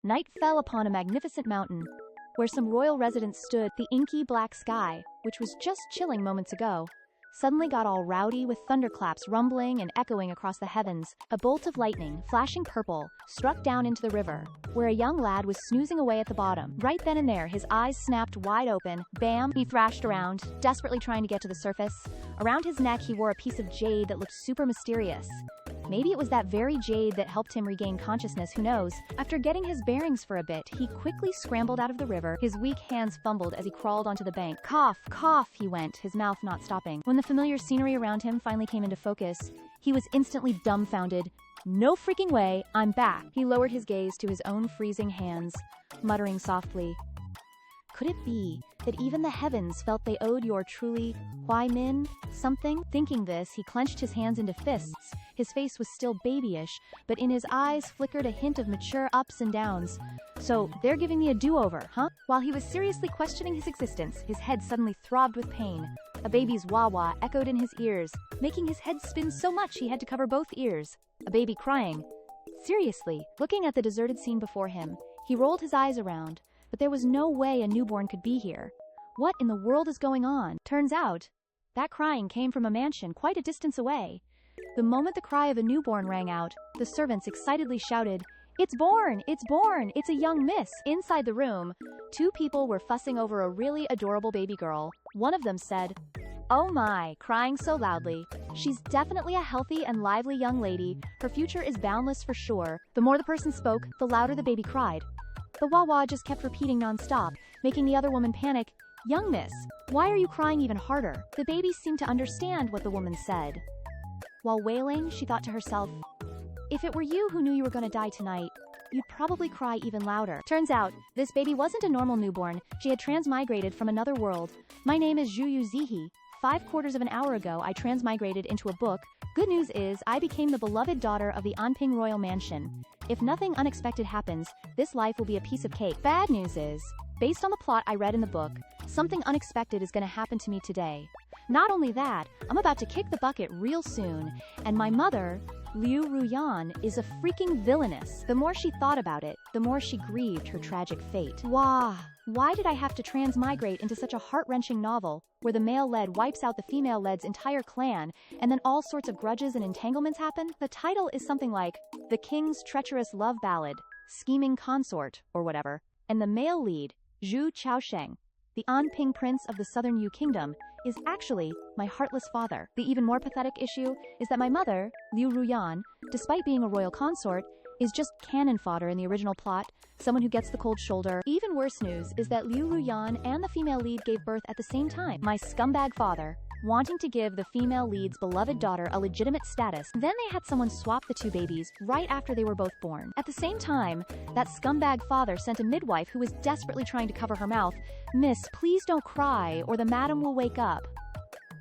Night fell upon a magnificent mountain, where some royal residents stood. The inky black sky, which was just chilling moments ago, suddenly got all rowdy with thunderclaps rumbling and echoing across the heavens. A bolt of lightning, flashing purple, struck down into the river, where a young lad was snoozing away at the bottom. Right then and there, his eyes snapped wide open. Bam! He thrashed around, desperately trying to get to the surface. Around his neck, he wore a piece of jade that looked super mysterious. Maybe it was that very jade that helped him regain consciousness, who knows? After getting his bearings for a bit, he quickly scrambled out of the river. His weak hands fumbled as he crawled onto the bank. Cough, cough, he went, his mouth not stopping. When the familiar scenery around him finally came into focus, he was instantly dumbfounded. No freaking way, I'm back. He lowered his gaze to his own freezing hands, muttering softly, could it be that even the heavens felt they owed your truly Hui Min something? Thinking this, he clenched his hands into fists. His face was still babyish, but in his eyes flickered a hint of mature ups and downs. So, they're giving me a do-over, huh? While he was seriously questioning his existence, his head suddenly throbbed with pain. A baby's wah-wah echoed in his ears, making his head spin so much he had to cover both ears. A baby crying. Seriously, looking at the deserted scene before him, he rolled his eyes around. But there was no way a newborn could be here. What in the world is going on? Turns out, that crying came from a mansion quite a distance away. The moment the cry of a newborn rang out, the servants excitedly shouted, "It's born! It's born! It's a young miss!" Inside the room, two people were fussing over a really adorable baby girl. One of them said, "Oh my," crying so loudly. "She's definitely a healthy and lively young lady. Her future is boundless for sure." The more the person spoke, the louder the baby cried. The wah-wah just kept repeating non-stop, making the other woman panic. "Young miss, why are you crying even harder?" The baby seemed to understand what the woman said. While wailing, she thought to herself, if it were you who knew you were gonna die tonight, you'd probably cry even louder. Turns out, this baby wasn't a normal newborn. She had transmigrated from another world. My name is Zhu Yu Zhi. 5/4 of an hour ago, I transmigrated into a book. Good news is, I became the beloved daughter of the Anping Royal Mansion. If nothing unexpected happens, this life will be a piece of cake. Bad news is, based on the plot I read in the book, something unexpected is gonna happen to me today. Not only that, I'm about to kick the bucket real soon, and my mother, Liu Ruyan, is a freaking villainess. The more she thought about it, the more she grieved her tragic fate. Why did I have to transmigrate into such a heart-wrenching novel, where the male lead wipes out the female lead's entire clan, and then all sorts of grudges and entanglements happen? The title is something like, The King's Treacherous Love Ballad, Scheming Consort, or whatever, and the male lead, Zhu Chaosheng, the Anping Prince of the Southern Yu Kingdom, is actually my heartless father. The even more pathetic issue is that my mother, Liu Ruyan, despite being a royal consort, is just cannon fodder in the original plot, someone who gets the cold shoulder. Even worse news is that Liu Ruyan and the female lead gave birth at the same time. My scumbag father, wanting to give the female lead's beloved daughter a legitimate status, then they had someone swap the two babies right after they were both born. At the same time, that scumbag father sent a midwife who was desperately trying to cover her mouth. "Miss, please don't cry, or the madam will wake up."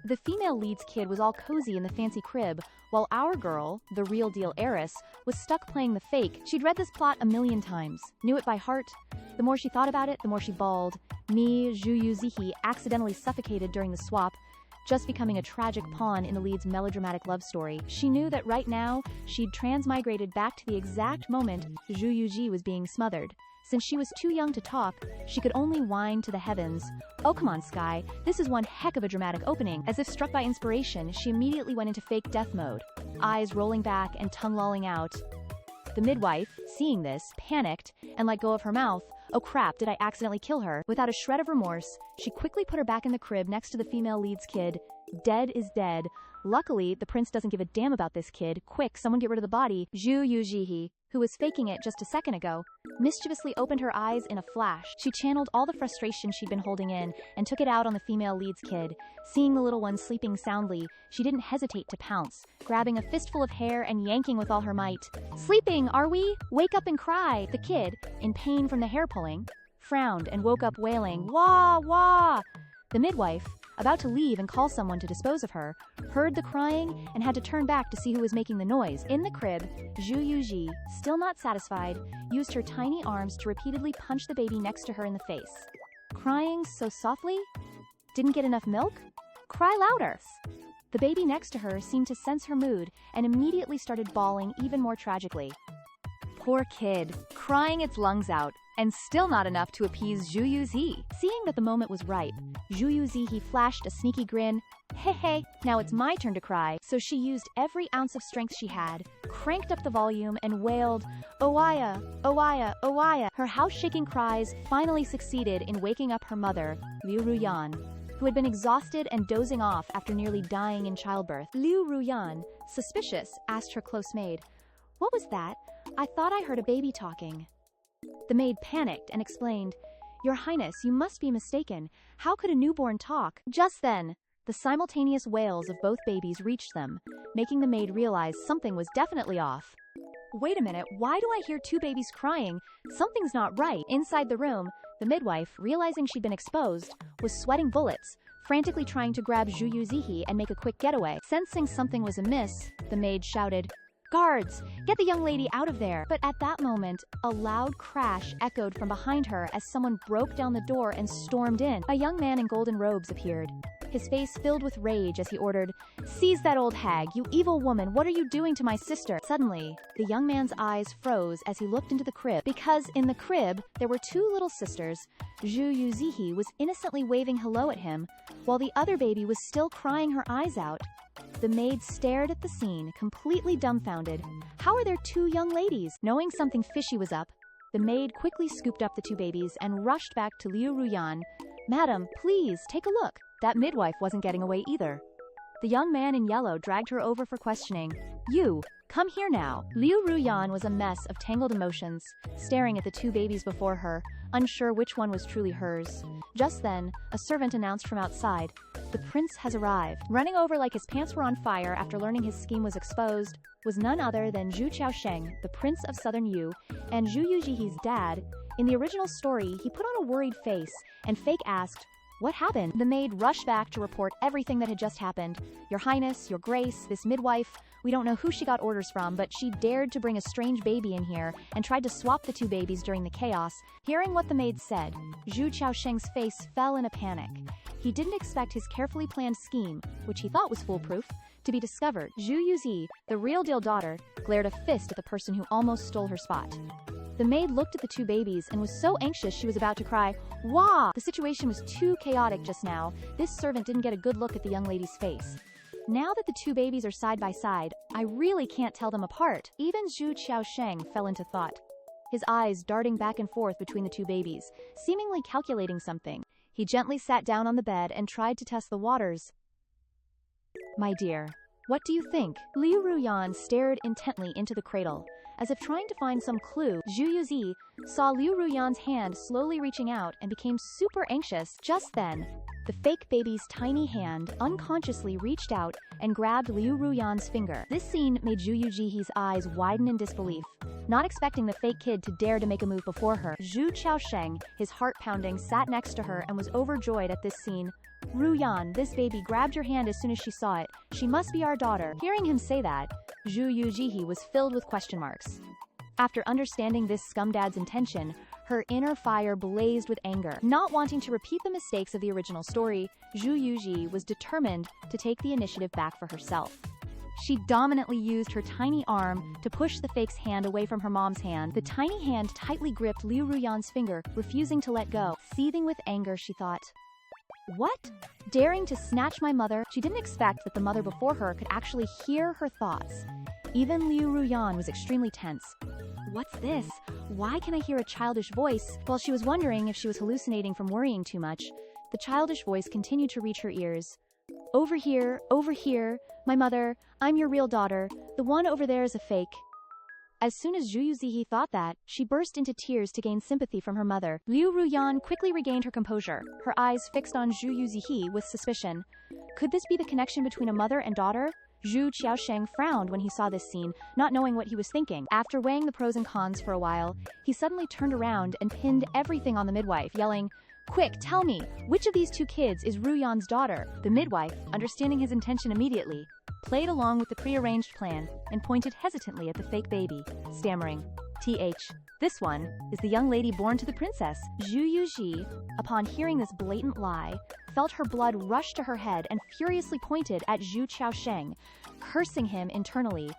The female lead's kid was all cozy in the fancy crib, while our girl, the real deal heiress, was stuck playing the fake. She'd read this plot a million times, knew it by heart. The more she thought about it, the more she bawled. Me, Zhu Yu Zhi, accidentally suffocated during the swap, just becoming a tragic pawn in the lead's melodramatic love story. She knew that right now, she'd transmigrated back to the exact moment Zhu Yu Zhi was being smothered. Since she was too young to talk, she could only whine to the heavens. "Oh come on, Sky, this is one heck of a dramatic opening." As if struck by inspiration, she immediately went into fake death mode, eyes rolling back and tongue lolling out. The midwife, seeing this, panicked and let go of her mouth. "Oh crap, did I accidentally kill her?" Without a shred of remorse, she quickly put her back in the crib next to the female lead's kid. Dead is dead. Luckily, the prince doesn't give a damn about this kid. Quick, someone get rid of the body. Zhu Yu Zhi, who was faking it just a second ago, mischievously opened her eyes in a flash. She channeled all the frustration she'd been holding in and took it out on the female lead's kid. Seeing the little one sleeping soundly, she didn't hesitate to pounce, grabbing a fistful of hair and yanking with all her might. "Sleeping, are we? Wake up and cry!" The kid, in pain from the hair pulling, frowned and woke up wailing, "Wah, wah!" The midwife, about to leave and call someone to dispose of her, heard the crying and had to turn back to see who was making the noise. In the crib, Zhu Yu Zhi, still not satisfied, used her tiny arms to repeatedly punch the baby next to her in the face. Crying so softly? Didn't get enough milk? Cry louder! The baby next to her seemed to sense her mood and immediately started bawling even more tragically. Poor kid, crying its lungs out, and still not enough to appease Zhu Yu Zhi. Seeing that the moment was ripe, Zhu Yu Zhi flashed a sneaky grin. Hey, now it's my turn to cry. So she used every ounce of strength she had, cranked up the volume, and wailed, "Oaya, Oaya, Oaya." Her house-shaking cries finally succeeded in waking up her mother, Liu Ruyan, who had been exhausted and dozing off after nearly dying in childbirth. Liu Ruyan, suspicious, asked her close maid, "What was that? I thought I heard a baby talking." The maid panicked and explained, "Your Highness, you must be mistaken. How could a newborn talk?" Just then, the simultaneous wails of both babies reached them, making the maid realize something was definitely off. "Wait a minute, why do I hear two babies crying? Something's not right." Inside the room, the midwife, realizing she'd been exposed, was sweating bullets, frantically trying to grab Zhu Yu Zhi and make a quick getaway. Sensing something was amiss, the maid shouted, "Guards, get the young lady out of there!" But at that moment, a loud crash echoed from behind her as someone broke down the door and stormed in. A young man in golden robes appeared, his face filled with rage as he ordered, "Seize that old hag, you evil woman! What are you doing to my sister?" Suddenly, the young man's eyes froze as he looked into the crib, because in the crib, there were two little sisters. Zhu Yu Zhi was innocently waving hello at him, while the other baby was still crying her eyes out. The maid stared at the scene, completely dumbfounded. How are there two young ladies? Knowing something fishy was up, the maid quickly scooped up the two babies and rushed back to Liu Ruyan. "Madam, please, take a look. That midwife wasn't getting away either." The young man in yellow dragged her over for questioning. "You, come here now." Liu Ruyan was a mess of tangled emotions, staring at the two babies before her, unsure which one was truly hers. Just then, a servant announced from outside, "The prince has arrived." Running over like his pants were on fire after learning his scheme was exposed, was none other than Zhu Qiaosheng, the prince of southern Yu, and Zhu Yu Zhi's dad. In the original story, he put on a worried face, and Fake asked, "What happened?" The maid rushed back to report everything that had just happened. "Your Highness, Your Grace, this midwife, we don't know who she got orders from, but she dared to bring a strange baby in here and tried to swap the two babies during the chaos." Hearing what the maid said, Zhu Qiaosheng's face fell in a panic. He didn't expect his carefully planned scheme, which he thought was foolproof, to be discovered. Zhu Yu Zhi, the real-deal daughter, glared a fist at the person who almost stole her spot. The maid looked at the two babies and was so anxious she was about to cry, "Wah!" The situation was too chaotic just now. This servant didn't get a good look at the young lady's face. Now that the two babies are side by side, I really can't tell them apart. Even Zhu Qiaosheng fell into thought, his eyes darting back and forth between the two babies, seemingly calculating something. He gently sat down on the bed and tried to test the waters. "My dear, what do you think?" Liu Ruyan stared intently into the cradle, as if trying to find some clue. Zhu Yu Zhi saw Liu Ruyan's hand slowly reaching out and became super anxious. Just then, the fake baby's tiny hand unconsciously reached out and grabbed Liu Ruyan's finger. This scene made Zhu Yu Zhi's eyes widen in disbelief, not expecting the fake kid to dare to make a move before her. Zhu Qiaosheng, his heart pounding, sat next to her and was overjoyed at this scene. "Ruyan, this baby grabbed your hand as soon as she saw it. She must be our daughter." Hearing him say that, Zhu Yu Zhi was filled with question marks. After understanding this scumdad's intention, her inner fire blazed with anger. Not wanting to repeat the mistakes of the original story, Zhu Yu Zhi was determined to take the initiative back for herself. She dominantly used her tiny arm to push the fake's hand away from her mom's hand. The tiny hand tightly gripped Liu Ruyan's finger, refusing to let go. Seething with anger, she thought, "What? Daring to snatch my mother?" She didn't expect that the mother before her could actually hear her thoughts. Even Liu Ruyan was extremely tense. What's this? Why can I hear a childish voice? While she was wondering if she was hallucinating from worrying too much, the childish voice continued to reach her ears. Over here, my mother, I'm your real daughter, the one over there is a fake." As soon as Zhu Yu Zhi thought that, she burst into tears to gain sympathy from her mother. Liu Ruyan quickly regained her composure, her eyes fixed on Zhu Yu Zhi with suspicion. Could this be the connection between a mother and daughter? Zhu Qiaosheng frowned when he saw this scene, not knowing what he was thinking. After weighing the pros and cons for a while, he suddenly turned around and pinned everything on the midwife, yelling, "Quick, tell me, which of these two kids is Ruyan's daughter?" The midwife, understanding his intention immediately, played along with the prearranged plan and pointed hesitantly at the fake baby, stammering, "This one is the young lady born to the princess." Zhu Yu Zhi, upon hearing this blatant lie, felt her blood rush to her head and furiously pointed at Zhu Qiaosheng, cursing him internally.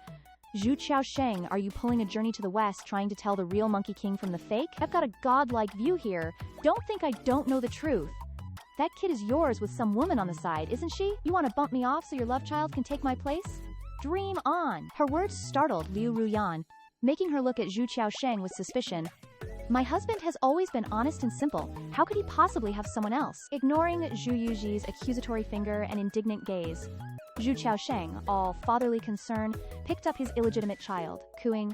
Zhu Xiaosheng, are you pulling a journey to the west trying to tell the real Monkey King from the fake? I've got a godlike view here. Don't think I don't know the truth. That kid is yours with some woman on the side, isn't she? You want to bump me off so your love child can take my place? Dream on. Her words startled Liu Ruyan, making her look at Zhu Xiaosheng with suspicion. My husband has always been honest and simple. How could he possibly have someone else? Ignoring Zhu Yu Zhi's accusatory finger and indignant gaze, Zhu Xiaosheng, all fatherly concern, picked up his illegitimate child, cooing,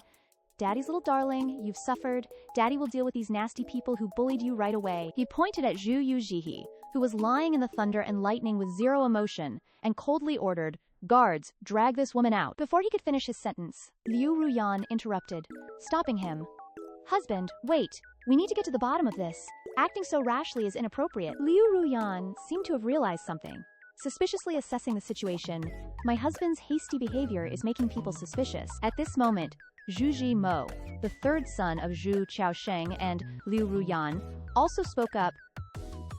"Daddy's little darling, you've suffered. Daddy will deal with these nasty people who bullied you right away." He pointed at Zhu Yu Zhi, who was lying in the thunder and lightning with zero emotion, and coldly ordered, "Guards, drag this woman out." Before he could finish his sentence, Liu Ruyan interrupted, stopping him. "Husband, wait. We need to get to the bottom of this. Acting so rashly is inappropriate." Liu Ruyan seemed to have realized something. Suspiciously assessing the situation, "My husband's hasty behavior is making people suspicious." At this moment, Zhu Zhimo, the third son of Zhu Xiaosheng and Liu Ruyan, also spoke up.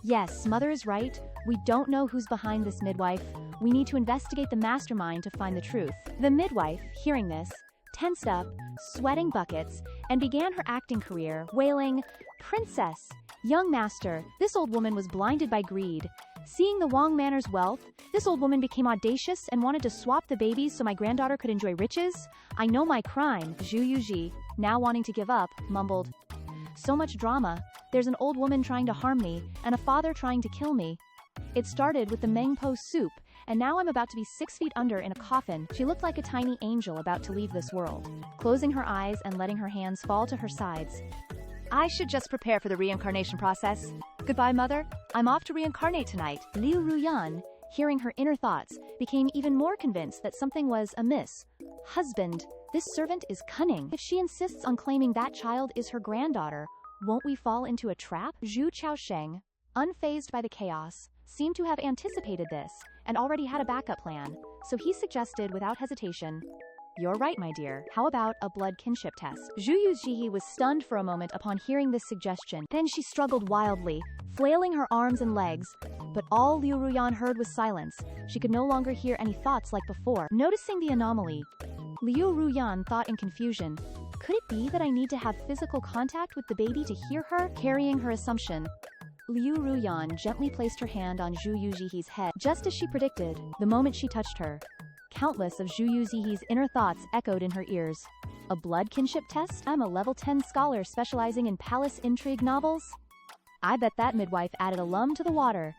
"Yes, mother is right. We don't know who's behind this midwife. We need to investigate the mastermind to find the truth." The midwife, hearing this, tensed up, sweating buckets, and began her acting career, wailing, "Princess, young master, this old woman was blinded by greed. Seeing the Wang manor's wealth, this old woman became audacious and wanted to swap the babies so my granddaughter could enjoy riches. I know my crime." Zhu Yu Zhi, now wanting to give up, mumbled, "So much drama. There's an old woman trying to harm me, and a father trying to kill me. It started with the Mengpo soup, and now I'm about to be 6 feet under in a coffin." She looked like a tiny angel about to leave this world, closing her eyes and letting her hands fall to her sides. "I should just prepare for the reincarnation process. Goodbye, mother. I'm off to reincarnate tonight." Liu Ruyan, hearing her inner thoughts, became even more convinced that something was amiss. "Husband, this servant is cunning. If she insists on claiming that child is her granddaughter, won't we fall into a trap?" Zhu Xiaosheng, unfazed by the chaos, seemed to have anticipated this and already had a backup plan, so he suggested without hesitation, "You're right, my dear. How about a blood kinship test?" Zhu Yu Zhi was stunned for a moment upon hearing this suggestion. Then she struggled wildly, flailing her arms and legs, but all Liu Ruyan heard was silence. She could no longer hear any thoughts like before. Noticing the anomaly, Liu Ruyan thought in confusion, "Could it be that I need to have physical contact with the baby to hear her?" Carrying her assumption, Liu Ruyan gently placed her hand on Zhu Yu Zhi's head, just as she predicted. The moment she touched her, countless of Zhu Yu Zhi's inner thoughts echoed in her ears. "A blood kinship test? I'm a level 10 scholar specializing in palace intrigue novels. I bet that midwife added alum to the water.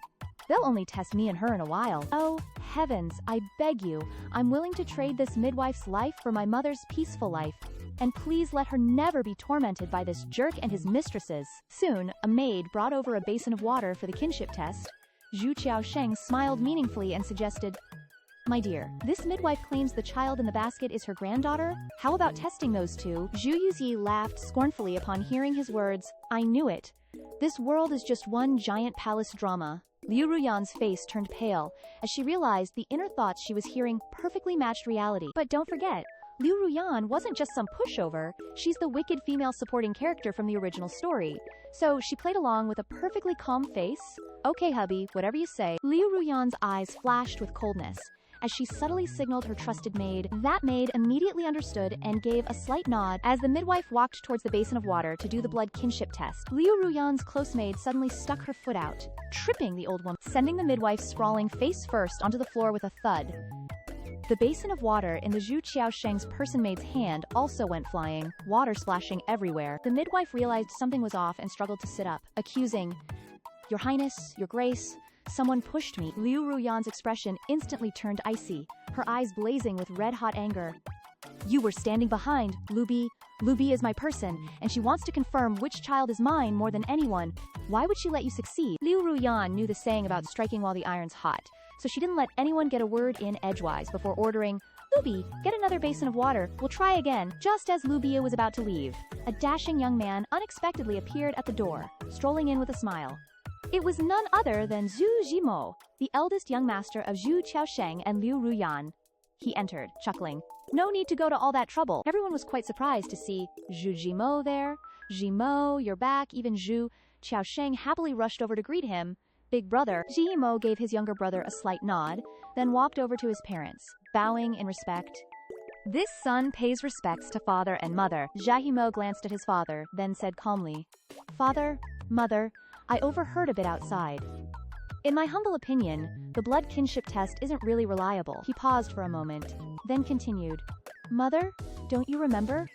They'll only test me and her in a while. Oh, heavens, I beg you, I'm willing to trade this midwife's life for my mother's peaceful life. And please let her never be tormented by this jerk and his mistresses." Soon, a maid brought over a basin of water for the kinship test. Zhu Xiaosheng smiled meaningfully and suggested, "My dear, this midwife claims the child in the basket is her granddaughter. How about testing those two?" Zhu Yu Zhi laughed scornfully upon hearing his words. "I knew it. This world is just one giant palace drama." Liu Ruyan's face turned pale as she realized the inner thoughts she was hearing perfectly matched reality. But don't forget, Liu Ruyan wasn't just some pushover. She's the wicked female supporting character from the original story. So she played along with a perfectly calm face. "Okay, hubby, whatever you say." Liu Ruyan's eyes flashed with coldness as she subtly signaled her trusted maid. That maid immediately understood and gave a slight nod as the midwife walked towards the basin of water to do the blood kinship test. Liu Ruyan's close maid suddenly stuck her foot out, tripping the old woman, sending the midwife sprawling face first onto the floor with a thud. The basin of water in the Zhu Xiaosheng's person maid's hand also went flying, water splashing everywhere. The midwife realized something was off and struggled to sit up, accusing, "Your Highness, Your Grace, someone pushed me." Liu Ruyan's expression instantly turned icy, her eyes blazing with red-hot anger. "You were standing behind, Lubi. Lubi is my person, and she wants to confirm which child is mine more than anyone. Why would she let you succeed?" Liu Ruyan knew the saying about striking while the iron's hot, so she didn't let anyone get a word in edgewise before ordering, "Lubi, get another basin of water. We'll try again." Just as Lubia was about to leave, a dashing young man unexpectedly appeared at the door, strolling in with a smile. It was none other than Zhu Zhimo, the eldest young master of Zhu Xiaosheng and Liu Ruyan. He entered, chuckling. No need to go to all that trouble. Everyone was quite surprised to see Zhu Zhimo there. "Zhimo, you're back." Even Zhu Xiaosheng happily rushed over to greet him. "Big brother." Zhimo gave his younger brother a slight nod, then walked over to his parents, bowing in respect. This son pays respects to father and mother. Jahimo glanced at his father, then said calmly, Father, mother, I overheard a bit outside. In my humble opinion, the blood kinship test isn't really reliable. He paused for a moment, then continued, Mother, don't you remember?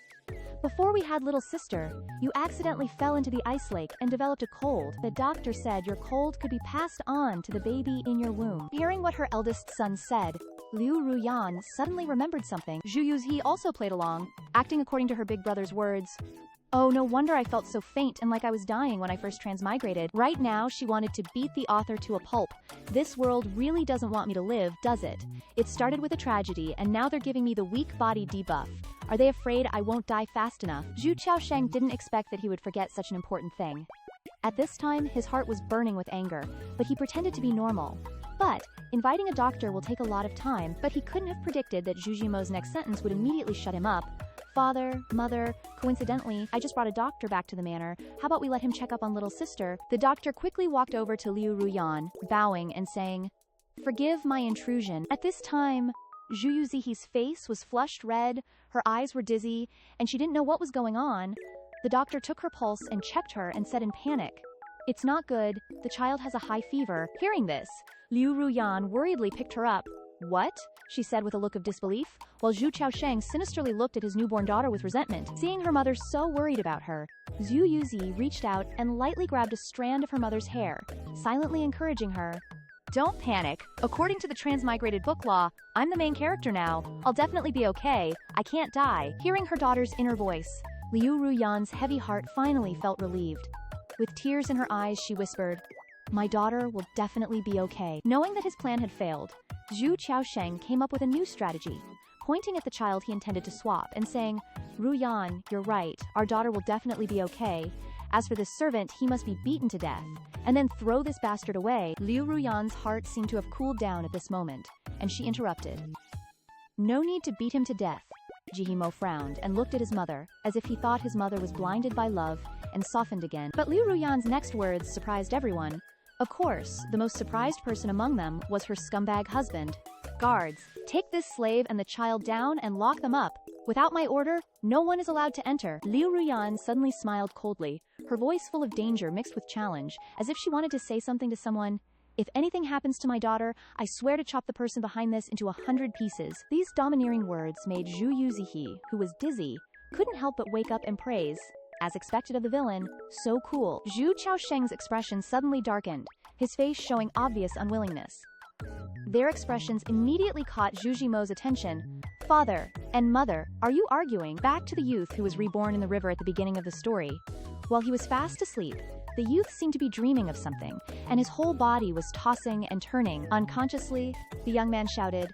Before we had little sister, you accidentally fell into the ice lake and developed a cold. The doctor said your cold could be passed on to the baby in your womb. Hearing what her eldest son said, Liu Ruyan suddenly remembered something. Zhu Yu Zhi also played along, acting according to her big brother's words. Oh, no wonder I felt so faint and like I was dying when I first transmigrated. Right now, she wanted to beat the author to a pulp. This world really doesn't want me to live, does it? It started with a tragedy, and now they're giving me the weak body debuff. Are they afraid I won't die fast enough? Zhu Qiaosheng didn't expect that he would forget such an important thing. At this time, his heart was burning with anger, but he pretended to be normal. But inviting a doctor will take a lot of time, but he couldn't have predicted that Zhu Jimo's next sentence would immediately shut him up. Father, mother, coincidentally, I just brought a doctor back to the manor. How about we let him check up on little sister? The doctor quickly walked over to Liu Ruyan, bowing and saying, Forgive my intrusion. At this time, Zhu Yu Zihi's face was flushed red, her eyes were dizzy, and she didn't know what was going on. The doctor took her pulse and checked her and said in panic, It's not good, the child has a high fever. Hearing this, Liu Ruyan worriedly picked her up. What? She said with a look of disbelief, while Zhu Qiaosheng sinisterly looked at his newborn daughter with resentment. Seeing her mother so worried about her, Zhu Yu Zhi reached out and lightly grabbed a strand of her mother's hair, silently encouraging her. Don't panic. According to the transmigrated book law, I'm the main character now. I'll definitely be okay. I can't die. Hearing her daughter's inner voice, Liu Ruyan's heavy heart finally felt relieved. With tears in her eyes, she whispered, My daughter will definitely be okay. Knowing that his plan had failed, Zhu Qiaosheng came up with a new strategy, pointing at the child he intended to swap and saying, Ruyan, you're right, our daughter will definitely be okay. As for this servant, he must be beaten to death, and then throw this bastard away. Liu Ruyan's heart seemed to have cooled down at this moment, and she interrupted. No need to beat him to death. Jihimo frowned and looked at his mother, as if he thought his mother was blinded by love, and softened again. But Liu Ruyan's next words surprised everyone. Of course, the most surprised person among them was her scumbag husband. Guards, take this slave and the child down and lock them up. Without my order, no one is allowed to enter. Liu Ruyan suddenly smiled coldly, her voice full of danger mixed with challenge, as if she wanted to say something to someone. If anything happens to my daughter, I swear to chop the person behind this into 100 pieces. These domineering words made Zhu Yu Zhi, who was dizzy, couldn't help but wake up and praise. As expected of the villain, so cool. Zhu Qiaosheng's expression suddenly darkened, his face showing obvious unwillingness. Their expressions immediately caught Zhu Jimo's attention. Father and mother, are you arguing? Back to the youth who was reborn in the river at the beginning of the story. While he was fast asleep, the youth seemed to be dreaming of something, and his whole body was tossing and turning. Unconsciously, the young man shouted,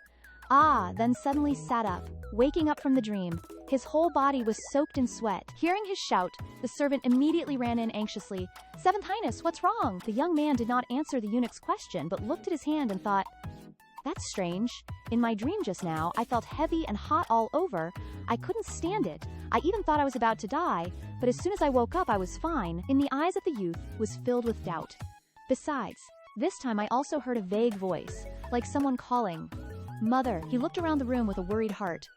Ah, then suddenly sat up, waking up from the dream. His whole body was soaked in sweat. Hearing his shout, the servant immediately ran in anxiously. Seventh Highness, what's wrong? The young man did not answer the eunuch's question, but looked at his hand and thought, That's strange. In my dream just now, I felt heavy and hot all over. I couldn't stand it. I even thought I was about to die, but as soon as I woke up, I was fine. In the eyes of the youth was filled with doubt. Besides, this time I also heard a vague voice, like someone calling, Mother. He looked around the room with a worried heart.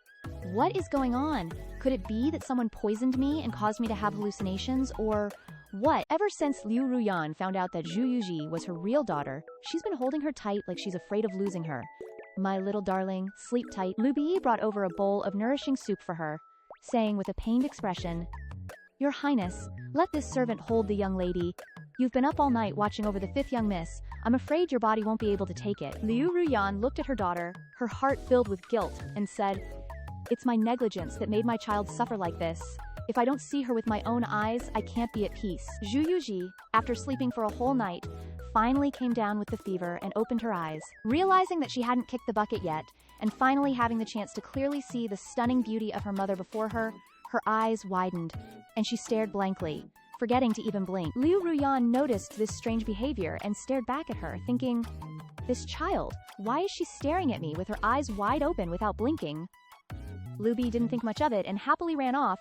What is going on? Could it be that someone poisoned me and caused me to have hallucinations, or what? Ever since Liu Ruyan found out that Zhu Yu Zhi was her real daughter, she's been holding her tight like she's afraid of losing her. My little darling, sleep tight. Lu Bi brought over a bowl of nourishing soup for her, saying with a pained expression, Your Highness, let this servant hold the young lady. You've been up all night watching over the fifth young miss. I'm afraid your body won't be able to take it. Liu Ruyan looked at her daughter, her heart filled with guilt, and said, It's my negligence that made my child suffer like this. If I don't see her with my own eyes, I can't be at peace. Zhu Yu Zhi, after sleeping for a whole night, finally came down with the fever and opened her eyes. Realizing that she hadn't kicked the bucket yet, and finally having the chance to clearly see the stunning beauty of her mother before her, her eyes widened, and she stared blankly, forgetting to even blink. Liu Ruyan noticed this strange behavior and stared back at her, thinking, This child, why is she staring at me with her eyes wide open without blinking? Lu Bi didn't think much of it and happily ran off.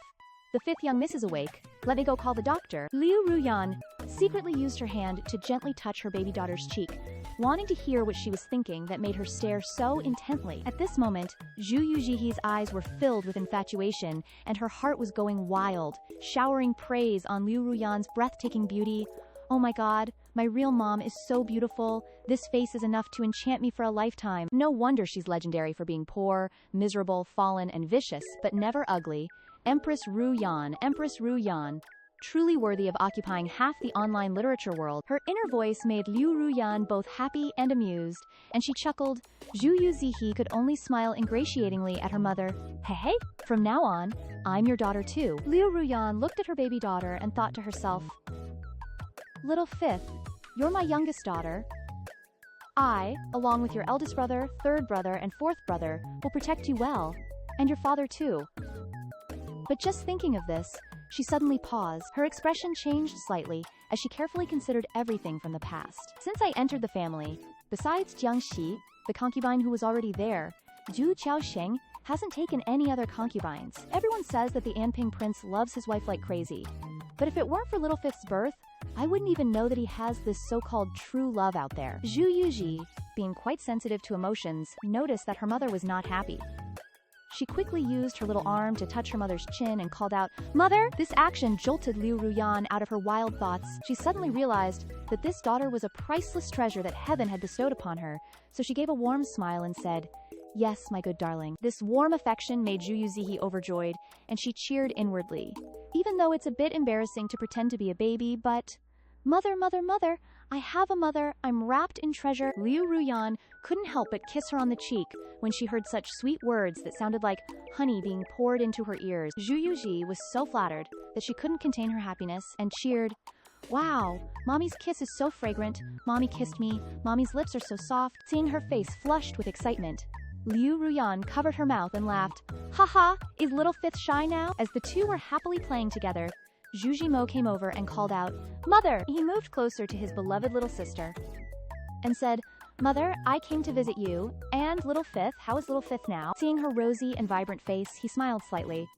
The fifth young miss is awake. Let me go call the doctor. Liu Ruyan secretly used her hand to gently touch her baby daughter's cheek, wanting to hear what she was thinking that made her stare so intently. At this moment, Zhu Yu Zhi's eyes were filled with infatuation, and her heart was going wild, showering praise on Liu Ruyan's breathtaking beauty. "Oh my god, my real mom is so beautiful. This face is enough to enchant me for a lifetime." No wonder she's legendary for being poor, miserable, fallen, and vicious, but never ugly. Empress Ruyan, truly worthy of occupying half the online literature world. Her inner voice made Liu Ruyan both happy and amused, and she chuckled. Zhu Yu Zhi could only smile ingratiatingly at her mother. Hey, from now on, I'm your daughter too." Liu Ruyan looked at her baby daughter and thought to herself, "Little fifth, you're my youngest daughter. I, along with your eldest brother, third brother, and fourth brother, will protect you well, and your father too." But just thinking of this, she suddenly paused. Her expression changed slightly as she carefully considered everything from the past. "Since I entered the family, besides Jiang Xi, the concubine who was already there, Zhu Qiaosheng hasn't taken any other concubines. Everyone says that the Anping prince loves his wife like crazy. But if it weren't for Little Fifth's birth, I wouldn't even know that he has this so-called true love out there." Zhu Yu Zhi, being quite sensitive to emotions, noticed that her mother was not happy. She quickly used her little arm to touch her mother's chin and called out, "Mother!" This action jolted Liu Ruyan out of her wild thoughts. She suddenly realized that this daughter was a priceless treasure that heaven had bestowed upon her, so she gave a warm smile and said, "Yes, my good darling." This warm affection made Zhu Yu Zhi overjoyed, and she cheered inwardly. Even though it's a bit embarrassing to pretend to be a baby, but... "Mother, I have a mother, I'm wrapped in treasure." Liu Ruyan couldn't help but kiss her on the cheek when she heard such sweet words that sounded like honey being poured into her ears. Zhu Yu Zhi was so flattered that she couldn't contain her happiness and cheered, "Wow, Mommy's kiss is so fragrant. Mommy kissed me. Mommy's lips are so soft." Seeing her face flushed with excitement, Liu Ruyan covered her mouth and laughed. "Haha, is Little Fifth shy now?" As the two were happily playing together, Zhu Zhimo came over and called out, "Mother!" He moved closer to his beloved little sister and said, "Mother, I came to visit you, and Little Fifth, how is Little Fifth now?" Seeing her rosy and vibrant face, he smiled slightly.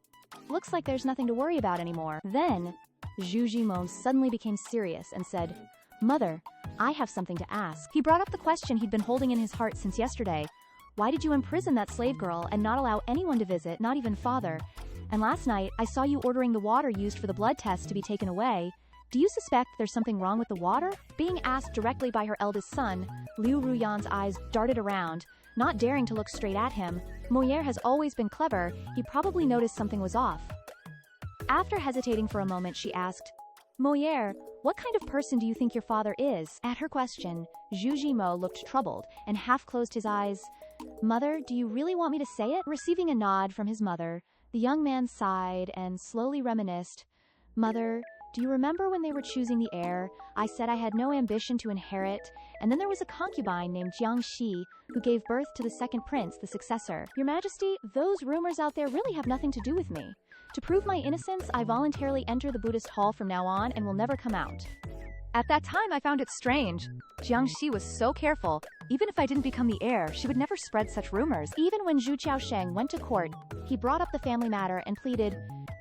"Looks like there's nothing to worry about anymore." Then, Zhu Zhimo suddenly became serious and said, "Mother, I have something to ask." He brought up the question he'd been holding in his heart since yesterday. "Why did you imprison that slave girl and not allow anyone to visit, not even father? And last night, I saw you ordering the water used for the blood test to be taken away. Do you suspect there's something wrong with the water?" Being asked directly by her eldest son, Liu Ruyan's eyes darted around, not daring to look straight at him. Moyer has always been clever, he probably noticed something was off. After hesitating for a moment, she asked, "Moyer, what kind of person do you think your father is?" At her question, Zhu Zhimo looked troubled and half closed his eyes. "Mother, do you really want me to say it?" Receiving a nod from his mother, the young man sighed and slowly reminisced. "Mother, do you remember when they were choosing the heir? I said I had no ambition to inherit, and then there was a concubine named Jiang Xi who gave birth to the second prince, the successor. Your Majesty, those rumors out there really have nothing to do with me. To prove my innocence, I voluntarily enter the Buddhist hall from now on and will never come out. At that time, I found it strange. Jiang Xi was so careful. Even if I didn't become the heir, she would never spread such rumors." Even when Zhu Qiaosheng went to court, he brought up the family matter and pleaded,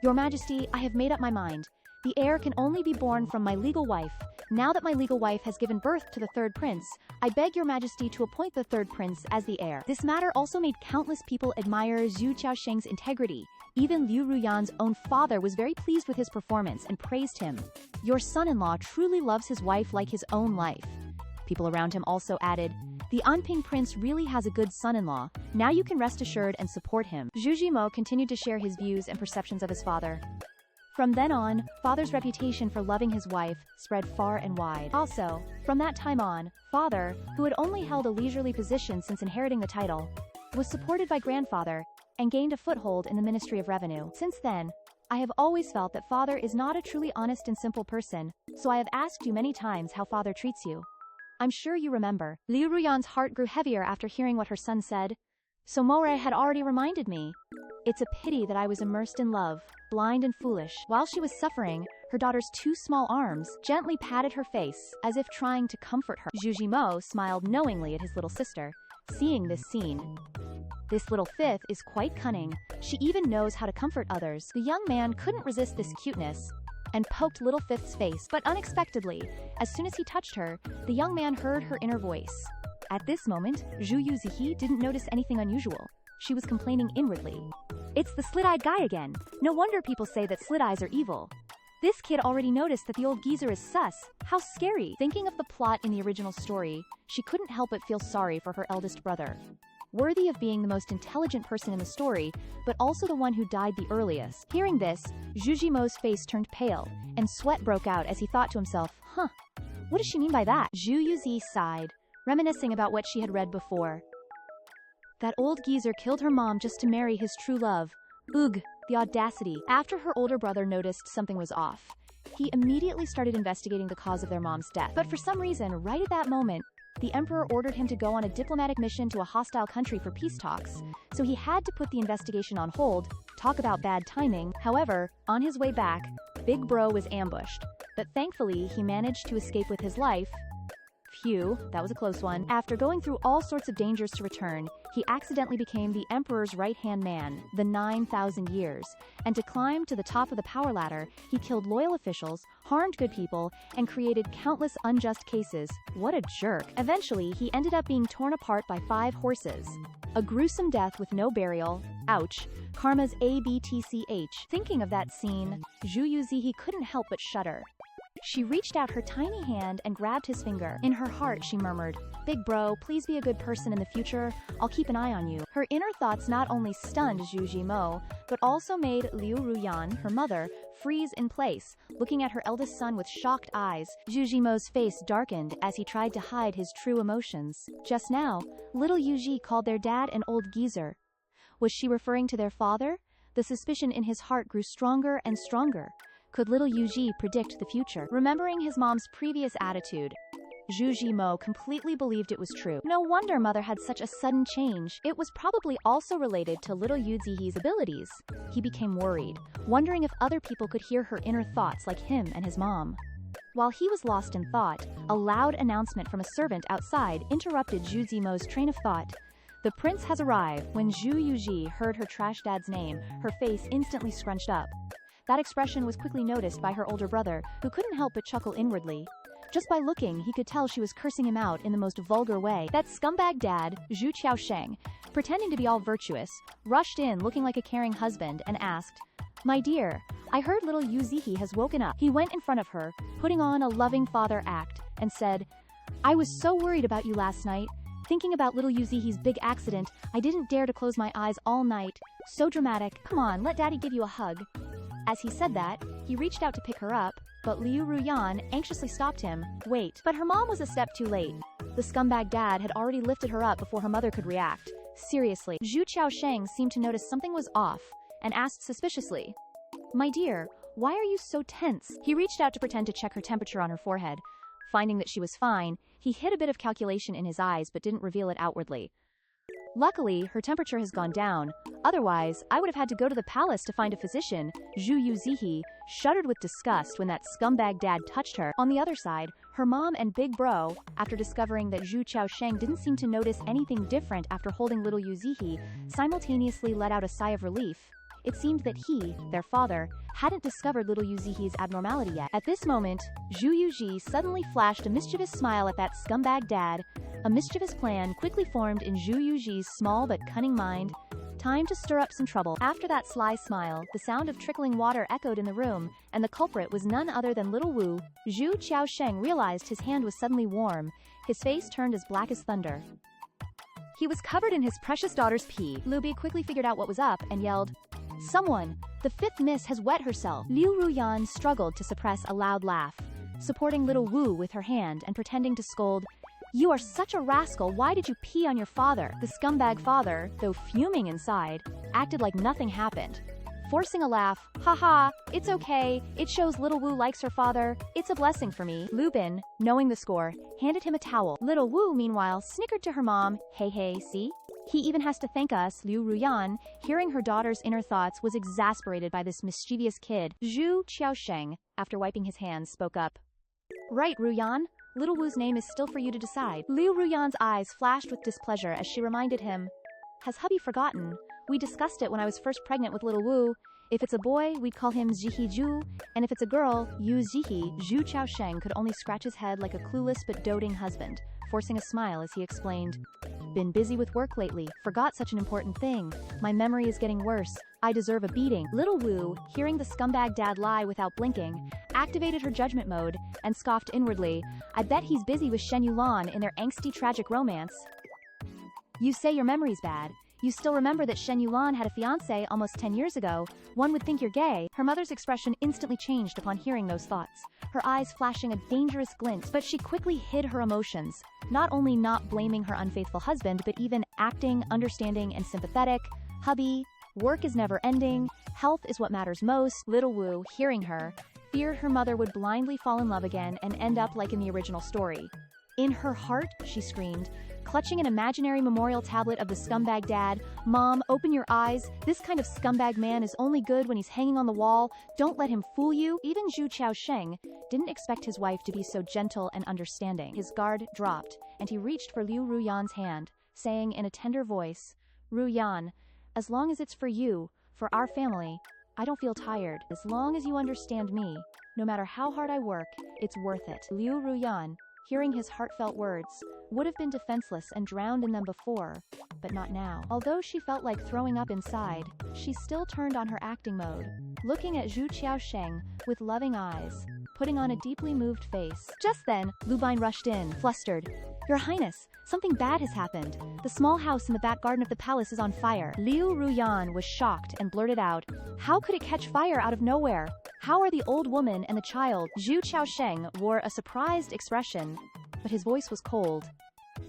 "Your Majesty, I have made up my mind. The heir can only be born from my legal wife. Now that my legal wife has given birth to the third prince, I beg your Majesty to appoint the third prince as the heir." This matter also made countless people admire Zhu Qiaosheng's integrity. Even Liu Ruyan's own father was very pleased with his performance and praised him. "Your son-in-law truly loves his wife like his own life." People around him also added, "The Anping prince really has a good son-in-law. Now you can rest assured and support him." Zhu Zhimo continued to share his views and perceptions of his father. From then on, father's reputation for loving his wife spread far and wide. Also, from that time on, father, who had only held a leisurely position since inheriting the title, was supported by grandfather and gained a foothold in the Ministry of Revenue. Since then, I have always felt that father is not a truly honest and simple person, so I have asked you many times how father treats you. I'm sure you remember. Liu Ruyan's heart grew heavier after hearing what her son said. So Moray had already reminded me. It's a pity that I was immersed in love, blind and foolish. While she was suffering, her daughter's two small arms gently patted her face, as if trying to comfort her. Zhu Zhimo smiled knowingly at his little sister, seeing this scene. This little fifth is quite cunning. She even knows how to comfort others. The young man couldn't resist this cuteness. and poked little Fifth's face, but unexpectedly, as soon as he touched her, the young man heard her inner voice. At this moment, Zhu Yu Zhi didn't notice anything unusual. She was complaining inwardly. It's the slit-eyed guy again. No wonder people say that slit eyes are evil. This kid already noticed that the old geezer is sus. How scary. Thinking of the plot in the original story, she couldn't help but feel sorry for her eldest brother. Worthy of being the most intelligent person in the story, but also the one who died the earliest. Hearing this, Zhu Jimo's face turned pale, and sweat broke out as he thought to himself, what does she mean by that? Zhu Yu Zhi sighed, reminiscing about what she had read before. That old geezer killed her mom just to marry his true love. Ugh, the audacity. After her older brother noticed something was off, he immediately started investigating the cause of their mom's death. But for some reason, right at that moment, the emperor ordered him to go on a diplomatic mission to a hostile country for peace talks, so he had to put the investigation on hold. Talk about bad timing. However, on his way back, Big Bro was ambushed, but thankfully he managed to escape with his life. Phew, that was a close one. After going through all sorts of dangers to return, he accidentally became the emperor's right-hand man, the 9,000 years, and to climb to the top of the power ladder, he killed loyal officials, harmed good people, and created countless unjust cases. What a jerk. Eventually, he ended up being torn apart by 5 horses. A gruesome death with no burial. Ouch. Karma's ABTCH. Thinking of that scene, Zhu Yu Zhi couldn't help but shudder. She reached out her tiny hand and grabbed his finger. In her heart, she murmured, Big Bro, please be a good person in the future. I'll keep an eye on you. Her inner thoughts not only stunned Zhu Jimo, but also made Liu Ruyan, her mother, freeze in place, looking at her eldest son with shocked eyes. Zhu Jimo's face darkened as he tried to hide his true emotions. Just now, little Yu Zhi called their dad an old geezer. Was she referring to their father? The suspicion in his heart grew stronger and stronger. Could little Yu Zhi predict the future? Remembering his mom's previous attitude, Zhu Jimo completely believed it was true. No wonder mother had such a sudden change. It was probably also related to little Yu Zihi's abilities. He became worried, wondering if other people could hear her inner thoughts like him and his mom. While he was lost in thought, a loud announcement from a servant outside interrupted Zhu Jimo's train of thought. The prince has arrived. When Zhu Yu Zhi heard her trash dad's name, her face instantly scrunched up. That expression was quickly noticed by her older brother, who couldn't help but chuckle inwardly. Just by looking, he could tell she was cursing him out in the most vulgar way. That scumbag dad, Zhu Qiaosheng, pretending to be all virtuous, rushed in looking like a caring husband and asked, My dear, I heard little Yu Zihi has woken up. He went in front of her, putting on a loving father act, and said, I was so worried about you last night. Thinking about little Yu Zihi's big accident, I didn't dare to close my eyes all night. So dramatic. Come on, let daddy give you a hug. As he said that, he reached out to pick her up, but Liu Ruyan anxiously stopped him. Wait. But her mom was a step too late. The scumbag dad had already lifted her up before her mother could react. Seriously. Zhu Qiaosheng seemed to notice something was off, and asked suspiciously, My dear, why are you so tense? He reached out to pretend to check her temperature on her forehead. Finding that she was fine, he hid a bit of calculation in his eyes but didn't reveal it outwardly. Luckily, her temperature has gone down. Otherwise, I would have had to go to the palace to find a physician. Zhu Yu Zhi shuddered with disgust when that scumbag dad touched her. On the other side, her mom and Big Bro, after discovering that Zhu Qiaosheng didn't seem to notice anything different after holding little Yu Zhi, simultaneously let out a sigh of relief. It seemed that he, their father, hadn't discovered little Yu Zihi's abnormality yet. At this moment, Zhu Yu Zhi suddenly flashed a mischievous smile at that scumbag dad. A mischievous plan quickly formed in Zhu Yu Zhi's small but cunning mind. Time to stir up some trouble. After that sly smile, the sound of trickling water echoed in the room, and the culprit was none other than little Wu. Zhu Qiaosheng realized his hand was suddenly warm. His face turned as black as thunder. He was covered in his precious daughter's pee. Lubi quickly figured out what was up and yelled, Someone! The 5th miss has wet herself. Liu Ruyan struggled to suppress a loud laugh, supporting little Wu with her hand and pretending to scold, You are such a rascal, why did you pee on your father? The scumbag father, though fuming inside, acted like nothing happened. Forcing a laugh, haha, it's okay, it shows little Wu likes her father, it's a blessing for me. Lubin, knowing the score, handed him a towel. Little Wu, meanwhile, snickered to her mom, hey, see? He even has to thank us. Liu Ruyan, hearing her daughter's inner thoughts, was exasperated by this mischievous kid. Zhu Qiaosheng, after wiping his hands, spoke up. Right, Ruyan, little Wu's name is still for you to decide. Liu Ruyan's eyes flashed with displeasure as she reminded him, Has hubby forgotten? We discussed it when I was first pregnant with little Wu. If it's a boy, we'd call him Zhihiju, and if it's a girl, Yu Zihi. Zhu Xiaosheng could only scratch his head like a clueless but doting husband, forcing a smile as he explained. Been busy with work lately, forgot such an important thing. My memory is getting worse. I deserve a beating. Little Wu, hearing the scumbag dad lie without blinking, activated her judgment mode, and scoffed inwardly. I bet he's busy with Shen Yulan in their angsty tragic romance. You say your memory's bad. You still remember that Shen Yulan had a fiancé almost 10 years ago. One would think you're gay. Her mother's expression instantly changed upon hearing those thoughts, her eyes flashing a dangerous glint, but she quickly hid her emotions, not only not blaming her unfaithful husband, but even acting, understanding, and sympathetic. Hubby, work is never ending. Health is what matters most. Little Wu, hearing her, feared her mother would blindly fall in love again and end up like in the original story. In her heart, she screamed, clutching an imaginary memorial tablet of the scumbag dad. Mom, open your eyes. This kind of scumbag man is only good when he's hanging on the wall. Don't let him fool you. Even Zhu Xiaosheng didn't expect his wife to be so gentle and understanding. His guard dropped, and he reached for Liu Ruyan's hand, saying in a tender voice, Ruyan, as long as it's for you, for our family, I don't feel tired. As long as you understand me, no matter how hard I work, it's worth it. Liu Ruyan, hearing his heartfelt words, would have been defenseless and drowned in them before, but not now. Although she felt like throwing up inside, she still turned on her acting mode, looking at Zhu Xiaosheng with loving eyes, putting on a deeply moved face. Just then, Lu Bine rushed in, flustered. Your Highness, something bad has happened. The small house in the back garden of the palace is on fire. Liu Ruyan was shocked and blurted out, how could it catch fire out of nowhere? How are the old woman and the child? Zhu Xiaosheng wore a surprised expression, but his voice was cold.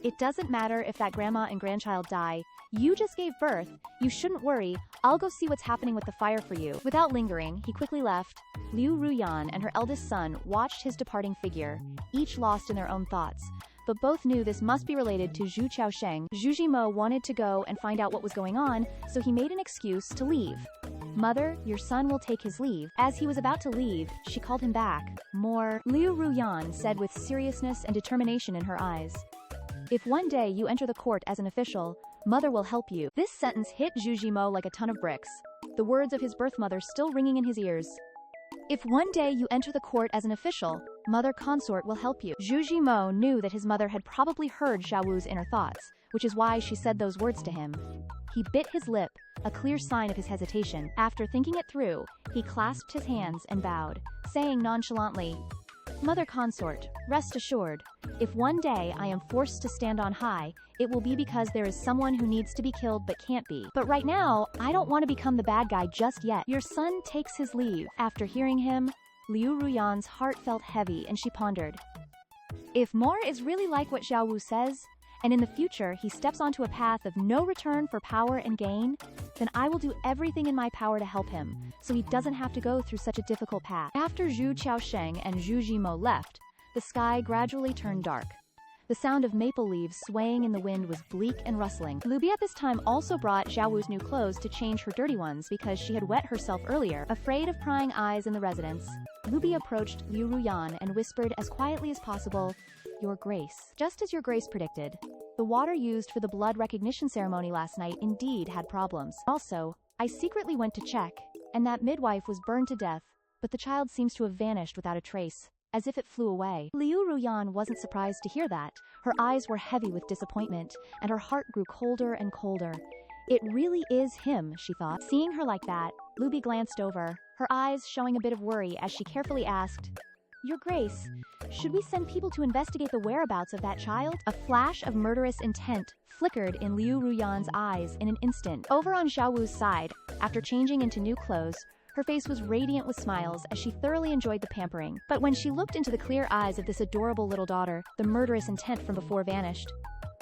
It doesn't matter if that grandma and grandchild die. You just gave birth. You shouldn't worry. I'll go see what's happening with the fire for you. Without lingering, he quickly left. Liu Ruyan and her eldest son watched his departing figure, each lost in their own thoughts. But both knew this must be related to Zhu Xiaosheng. Zhu Jimo wanted to go and find out what was going on, so he made an excuse to leave. Mother, your son will take his leave. As he was about to leave, she called him back. More, Liu Ruyan said with seriousness and determination in her eyes. If one day you enter the court as an official, Mother will help you. This sentence hit Zhu Jimo like a ton of bricks, the words of his birth mother still ringing in his ears. If one day you enter the court as an official, Mother Consort will help you. Zhu Jimo knew that his mother had probably heard Xiao Wu's inner thoughts, which is why she said those words to him. He bit his lip, a clear sign of his hesitation. After thinking it through, he clasped his hands and bowed, saying nonchalantly, Mother Consort, rest assured, if one day I am forced to stand on high, it will be because there is someone who needs to be killed but can't be. But right now, I don't want to become the bad guy just yet. Your son takes his leave. After hearing him, Liu Ruyan's heart felt heavy and she pondered. If more is really like what Xiao Wu says, and in the future he steps onto a path of no return for power and gain, then I will do everything in my power to help him, so he doesn't have to go through such a difficult path. After Zhu Xiaosheng and Zhu Jimo left, the sky gradually turned dark. The sound of maple leaves swaying in the wind was bleak and rustling. Lubi at this time also brought Xiao Wu's new clothes to change her dirty ones because she had wet herself earlier. Afraid of prying eyes in the residence, Lubi approached Liu Ruyan and whispered as quietly as possible, Your Grace. Just as Your Grace predicted, the water used for the blood recognition ceremony last night indeed had problems. Also, I secretly went to check, and that midwife was burned to death, but the child seems to have vanished without a trace, as if it flew away. Liu Ruyan wasn't surprised to hear that. Her eyes were heavy with disappointment, and her heart grew colder and colder. It really is him, she thought. Seeing her like that, Lubi glanced over, her eyes showing a bit of worry as she carefully asked, Your Grace, should we send people to investigate the whereabouts of that child? A flash of murderous intent flickered in Liu Ruyan's eyes in an instant. Over on Xiao Wu's side, after changing into new clothes, her face was radiant with smiles as she thoroughly enjoyed the pampering. But when she looked into the clear eyes of this adorable little daughter, the murderous intent from before vanished.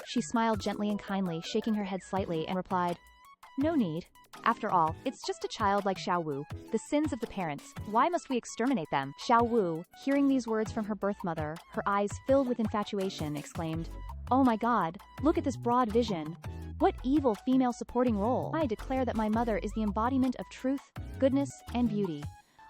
She smiled gently and kindly, shaking her head slightly, and replied, No need. After all, it's just a child like Xiao Wu. The sins of the parents, why must we exterminate them? Xiao Wu, hearing these words from her birth mother, her eyes filled with infatuation, exclaimed, Oh my God, look at this broad vision. What evil female supporting role? I declare that my mother is the embodiment of truth, goodness, and beauty.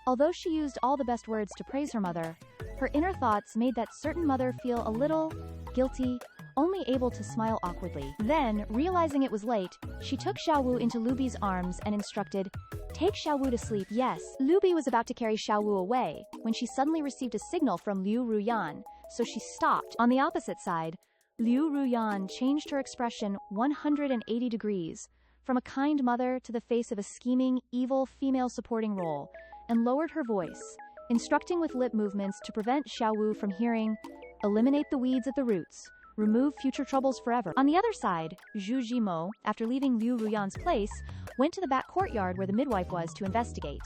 Although she used all the best words to praise her mother, her inner thoughts made that certain mother feel a little guilty, only able to smile awkwardly. Then, realizing it was late, she took Xiao Wu into Lubi's arms and instructed, Take Xiaowu to sleep. Yes. Liu Bi was about to carry Xiaowu away when she suddenly received a signal from Liu Ruyan, so she stopped. On the opposite side, Liu Ruyan changed her expression 180 degrees, from a kind mother to the face of a scheming, evil female supporting role, and lowered her voice, instructing with lip movements to prevent Xiaowu from hearing, "Eliminate the weeds at the roots. Remove future troubles forever." On the other side, Zhu Jimo, after leaving Liu Ruyan's place, went to the back courtyard where the midwife was to investigate.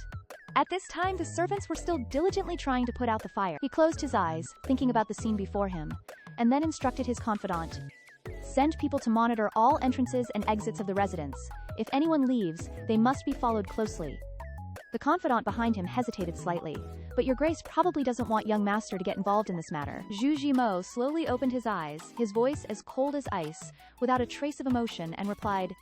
At this time, the servants were still diligently trying to put out the fire. He closed his eyes, thinking about the scene before him, and then instructed his confidant, "Send people to monitor all entrances and exits of the residence. If anyone leaves, they must be followed closely." The confidant behind him hesitated slightly. "But your grace probably doesn't want young master to get involved in this matter." Zhu Jimo slowly opened his eyes, his voice as cold as ice, without a trace of emotion, and replied,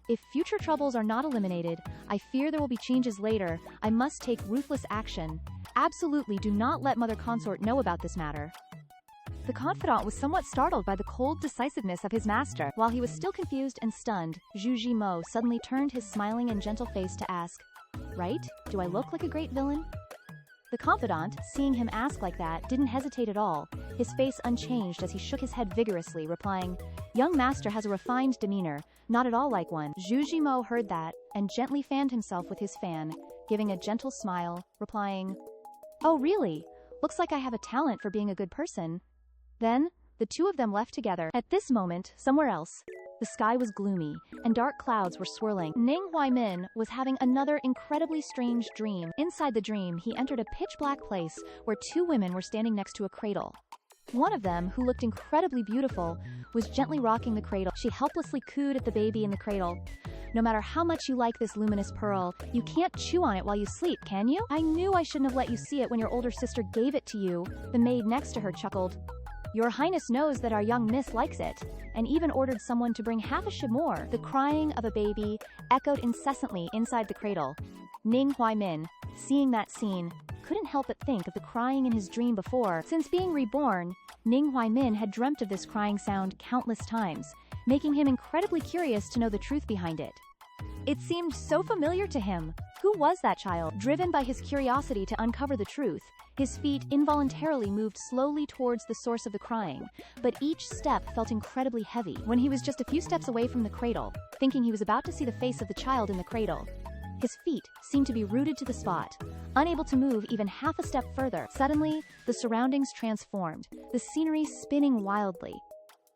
"If future troubles are not eliminated, I fear there will be changes later. I must take ruthless action. Absolutely do not let Mother Consort know about this matter." The confidant was somewhat startled by the cold decisiveness of his master. While he was still confused and stunned, Zhu Jimo suddenly turned his smiling and gentle face to ask, "Right? Do I look like a great villain?" The confidant, seeing him ask like that, didn't hesitate at all, his face unchanged as he shook his head vigorously, replying, "Young master has a refined demeanor, not at all like one." Zhu Jimo heard that, and gently fanned himself with his fan, giving a gentle smile, replying, "Oh really? Looks like I have a talent for being a good person." Then, the two of them left together. At this moment, somewhere else, the sky was gloomy, and dark clouds were swirling. Ning Huaimin was having another incredibly strange dream. Inside the dream, he entered a pitch-black place where two women were standing next to a cradle. One of them, who looked incredibly beautiful, was gently rocking the cradle. She helplessly cooed at the baby in the cradle. "No matter how much you like this luminous pearl, you can't chew on it while you sleep, can you? I knew I shouldn't have let you see it when your older sister gave it to you." The maid next to her chuckled. "Your Highness knows that our young miss likes it, and even ordered someone to bring half a shib more." The crying of a baby echoed incessantly inside the cradle. Ning Huaimin, seeing that scene, couldn't help but think of the crying in his dream before. Since being reborn, Ning Huaimin had dreamt of this crying sound countless times, making him incredibly curious to know the truth behind it. It seemed so familiar to him. Who was that child? Driven by his curiosity to uncover the truth, his feet involuntarily moved slowly towards the source of the crying, but each step felt incredibly heavy. When he was just a few steps away from the cradle, thinking he was about to see the face of the child in the cradle, his feet seemed to be rooted to the spot, unable to move even half a step further. Suddenly, the surroundings transformed, the scenery spinning wildly.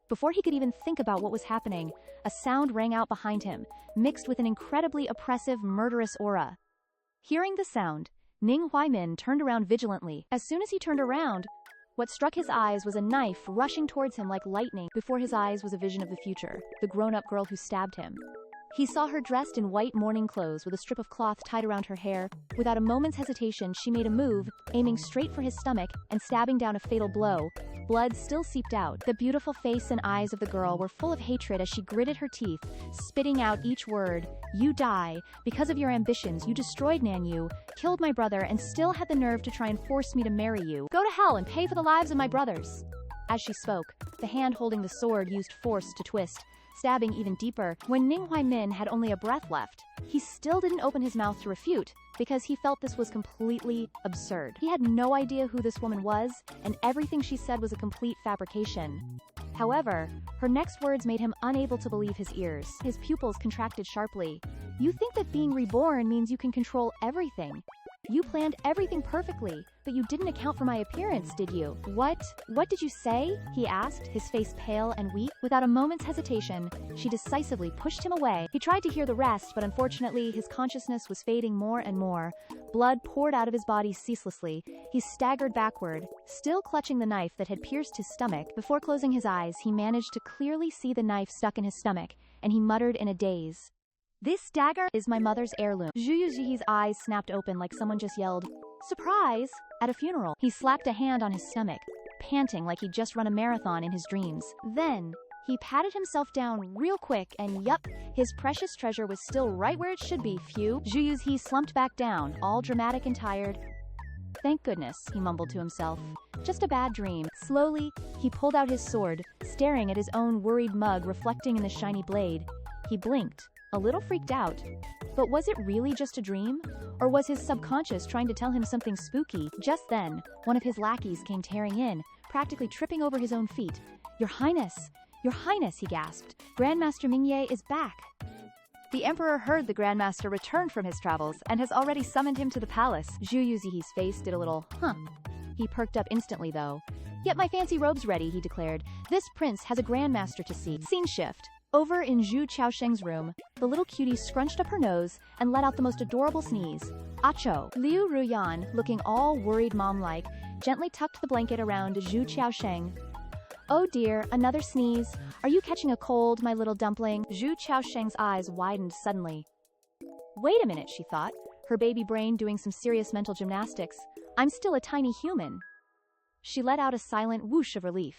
Before he could even think about what was happening, a sound rang out behind him, mixed with an incredibly oppressive, murderous aura. Hearing the sound, Ning Huaimin turned around vigilantly. As soon as he turned around, what struck his eyes was a knife rushing towards him like lightning. Before his eyes was a vision of the future, the grown-up girl who stabbed him. He saw her dressed in white mourning clothes with a strip of cloth tied around her hair. Without a moment's hesitation, she made a move, aiming straight for his stomach and stabbing down a fatal blow. Blood still seeped out. The beautiful face and eyes of the girl were full of hatred as she gritted her teeth, spitting out each word. "You die. Because of your ambitions, you destroyed Nanyu, killed my brother, and still had the nerve to try and force me to marry you. Go to hell and pay for the lives of my brothers." As she spoke, the hand holding the sword used force to twist, stabbing even deeper. When Ning Huaimin had only a breath left, he still didn't open his mouth to refute, because he felt this was completely absurd. He had no idea who this woman was, and everything she said was a complete fabrication. However, her next words made him unable to believe his ears. His pupils contracted sharply. "You think that being reborn means you can control everything? You planned everything perfectly, but you didn't account for my appearance, did you?" What did you say?" he asked, his face pale and weak. Without a moment's hesitation, she decisively pushed him away. He tried to hear the rest, but unfortunately his consciousness was fading more and more. Blood poured out of his body ceaselessly. He staggered backward, still clutching the knife that had pierced his stomach. Before closing his eyes, he managed to clearly see the knife stuck in his stomach, and he muttered in a daze, "This dagger is my mother's heirloom." Zhu Yu Zhi's eyes snapped open like someone just yelled, "Surprise!" at a funeral. He slapped a hand on his stomach, panting like he'd just run a marathon in his dreams. Then, he patted himself down real quick and yup, his precious treasure was still right where it should be. Phew. Zhu Yu Zhi slumped back down, all dramatic and tired. "Thank goodness," he mumbled to himself. "Just a bad dream." Slowly, he pulled out his sword, staring at his own worried mug reflecting in the shiny blade. He blinked, a little freaked out. But was it really just a dream? Or was his subconscious trying to tell him something spooky? Just then, one of his lackeys came tearing in, practically tripping over his own feet. Your Highness! Your Highness, he gasped. Grandmaster Mingye is back. The Emperor heard the Grandmaster returned from his travels and has already summoned him to the palace. Zhu Yu Zhi's face did a little, huh. He perked up instantly, though. Get my fancy robes ready, he declared. This prince has a Grandmaster to see. Scene shift. Over in Zhu Qiaosheng's room, the little cutie scrunched up her nose and let out the most adorable sneeze. Acho. Liu Ruyan, looking all worried mom-like, gently tucked the blanket around Zhu Qiaosheng. Oh dear, another sneeze. Are you catching a cold, my little dumpling? Zhu Qiaosheng's eyes widened suddenly. Wait a minute, she thought, her baby brain doing some serious mental gymnastics. I'm still a tiny human. She let out a silent whoosh of relief.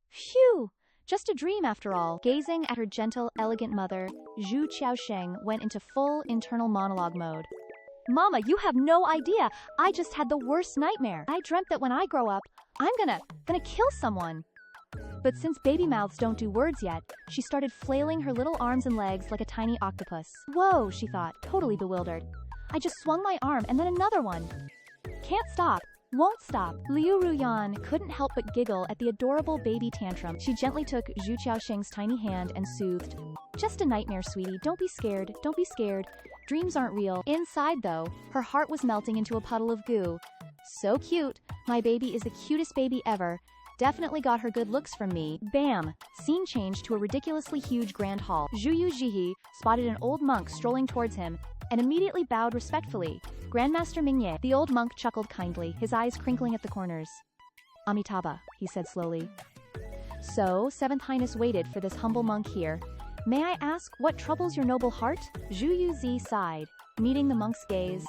Phew! Just a dream after all. Gazing at her gentle, elegant mother, Zhu Qiaosheng went into full internal monologue mode. Mama, you have no idea. I just had the worst nightmare. I dreamt that when I grow up, I'm gonna kill someone. But since baby mouths don't do words yet, she started flailing her little arms and legs like a tiny octopus. Whoa, she thought, totally bewildered. I just swung my arm and then another one. Can't stop. Won't stop. Liu Ruyan couldn't help but giggle at the adorable baby tantrum. She gently took Zhu Qiaosheng's tiny hand and soothed. Just a nightmare, sweetie. Don't be scared. Don't be scared. Dreams aren't real. Inside, though, her heart was melting into a puddle of goo. So cute. My baby is the cutest baby ever. Definitely got her good looks from me. Bam! Scene changed to a ridiculously huge grand hall. Zhu Yu Zhi spotted an old monk strolling towards him and immediately bowed respectfully. Grandmaster Mingye. The old monk chuckled kindly, his eyes crinkling at the corners. Amitabha, he said slowly. So, Seventh Highness waited for this humble monk here. May I ask what troubles your noble heart? Zhu Yu Zhi sighed, meeting the monk's gaze.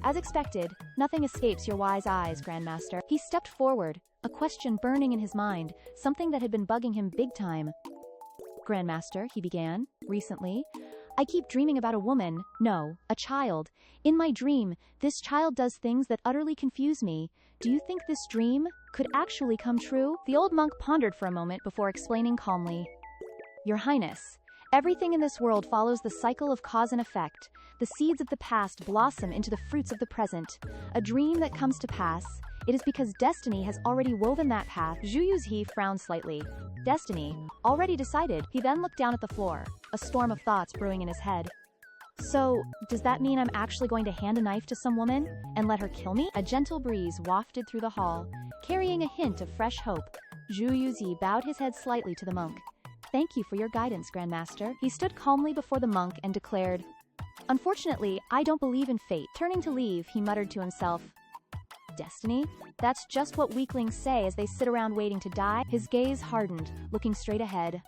As expected, nothing escapes your wise eyes, Grandmaster. He stepped forward, a question burning in his mind, something that had been bugging him big time. Grandmaster, he began, recently, I keep dreaming about a woman, no, a child. In my dream, this child does things that utterly confuse me. Do you think this dream could actually come true? The old monk pondered for a moment before explaining calmly. Your Highness, everything in this world follows the cycle of cause and effect. The seeds of the past blossom into the fruits of the present. A dream that comes to pass, it is because destiny has already woven that path. Zhu Yu Zhi frowned slightly. Destiny, already decided. He then looked down at the floor, a storm of thoughts brewing in his head. So, does that mean I'm actually going to hand a knife to some woman and let her kill me? A gentle breeze wafted through the hall, carrying a hint of fresh hope. Zhu Yu Zhi bowed his head slightly to the monk. Thank you for your guidance, Grandmaster. He stood calmly before the monk and declared, Unfortunately, I don't believe in fate. Turning to leave, he muttered to himself, Destiny? That's just what weaklings say as they sit around waiting to die. His gaze hardened, looking straight ahead.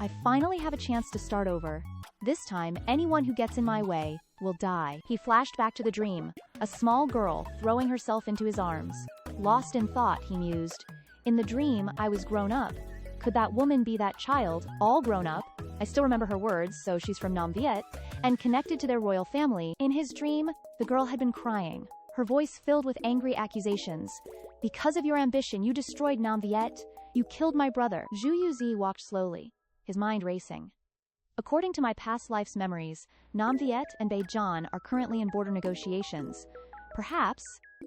I finally have a chance to start over. This time, anyone who gets in my way will die. He flashed back to the dream, a small girl throwing herself into his arms. Lost in thought, he mused. In the dream, I was grown up. Could that woman be that child, all grown up? I still remember her words, so she's from Nam Viet, and connected to their royal family. In his dream, the girl had been crying, her voice filled with angry accusations. Because of your ambition, you destroyed Nam Viet. You killed my brother. Zhu Yu Zhi walked slowly, his mind racing. According to my past life's memories, Nam Viet and Beijan are currently in border negotiations. Perhaps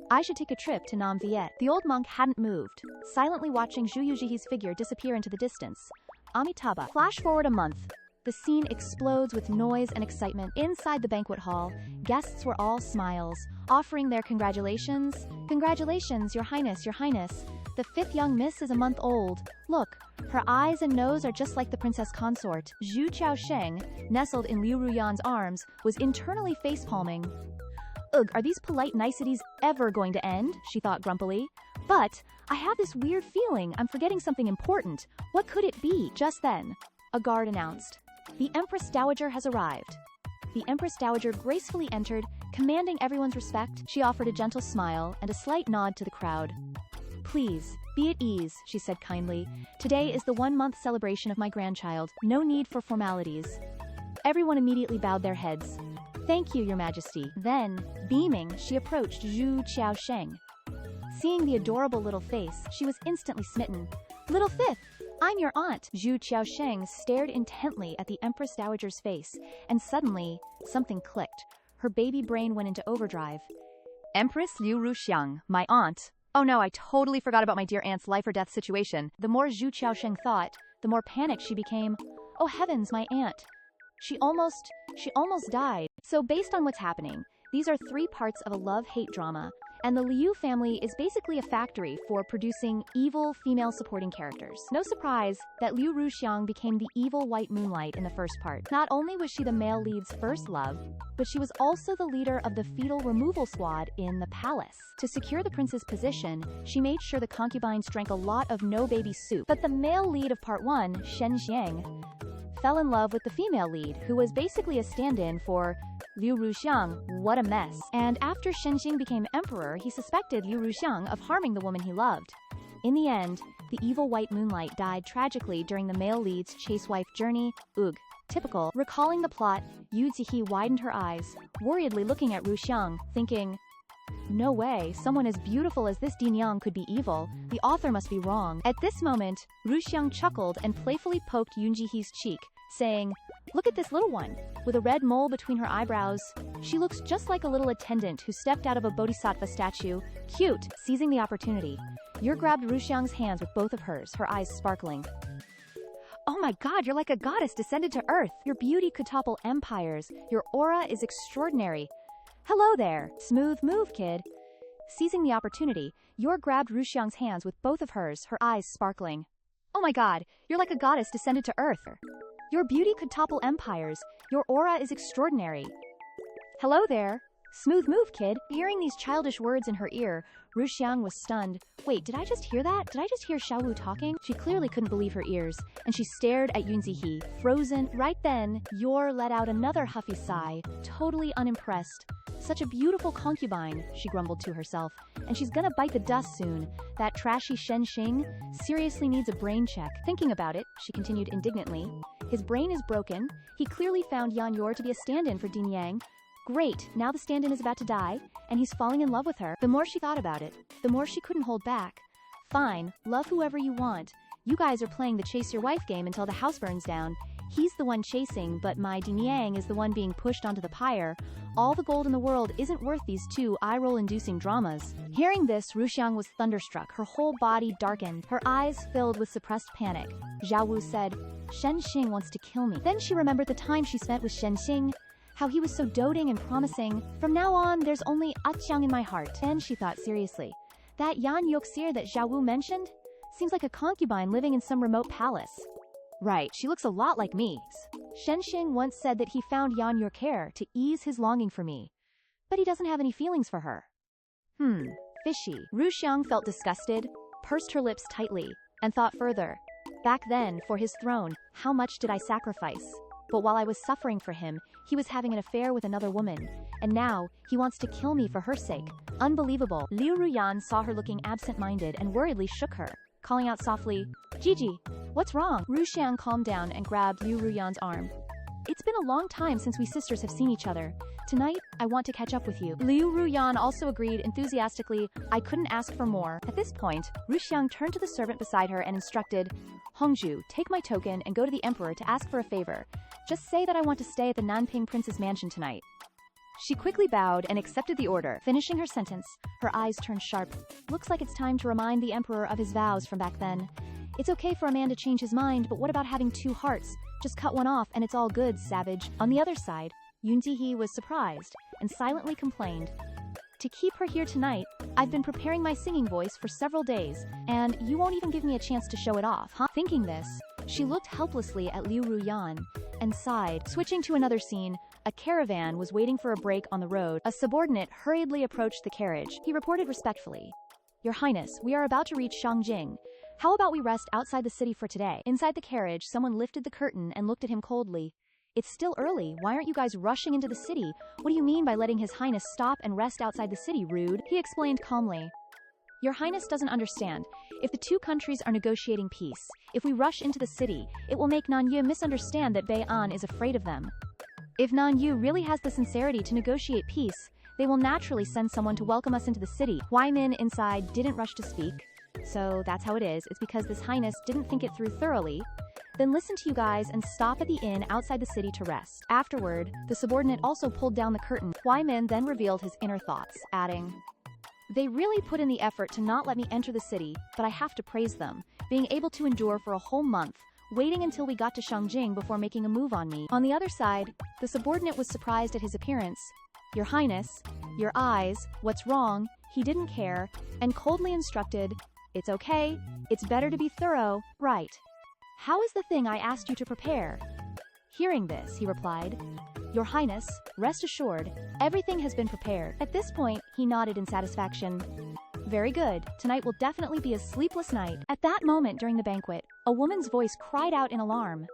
I should take a trip to Nam Viet. The old monk hadn't moved, silently watching Zhu Yu Zhi's figure disappear into the distance. Amitabha. Flash forward a month. The scene explodes with noise and excitement. Inside the banquet hall, guests were all smiles, offering their congratulations. Congratulations, Your Highness, Your Highness. The fifth young miss is a month old. Look, her eyes and nose are just like the princess consort. Zhu Qiaosheng, nestled in Liu Ruyan's arms, was internally facepalming. Ugh, are these polite niceties ever going to end? She thought grumpily. But I have this weird feeling I'm forgetting something important. What could it be? Just then, a guard announced, The Empress Dowager has arrived. The Empress Dowager gracefully entered, commanding everyone's respect. She offered a gentle smile and a slight nod to the crowd. Please, be at ease, she said kindly. Today is the 1-month celebration of my grandchild. No need for formalities. Everyone immediately bowed their heads. Thank you, Your Majesty. Then, beaming, she approached Zhu Qiaosheng. Seeing the adorable little face, she was instantly smitten. Little Fifth, I'm your aunt. Zhu Qiaosheng stared intently at the Empress Dowager's face, and suddenly, something clicked. her baby brain went into overdrive. Empress Liu Ruxiang, my aunt. Oh no, I totally forgot about my dear aunt's life or death situation. The more Zhu Qiaosheng thought, the more panicked she became. Oh heavens, my aunt. She almost died. So based on what's happening, these are 3 parts of a love-hate drama, and the Liu family is basically a factory for producing evil female supporting characters. No surprise that Liu Ruxiang became the evil white moonlight in the first part. Not only was she the male lead's first love, but she was also the leader of the fetal removal squad in the palace. To secure the prince's position, she made sure the concubines drank a lot of no-baby soup. But the male lead of part 1, Shen Xiang, fell in love with the female lead, who was basically a stand-in for Liu Ruxiang. What a mess. And after Shen Xing became emperor, he suspected Liu Ruxiang of harming the woman he loved. In the end, the evil white moonlight died tragically during the male lead's chase wife journey. Ugh. Typical. Recalling the plot, Yu Zihi widened her eyes, worriedly looking at Ruxiang, thinking, no way, someone as beautiful as this Dinyang could be evil. The author must be wrong. At this moment, Ruxiang chuckled and playfully poked Yunjihee's cheek, saying, look at this little one. With a red mole between her eyebrows, she looks just like a little attendant who stepped out of a bodhisattva statue. Cute. Seizing the opportunity, Yor grabbed Ruxiang's hands with both of hers, her eyes sparkling. Oh my god, you're like a goddess descended to earth. Your beauty could topple empires. Your aura is extraordinary. Hello there. Smooth move, kid. Seizing the opportunity, Yor grabbed Ruxiang's hands with both of hers, her eyes sparkling. Oh my god, you're like a goddess descended to earth. Your beauty could topple empires. Your aura is extraordinary. Hello there. Smooth move, kid. Hearing these childish words in her ear, Ruxiang was stunned. Wait, did I just hear that? Did I just hear Xiaowu talking? She clearly couldn't believe her ears, and she stared at Yunzihe, frozen. Right then, Yor let out another huffy sigh, totally unimpressed. Such a beautiful concubine, she grumbled to herself, and she's gonna bite the dust soon. That trashy Shen Xing seriously needs a brain check. Thinking about it, she continued indignantly, his brain is broken. He clearly found Yan Yor to be a stand-in for Din Yang. Great, now the stand-in is about to die, and he's falling in love with her. The more she thought about it, the more she couldn't hold back. Fine, love whoever you want. You guys are playing the chase your wife game until the house burns down. He's the one chasing, but my Din Yang is the one being pushed onto the pyre. All the gold in the world isn't worth these 2 eye-roll-inducing dramas. Hearing this, Ruxiang was thunderstruck. Her whole body darkened, her eyes filled with suppressed panic. Zhao Wu said, Shen Xing wants to kill me. Then she remembered the time she spent with Shen Xing, how he was so doting and promising. From now on, there's only Xiang in my heart. Then she thought seriously, that Yan Yoxir that Zhao Wu mentioned seems like a concubine living in some remote palace. Right, she looks a lot like me. Shen Xing once said that he found Yan Yor care to ease his longing for me, but he doesn't have any feelings for her. Fishy. Ruxiang felt disgusted, pursed her lips tightly, and thought further. Back then, for his throne, how much did I sacrifice? But while I was suffering for him, he was having an affair with another woman, and now he wants to kill me for her sake. Unbelievable. Liu Ruyan saw her looking absent-minded and worriedly shook her, calling out softly, Gigi, what's wrong? Ruxiang calmed down and grabbed Liu Ruyan's arm. It's been a long time since we sisters have seen each other. Tonight, I want to catch up with you. Liu Ruyan also agreed enthusiastically. I couldn't ask for more. At this point, Ruxiang turned to the servant beside her and instructed, Hongju, take my token and go to the emperor to ask for a favor. Just say that I want to stay at the Nanping Prince's mansion tonight. She quickly bowed and accepted the order. Finishing her sentence, her eyes turned sharp. Looks like it's time to remind the emperor of his vows from back then. It's okay for a man to change his mind, but what about having 2 hearts? Just cut one off and it's all good, savage. On the other side, Yunzihe was surprised and silently complained. To keep her here tonight, I've been preparing my singing voice for several days, and you won't even give me a chance to show it off, huh? Thinking this, she looked helplessly at Liu Ruyan and sighed. Switching to another scene, a caravan was waiting for a break on the road. A subordinate hurriedly approached the carriage. He reported respectfully, Your Highness, we are about to reach Shangjing. How about we rest outside the city for today? Inside the carriage, someone lifted the curtain and looked at him coldly. It's still early. Why aren't you guys rushing into the city? What do you mean by letting His Highness stop and rest outside the city, rude? He explained calmly. Your Highness doesn't understand. If the 2 countries are negotiating peace, if we rush into the city, it will make Nanyu misunderstand that Bei'an is afraid of them. If Nanyu really has the sincerity to negotiate peace, they will naturally send someone to welcome us into the city. Wai Min inside didn't rush to speak. So that's how it is. It's because His Highness didn't think it through thoroughly. then listen to you guys and stop at the inn outside the city to rest. Afterward, the subordinate also pulled down the curtain. Huai Min then revealed his inner thoughts, adding, "They really put in the effort to not let me enter the city, but I have to praise them, being able to endure for a whole month, waiting until we got to Shangjing before making a move on me." On the other side, the subordinate was surprised at his appearance. "Your Highness, your eyes, what's wrong?" He didn't care, and coldly instructed, "It's okay, it's better to be thorough, right? How is the thing I asked you to prepare?" Hearing this, he replied, "Your Highness, rest assured, everything has been prepared." At this point, he nodded in satisfaction. "Very good, tonight will definitely be a sleepless night." At that moment during the banquet, a woman's voice cried out in alarm,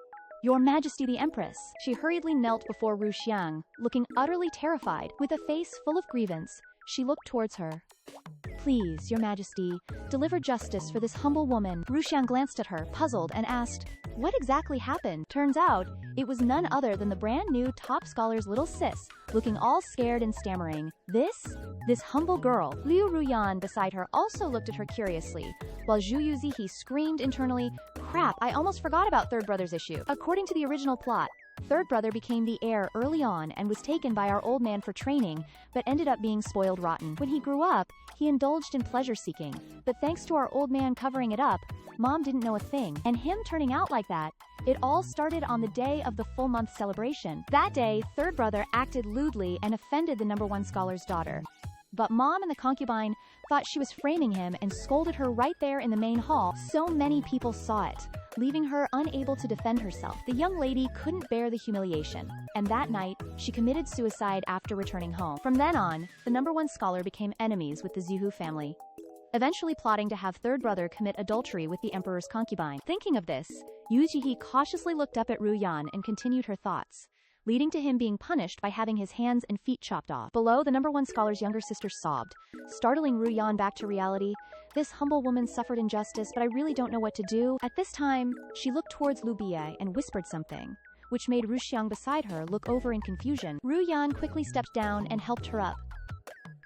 "Your Majesty the Empress!" She hurriedly knelt before Ru Xiang, looking utterly terrified. With a face full of grievance, she looked towards her. "Please, Your Majesty, deliver justice for this humble woman." Ru Xiang glanced at her, puzzled, and asked, "What exactly happened?" Turns out, it was none other than the brand new top scholar's little sis, looking all scared and stammering. This humble girl. Liu Ruyan beside her also looked at her curiously, while Zhu Yu Zhi screamed internally, "Crap, I almost forgot about third brother's issue." According to the original plot, third brother became the heir early on and was taken by our old man for training, but ended up being spoiled rotten. When he grew up, he indulged in pleasure-seeking, but thanks to our old man covering it up, Mom didn't know a thing, and him turning out like that. It all started on the day of the full month celebration. That day, third brother acted lewdly and offended the #1 scholar's daughter. But Mom and the concubine thought she was framing him and scolded her right there in the main hall. So many people saw it, leaving her unable to defend herself. The young lady couldn't bear the humiliation, and that night, she committed suicide after returning home. From then on, the #1 scholar became enemies with the Zihu family, eventually plotting to have third brother commit adultery with the emperor's concubine. Thinking of this, Yu Jihe cautiously looked up at Ru Yan and continued her thoughts, leading to him being punished by having his hands and feet chopped off. Below, the #1 scholar's younger sister sobbed, startling Ru Yan back to reality. "This humble woman suffered injustice, but I really don't know what to do." At this time, she looked towards Lu Bie and whispered something, which made Ru Xiang beside her look over in confusion. Ru Yan quickly stepped down and helped her up.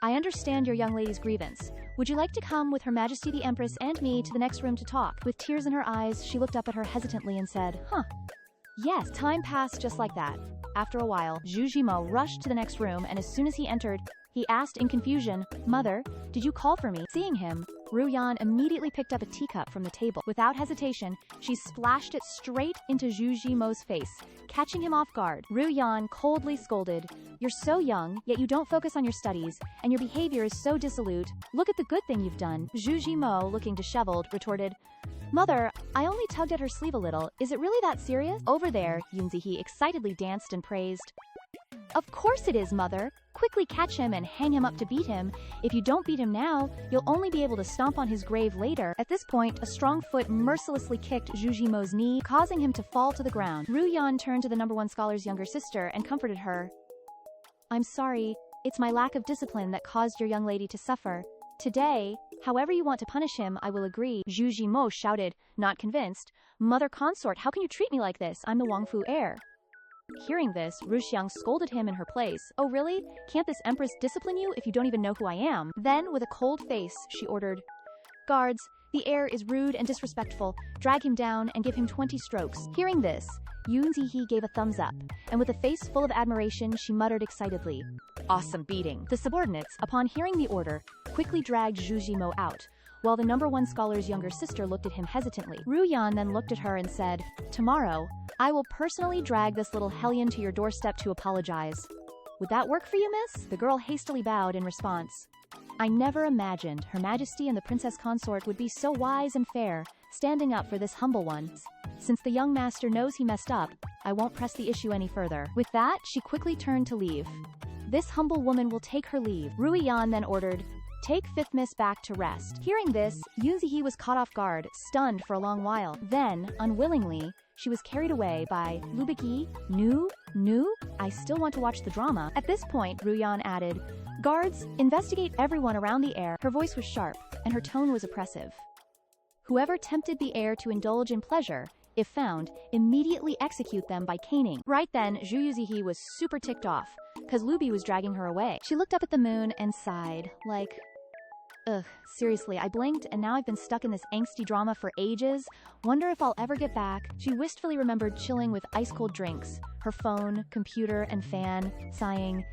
"I understand your young lady's grievance. Would you like to come with Her Majesty the Empress and me to the next room to talk?" With tears in her eyes, she looked up at her hesitantly and said, Yes. Time passed just like that. After a while, Zhu Jimo rushed to the next room, and as soon as he entered, he asked in confusion, "Mother, did you call for me?" Seeing him, Ru Yan immediately picked up a teacup from the table. Without hesitation, she splashed it straight into Zhu Jimo's face, catching him off guard. Ru Yan coldly scolded, "You're so young, yet you don't focus on your studies, and your behavior is so dissolute. Look at the good thing you've done." Zhu Jimo, looking disheveled, retorted, "Mother, I only tugged at her sleeve a little. Is it really that serious?" Over there, Yunzihe excitedly danced and praised, "Of course it is, Mother. Quickly catch him and hang him up to beat him. If you don't beat him now, you'll only be able to stomp on his grave later." At this point, a strong foot mercilessly kicked Zhu Jimo's knee, causing him to fall to the ground. Ru Yan turned to the #1 scholar's younger sister and comforted her. "I'm sorry. It's my lack of discipline that caused your young lady to suffer. Today, however you want to punish him, I will agree." Zhu Jimo shouted, not convinced, "Mother consort, how can you treat me like this? I'm the Wangfu heir." Hearing this, Ru Xiang scolded him in her place. "Oh really? Can't this empress discipline you if you don't even know who I am?" Then, with a cold face, she ordered, "Guards, the heir is rude and disrespectful. Drag him down and give him 20 strokes." Hearing this, Yun Zihe gave a thumbs up, and with a face full of admiration, she muttered excitedly, "Awesome beating." The subordinates, upon hearing the order, quickly dragged Zhu Jimo out, while the #1 scholar's younger sister looked at him hesitantly. Ru Yan then looked at her and said, "Tomorrow, I will personally drag this little hellion to your doorstep to apologize. Would that work for you, miss?" The girl hastily bowed in response. "I never imagined Her Majesty and the princess consort would be so wise and fair, standing up for this humble one. Since the young master knows he messed up, I won't press the issue any further." With that, she quickly turned to leave. "This humble woman will take her leave." Ru Yan then ordered, "Take 5th Miss back to rest." Hearing this, Yunzihe was caught off guard, stunned for a long while. Then, unwillingly, she was carried away by Lubiki. Nu? I still want to watch the drama." At this point, Ru Yan added, "Guards, investigate everyone around the heir." Her voice was sharp, and her tone was oppressive. "Whoever tempted the heir to indulge in pleasure, if found, immediately execute them by caning." Right then, Zhu Yu Zhi was super ticked off, cause Luby was dragging her away. She looked up at the moon and sighed, like, Ugh, seriously, I blinked and now I've been stuck in this angsty drama for ages. Wonder if I'll ever get back. She wistfully remembered chilling with ice-cold drinks, her phone, computer, and fan, sighing.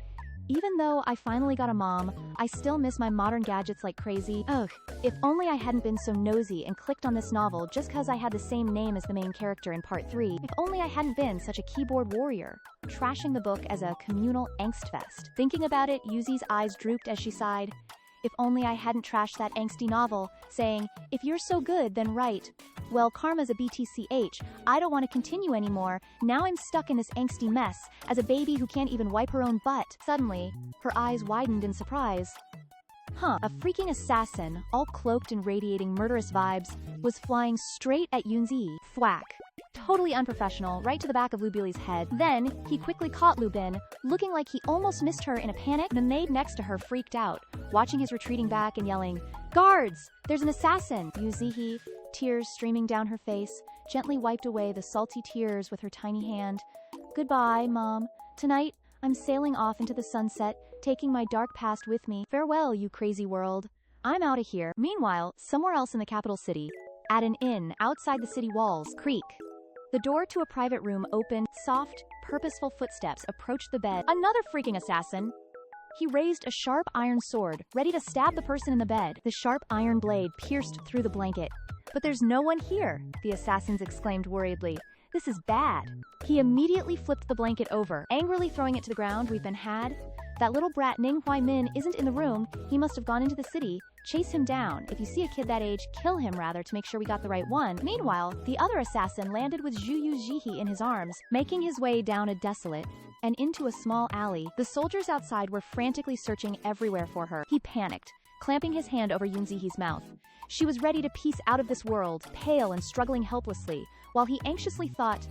Even though I finally got a mom, I still miss my modern gadgets like crazy. Ugh, if only I hadn't been so nosy and clicked on this novel just cause I had the same name as the main character in part 3. If only I hadn't been such a keyboard warrior, trashing the book as a communal angst fest. Thinking about it, Yuzi's eyes drooped as she sighed. If only I hadn't trashed that angsty novel, saying, if you're so good, then write. Well, karma's a BTCH, I don't want to continue anymore, now I'm stuck in this angsty mess, as a baby who can't even wipe her own butt. Suddenly, her eyes widened in surprise. A freaking assassin, all cloaked and radiating murderous vibes, was flying straight at Yunzi. Thwack. Totally unprofessional, right to the back of Lubili's head. Then, he quickly caught Lubin, looking like he almost missed her in a panic. The maid next to her freaked out, watching his retreating back and yelling, "Guards! There's an assassin!" Yuzihi, tears streaming down her face, gently wiped away the salty tears with her tiny hand. "Goodbye, Mom. Tonight, I'm sailing off into the sunset, taking my dark past with me. Farewell, you crazy world. I'm out of here." Meanwhile, somewhere else in the capital city, at an inn outside the city walls, creak. The door to a private room opened. Soft, purposeful footsteps approached the bed. Another freaking assassin! He raised a sharp iron sword, ready to stab the person in the bed. The sharp iron blade pierced through the blanket. "But there's no one here," the assassins exclaimed worriedly. "This is bad." He immediately flipped the blanket over, angrily throwing it to the ground. "We've been had. That little brat Ning Huai Min isn't in the room. He must have gone into the city. Chase him down. If you see a kid that age, kill him rather to make sure we got the right one." Meanwhile, the other assassin landed with Zhu Yu Zhi in his arms, making his way down a desolate and into a small alley. The soldiers outside were frantically searching everywhere for her. He panicked, clamping his hand over Yunzihi's mouth. She was ready to piece out of this world, pale and struggling helplessly, while he anxiously thought,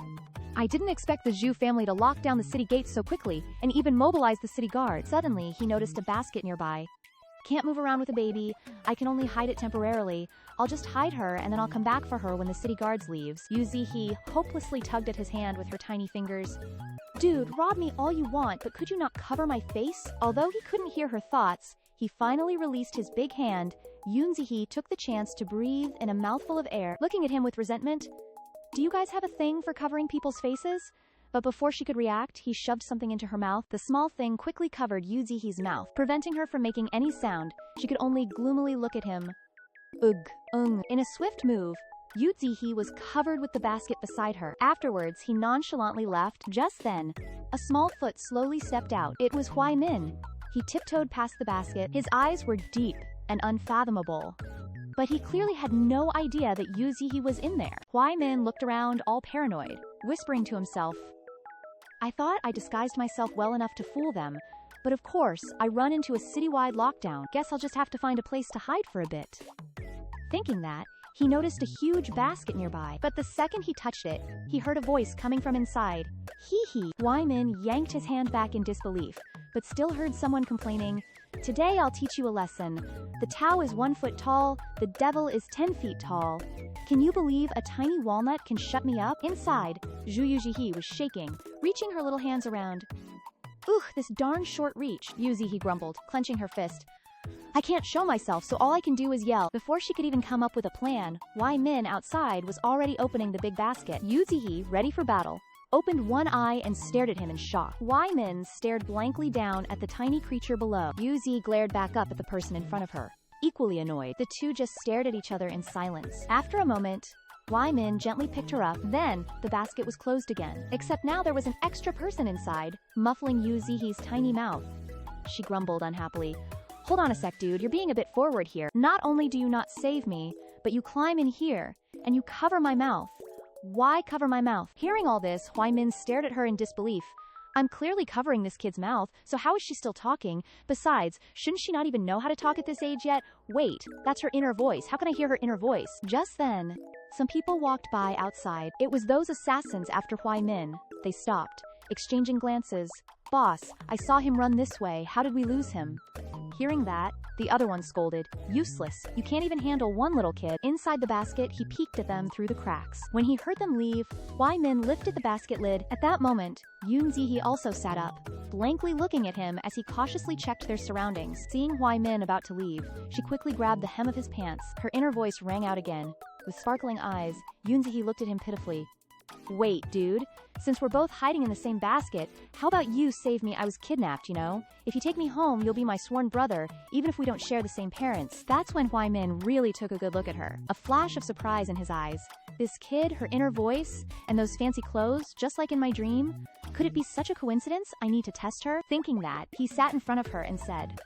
"I didn't expect the Zhu family to lock down the city gates so quickly, and even mobilize the city guard." Suddenly, he noticed a basket nearby. "Can't move around with a baby. I can only hide it temporarily. I'll just hide her and then I'll come back for her when the city guards leaves." Yuzihi hopelessly tugged at his hand with her tiny fingers. "Dude, rob me all you want, but could you not cover my face?" Although he couldn't hear her thoughts, he finally released his big hand. Yunzihi took the chance to breathe in a mouthful of air, looking at him with resentment. "Do you guys have a thing for covering people's faces?" But before she could react, he shoved something into her mouth. The small thing quickly covered Yuzihi's mouth, preventing her from making any sound. She could only gloomily look at him. Ugh. In a swift move, Yuzihi was covered with the basket beside her. Afterwards, he nonchalantly left. Just then, a small foot slowly stepped out. It was Huai Min. He tiptoed past the basket. His eyes were deep and unfathomable, but he clearly had no idea that Yuzihi was in there. Huai Min looked around all paranoid, whispering to himself, "I thought I disguised myself well enough to fool them, but of course, I run into a citywide lockdown. Guess I'll just have to find a place to hide for a bit." Thinking that, he noticed a huge basket nearby, but the second he touched it, he heard a voice coming from inside. Hee. Huai Min yanked his hand back in disbelief, but still heard someone complaining, "Today I'll teach you a lesson. The Tao is 1 foot tall, the devil is 10 feet tall. Can you believe a tiny walnut can shut me up?" Inside, Zhu Yu Zhi was shaking, reaching her little hands around. "Ugh, this darn short reach," Yuzihi grumbled, clenching her fist. "I can't show myself, so all I can do is yell." Before she could even come up with a plan, Huai Min outside was already opening the big basket. Yuzihi, ready for battle, opened one eye and stared at him in shock. Huai Min stared blankly down at the tiny creature below. Yuzi glared back up at the person in front of her, equally annoyed. The two just stared at each other in silence. After a moment, Huai Min gently picked her up. Then, the basket was closed again. Except now there was an extra person inside, muffling Yuzihi's tiny mouth. She grumbled unhappily. "Hold on a sec, dude, you're being a bit forward here. Not only do you not save me, but you climb in here, and you cover my mouth. Why cover my mouth?" Hearing all this, Huai Min stared at her in disbelief. "I'm clearly covering this kid's mouth, so how is she still talking? Besides, shouldn't she not even know how to talk at this age yet? Wait, that's her inner voice. How can I hear her inner voice?" Just then, some people walked by outside. It was those assassins after Huai Min. They stopped, exchanging glances. "Boss, I saw him run this way. How did we lose him?" Hearing that, the other one scolded, "Useless, you can't even handle one little kid." Inside the basket, he peeked at them through the cracks. When he heard them leave, Hwai Min lifted the basket lid. At that moment, Yoon Ji-hee also sat up, blankly looking at him as he cautiously checked their surroundings. Seeing Hwai Min about to leave, she quickly grabbed the hem of his pants. Her inner voice rang out again. With sparkling eyes, Yoon Ji-hee looked at him pitifully. "Wait, dude. Since we're both hiding in the same basket, how about you save me? I was kidnapped, you know? If you take me home, you'll be my sworn brother, even if we don't share the same parents." That's when Hwai Min really took a good look at her. A flash of surprise in his eyes. This kid, her inner voice, and those fancy clothes, just like in my dream? Could it be such a coincidence? I need to test her. Thinking that, he sat in front of her and said,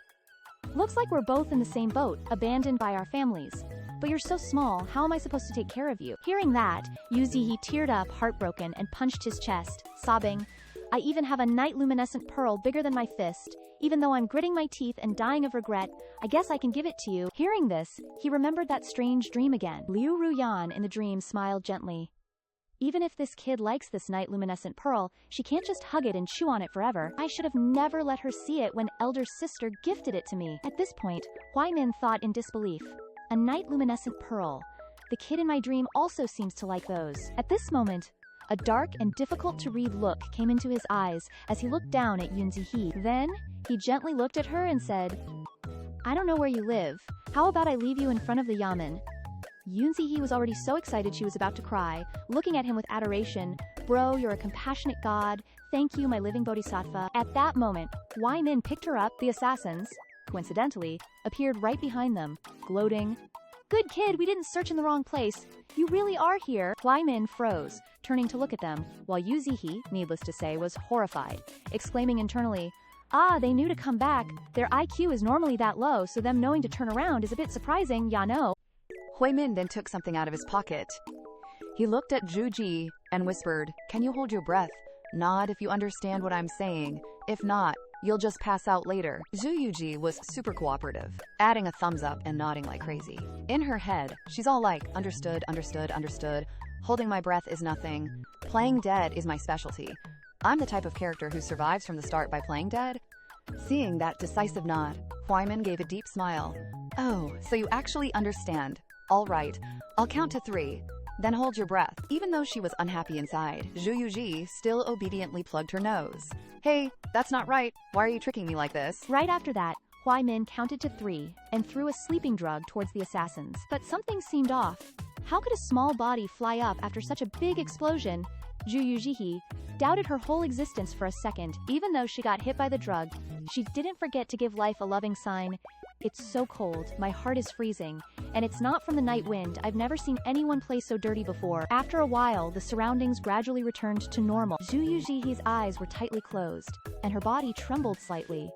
"Looks like we're both in the same boat, abandoned by our families. But you're so small, how am I supposed to take care of you?" Hearing that, Yu Ji-hee teared up, heartbroken, and punched his chest, sobbing, "I even have a night luminescent pearl bigger than my fist. Even though I'm gritting my teeth and dying of regret, I guess I can give it to you." Hearing this, he remembered that strange dream again. Liu Ruyan in the dream smiled gently. "Even if this kid likes this night luminescent pearl, she can't just hug it and chew on it forever. I should have never let her see it when elder sister gifted it to me." At this point, Hwai Min thought in disbelief. A night luminescent pearl. The kid in my dream also seems to like those. At this moment, a dark and difficult to read look came into his eyes as he looked down at Yoon Ji-hee. Then, he gently looked at her and said, "I don't know where you live. How about I leave you in front of the yamen?" Yoon Ji-hee was already so excited she was about to cry, looking at him with adoration. "Bro, you're a compassionate god. Thank you, my living bodhisattva." At that moment, Hwai Min picked her up. The assassins, coincidentally, appeared right behind them, gloating, "Good kid, we didn't search in the wrong place. You really are here." Hwai Min froze, turning to look at them, while Yu Ji-hee, needless to say, was horrified, exclaiming internally, "Ah, they knew to come back. Their IQ is normally that low, so them knowing to turn around is a bit surprising, ya know." Hwai Min then took something out of his pocket. He looked at Zhu Ji and whispered, "Can you hold your breath? Nod if you understand what I'm saying. If not, you'll just pass out later." Zhu Yu Zhi was super cooperative, adding a thumbs up and nodding like crazy. In her head, she's all like, "Understood, understood, understood. Holding my breath is nothing. Playing dead is my specialty. I'm the type of character who survives from the start by playing dead." Seeing that decisive nod, Hwai Min gave a deep smile. "Oh, so you actually understand. All right, I'll count to 3. Then hold your breath." Even though she was unhappy inside, Zhu Yu Zhi still obediently plugged her nose. "Hey, that's not right. Why are you tricking me like this?" Right after that, Hwai Min counted to 3 and threw a sleeping drug towards the assassins. But something seemed off. How could a small body fly up after such a big explosion? Zhu Yu Zhi doubted her whole existence for a second. Even though she got hit by the drug, she didn't forget to give life a loving sign. "It's so cold, my heart is freezing. And it's not from the night wind. I've never seen anyone play so dirty before." After a while, the surroundings gradually returned to normal. Zhu Yu Zhi's eyes were tightly closed, and her body trembled slightly.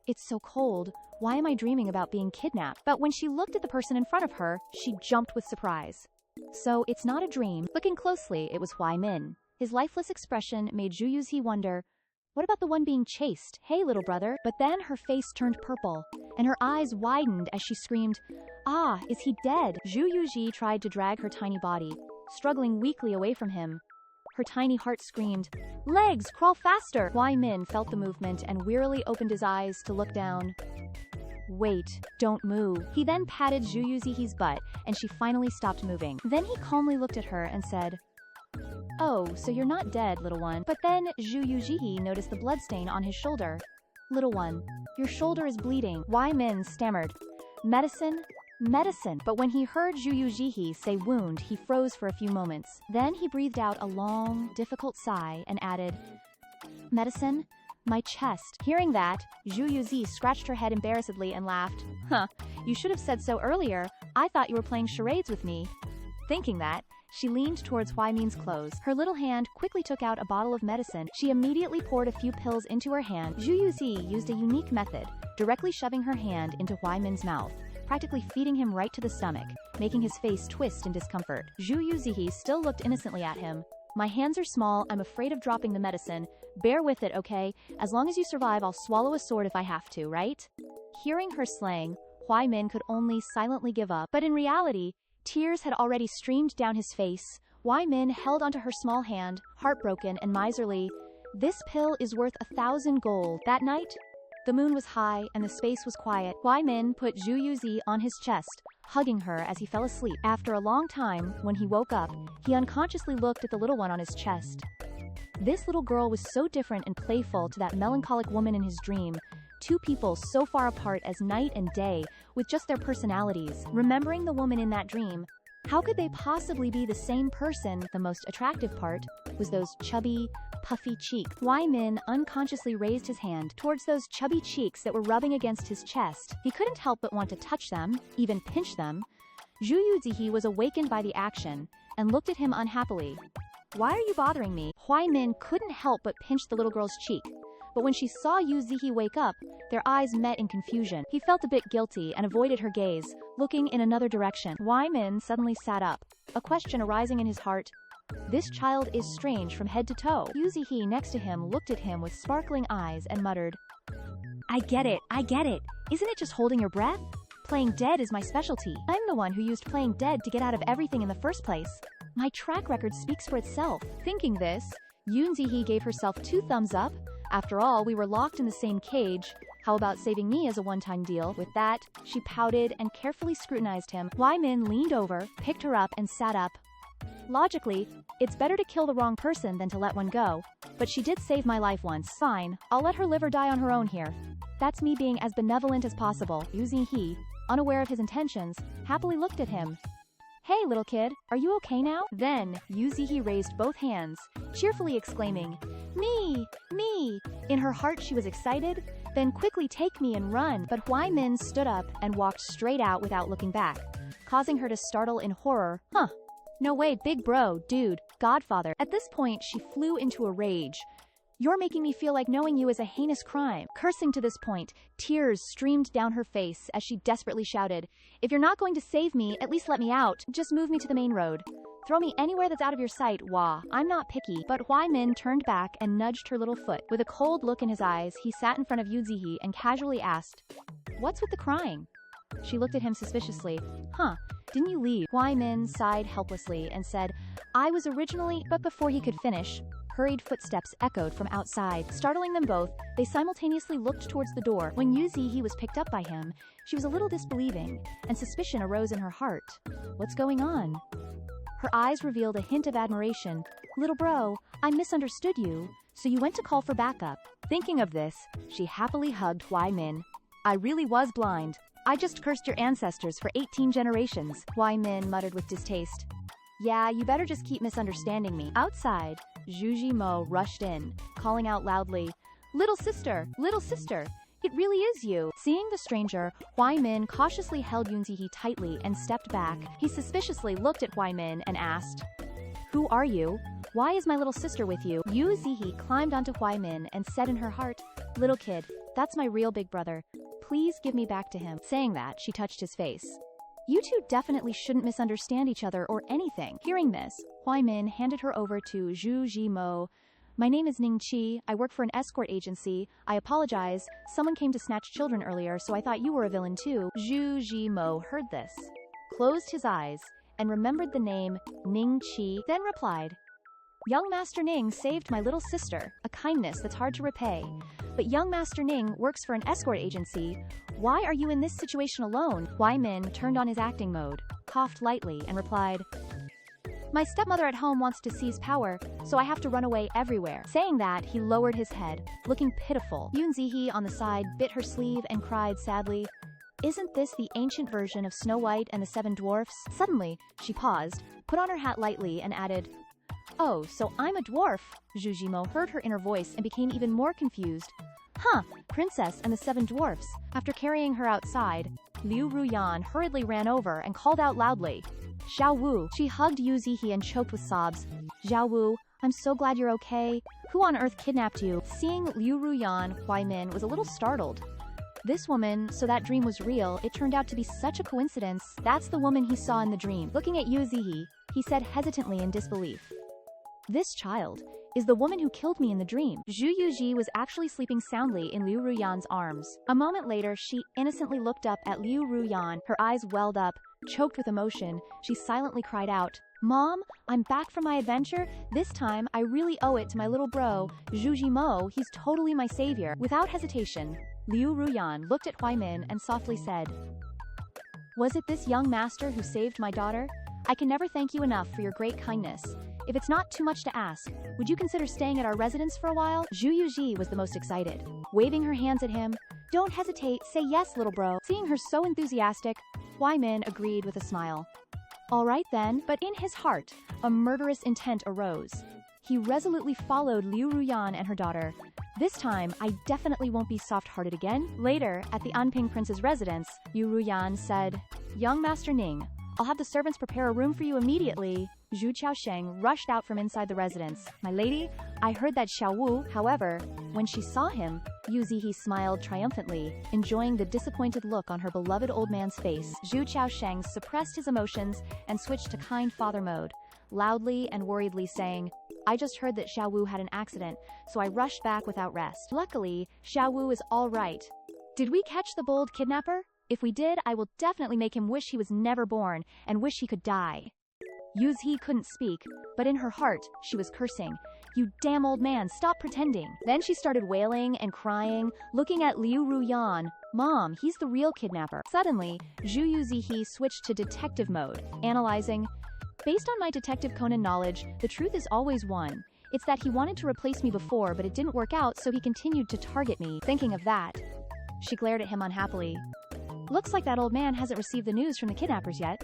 "It's so cold. Why am I dreaming about being kidnapped?" But when she looked at the person in front of her, she jumped with surprise. So, it's not a dream. Looking closely, it was Hwai Min. His lifeless expression made Zhu Yu Zhi wonder, what about the one being chased? "Hey, little brother." But then her face turned purple, and her eyes widened as she screamed, "Ah, is he dead?" Zhu Yu Zhi tried to drag her tiny body, struggling weakly away from him. Her tiny heart screamed, "Legs, crawl faster!" Hwai Min felt the movement and wearily opened his eyes to look down. "Wait, don't move." He then patted Zhu Yu Zhi's butt, and she finally stopped moving. Then he calmly looked at her and said, "Oh, so you're not dead, little one." But then Zhu Yu Zhi noticed the bloodstain on his shoulder. "Little one, your shoulder is bleeding." Hwai Min stammered, "Medicine? Medicine." But when he heard Zhu Yu Zhi say wound, he froze for a few moments. Then he breathed out a long, difficult sigh and added, "Medicine? My chest." Hearing that, Zhu Yu Zhi scratched her head embarrassedly and laughed. "Huh, you should have said so earlier. I thought you were playing charades with me." Thinking that, she leaned towards Hwai Min's clothes. Her little hand quickly took out a bottle of medicine. She immediately poured a few pills into her hand. Zhu Yu Zhi used a unique method, directly shoving her hand into Hwai Min's mouth, practically feeding him right to the stomach, making his face twist in discomfort. Zhu Yu Zhi still looked innocently at him. "My hands are small, I'm afraid of dropping the medicine. Bear with it, okay? As long as you survive, I'll swallow a sword if I have to, right?" Hearing her slang, Hwai Min could only silently give up. But in reality, tears had already streamed down his face. Hwai Min held onto her small hand, heartbroken and miserly. "This pill is worth 1,000 gold." That night, The moon was high, and the space was quiet. Huai Min put Zhu Yu Zhi on his chest, hugging her as he fell asleep. After a long time, when he woke up, he unconsciously looked at the little one on his chest. This little girl was so different and playful to that melancholic woman in his dream. Two people so far apart as night and day, with just their personalities. Remembering the woman in that dream, how could they possibly be the same person? The most attractive part was those chubby, puffy cheeks. Huai Min unconsciously raised his hand towards those chubby cheeks that were rubbing against his chest. He couldn't help but want to touch them, even pinch them. Zhu Yu Zhi was awakened by the action, and looked at him unhappily. "Why are you bothering me?" Huai Min couldn't help but pinch the little girl's cheek. But when she saw Yu Zhi wake up, their eyes met in confusion. He felt a bit guilty and avoided her gaze, looking in another direction. Huai Min suddenly sat up, a question arising in his heart. This child is strange from head to toe. Yu Zhi next to him looked at him with sparkling eyes and muttered, I get it. Isn't it just holding your breath? Playing dead is my specialty. I'm the one who used playing dead to get out of everything in the first place. My track record speaks for itself." Thinking this, Yu Zhi gave herself 2 thumbs up. After all, we were locked in the same cage. How about saving me as a one-time deal? With that, she pouted and carefully scrutinized him. Huai Min leaned over, picked her up, and sat up. Logically, it's better to kill the wrong person than to let one go. But she did save my life once. Fine, I'll let her live or die on her own here. That's me being as benevolent as possible. Yu Zhi, unaware of his intentions, happily looked at him. Hey, little kid, are you okay now? Then, Yu Zhi raised both hands, cheerfully exclaiming, Me! In her heart she was excited, then quickly take me and run. But Huai Min stood up and walked straight out without looking back, causing her to startle in horror. No way, big bro, dude, godfather. At this point, she flew into a rage. You're making me feel like knowing you is a heinous crime. Cursing to this point, tears streamed down her face as she desperately shouted, If you're not going to save me, at least let me out. Just move me to the main road. Throw me anywhere that's out of your sight, wah. I'm not picky. But Huai Min turned back and nudged her little foot. With a cold look in his eyes, he sat in front of Yu Zhi and casually asked, What's with the crying? She looked at him suspiciously. Didn't you leave? Huai Min sighed helplessly and said, I was originally, but before he could finish, hurried footsteps echoed from outside. Startling them both, they simultaneously looked towards the door. When Yu Zhi was picked up by him, she was a little disbelieving, and suspicion arose in her heart. What's going on? Her eyes revealed a hint of admiration. Little bro, I misunderstood you, so you went to call for backup. Thinking of this, she happily hugged Huai Min. I really was blind. I just cursed your ancestors for 18 generations, Huai Min muttered with distaste. Yeah, you better just keep misunderstanding me. Outside, Zhu Yu rushed in, calling out loudly, Little sister! It really is you! Seeing the stranger, Huai Min cautiously held Yu Zhi tightly and stepped back. He suspiciously looked at Huai Min and asked, Who are you? Why is my little sister with you? Yu Zhi climbed onto Huai Min and said in her heart, Little kid, that's my real big brother. Please give me back to him. Saying that, she touched his face. You two definitely shouldn't misunderstand each other or anything. Hearing this, Huai Min handed her over to Zhu Yu. My name is Ning Qi. I work for an escort agency. I apologize. Someone came to snatch children earlier, so I thought you were a villain too. Zhu Yu heard this, closed his eyes, and remembered the name Ning Qi, then replied, Young Master Ning saved my little sister, a kindness that's hard to repay. But young Master Ning works for an escort agency. Why are you in this situation alone? Huai Min turned on his acting mode, coughed lightly, and replied, My stepmother at home wants to seize power, so I have to run away everywhere. Saying that, he lowered his head, looking pitiful. Yu Zhi on the side bit her sleeve and cried sadly, Isn't this the ancient version of Snow White and the 7 Dwarfs? Suddenly, she paused, put on her hat lightly, and added, Oh, so I'm a dwarf. Zhu Yu heard her inner voice and became even more confused. Princess and the 7 Dwarfs. After carrying her outside, Liu Ruyan hurriedly ran over and called out loudly, Xiao Wu. She hugged Yu Zhi and choked with sobs. Xiao Wu, I'm so glad you're okay. Who on earth kidnapped you? Seeing Liu Ruyan, Huai Min was a little startled. This woman, so that dream was real. It turned out to be such a coincidence. That's the woman he saw in the dream. Looking at Yu Zhi, he said hesitantly in disbelief, This child is the woman who killed me in the dream. Zhu Yu Zhi was actually sleeping soundly in Liu Ruyan's arms. A moment later, she innocently looked up at Liu Ruyan. Her eyes welled up, choked with emotion. She silently cried out, Mom, I'm back from my adventure. This time, I really owe it to my little bro, Zhu Yu. He's totally my savior. Without hesitation, Liu Ruyan looked at Huaimin and softly said, "Was it this young master who saved my daughter? I can never thank you enough for your great kindness. If it's not too much to ask, would you consider staying at our residence for a while?" Zhu Yu Zhi was the most excited, waving her hands at him. "Don't hesitate, say yes, little bro." Seeing her so enthusiastic, Huaimin agreed with a smile. All right then, but in his heart, a murderous intent arose. He resolutely followed Liu Ruyan and her daughter. "This time, I definitely won't be soft-hearted again." Later, at the Anping Prince's residence, Liu Ruyan said, "Young Master Ning, I'll have the servants prepare a room for you immediately." Zhu Qiaosheng rushed out from inside the residence. "My lady, I heard that Xiao Wu." However, when she saw him, Yu Zihe smiled triumphantly, enjoying the disappointed look on her beloved old man's face. Zhu Qiaosheng suppressed his emotions and switched to kind father mode, loudly and worriedly saying, "I just heard that Xiao Wu had an accident, so I rushed back without rest. Luckily, Xiao Wu is all right. Did we catch the bold kidnapper? If we did, I will definitely make him wish he was never born and wish he could die." Yu Zi couldn't speak, but in her heart, she was cursing. "You damn old man, stop pretending." Then she started wailing and crying, looking at Liu Ruyan. "Mom, he's the real kidnapper." Suddenly, Zhu Yu Zhi switched to detective mode, analyzing. "Based on my Detective Conan knowledge, the truth is always one. It's that he wanted to replace me before, but it didn't work out, so he continued to target me." Thinking of that, she glared at him unhappily. "Looks like that old man hasn't received the news from the kidnappers yet.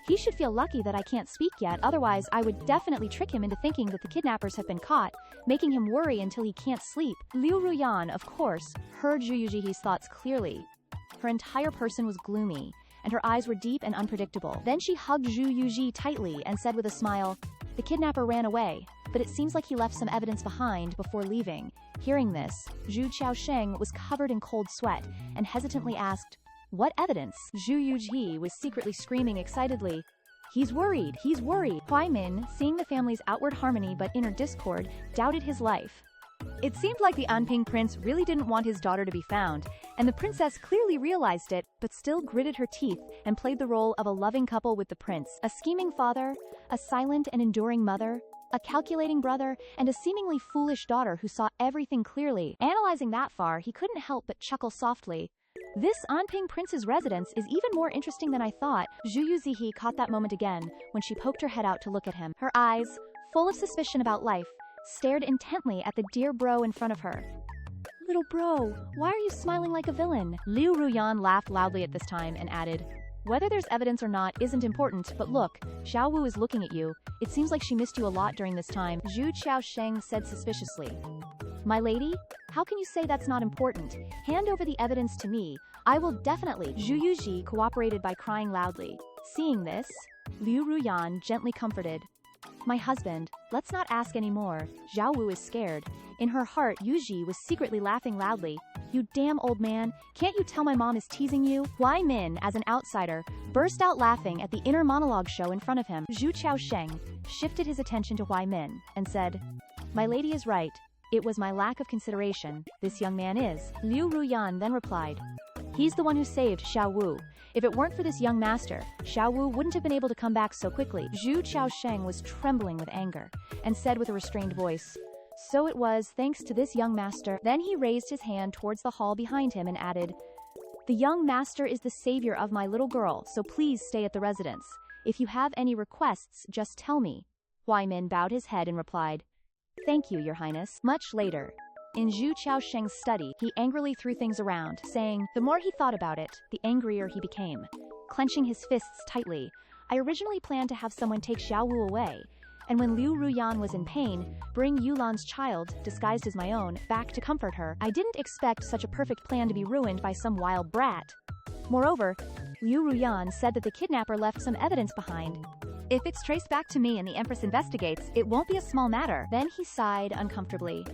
He should feel lucky that I can't speak yet, otherwise I would definitely trick him into thinking that the kidnappers have been caught, making him worry until he can't sleep." Liu Ruyan, of course, heard Zhu Yu Zhi's thoughts clearly. Her entire person was gloomy, and her eyes were deep and unpredictable. Then she hugged Zhu Yu Zhi tightly and said with a smile, "The kidnapper ran away, but it seems like he left some evidence behind before leaving." Hearing this, Zhu Qiaosheng was covered in cold sweat and hesitantly asked, "What evidence?" Zhu Yu Zhi was secretly screaming excitedly, "He's worried, he's worried." Huaimin, seeing the family's outward harmony but inner discord, doubted his life. It seemed like the Anping prince really didn't want his daughter to be found, and the princess clearly realized it, but still gritted her teeth and played the role of a loving couple with the prince. A scheming father, a silent and enduring mother, a calculating brother, and a seemingly foolish daughter who saw everything clearly. Analyzing that far, he couldn't help but chuckle softly. "This Anping prince's residence is even more interesting than I thought." Zhu Yu Zhi caught that moment again when she poked her head out to look at him. Her eyes, full of suspicion about life, stared intently at the dear bro in front of her. "Little bro, why are you smiling like a villain?" Liu Ruyan laughed loudly at this time and added, "Whether there's evidence or not isn't important, but look, Xiao Wu is looking at you. It seems like she missed you a lot during this time." Zhu Qiaosheng said suspiciously, "My lady, how can you say that's not important? Hand over the evidence to me. I will definitely." Zhu Yu Zhi cooperated by crying loudly. Seeing this, Liu Ruyan gently comforted, "My husband, let's not ask any more. Xiao Wu is scared." In her heart, Yu Zhi was secretly laughing loudly. "You damn old man, can't you tell my mom is teasing you?" Huaimin, as an outsider, burst out laughing at the inner monologue show in front of him. Zhu Qiaosheng shifted his attention to Huaimin and said, "My lady is right. It was my lack of consideration. This young man is." Liu Ruyan then replied, "He's the one who saved Xiao Wu. If it weren't for this young master, Xiao Wu wouldn't have been able to come back so quickly." Zhu Qiaosheng was trembling with anger and said with a restrained voice, "So it was thanks to this young master." Then he raised his hand towards the hall behind him and added, "The young master is the savior of my little girl, so please stay at the residence. If you have any requests, just tell me." Huaimin bowed his head and replied, "Thank you, Your Highness." Much later, in Zhu Qiaosheng's study, he angrily threw things around, saying, the more he thought about it, the angrier he became. Clenching his fists tightly, "I originally planned to have someone take Xiao Wu away, and when Liu Ruyan was in pain, bring Yulan's child, disguised as my own, back to comfort her. I didn't expect such a perfect plan to be ruined by some wild brat. Moreover, Liu Ruyan said that the kidnapper left some evidence behind. If it's traced back to me and the Empress investigates, it won't be a small matter." Then he sighed uncomfortably.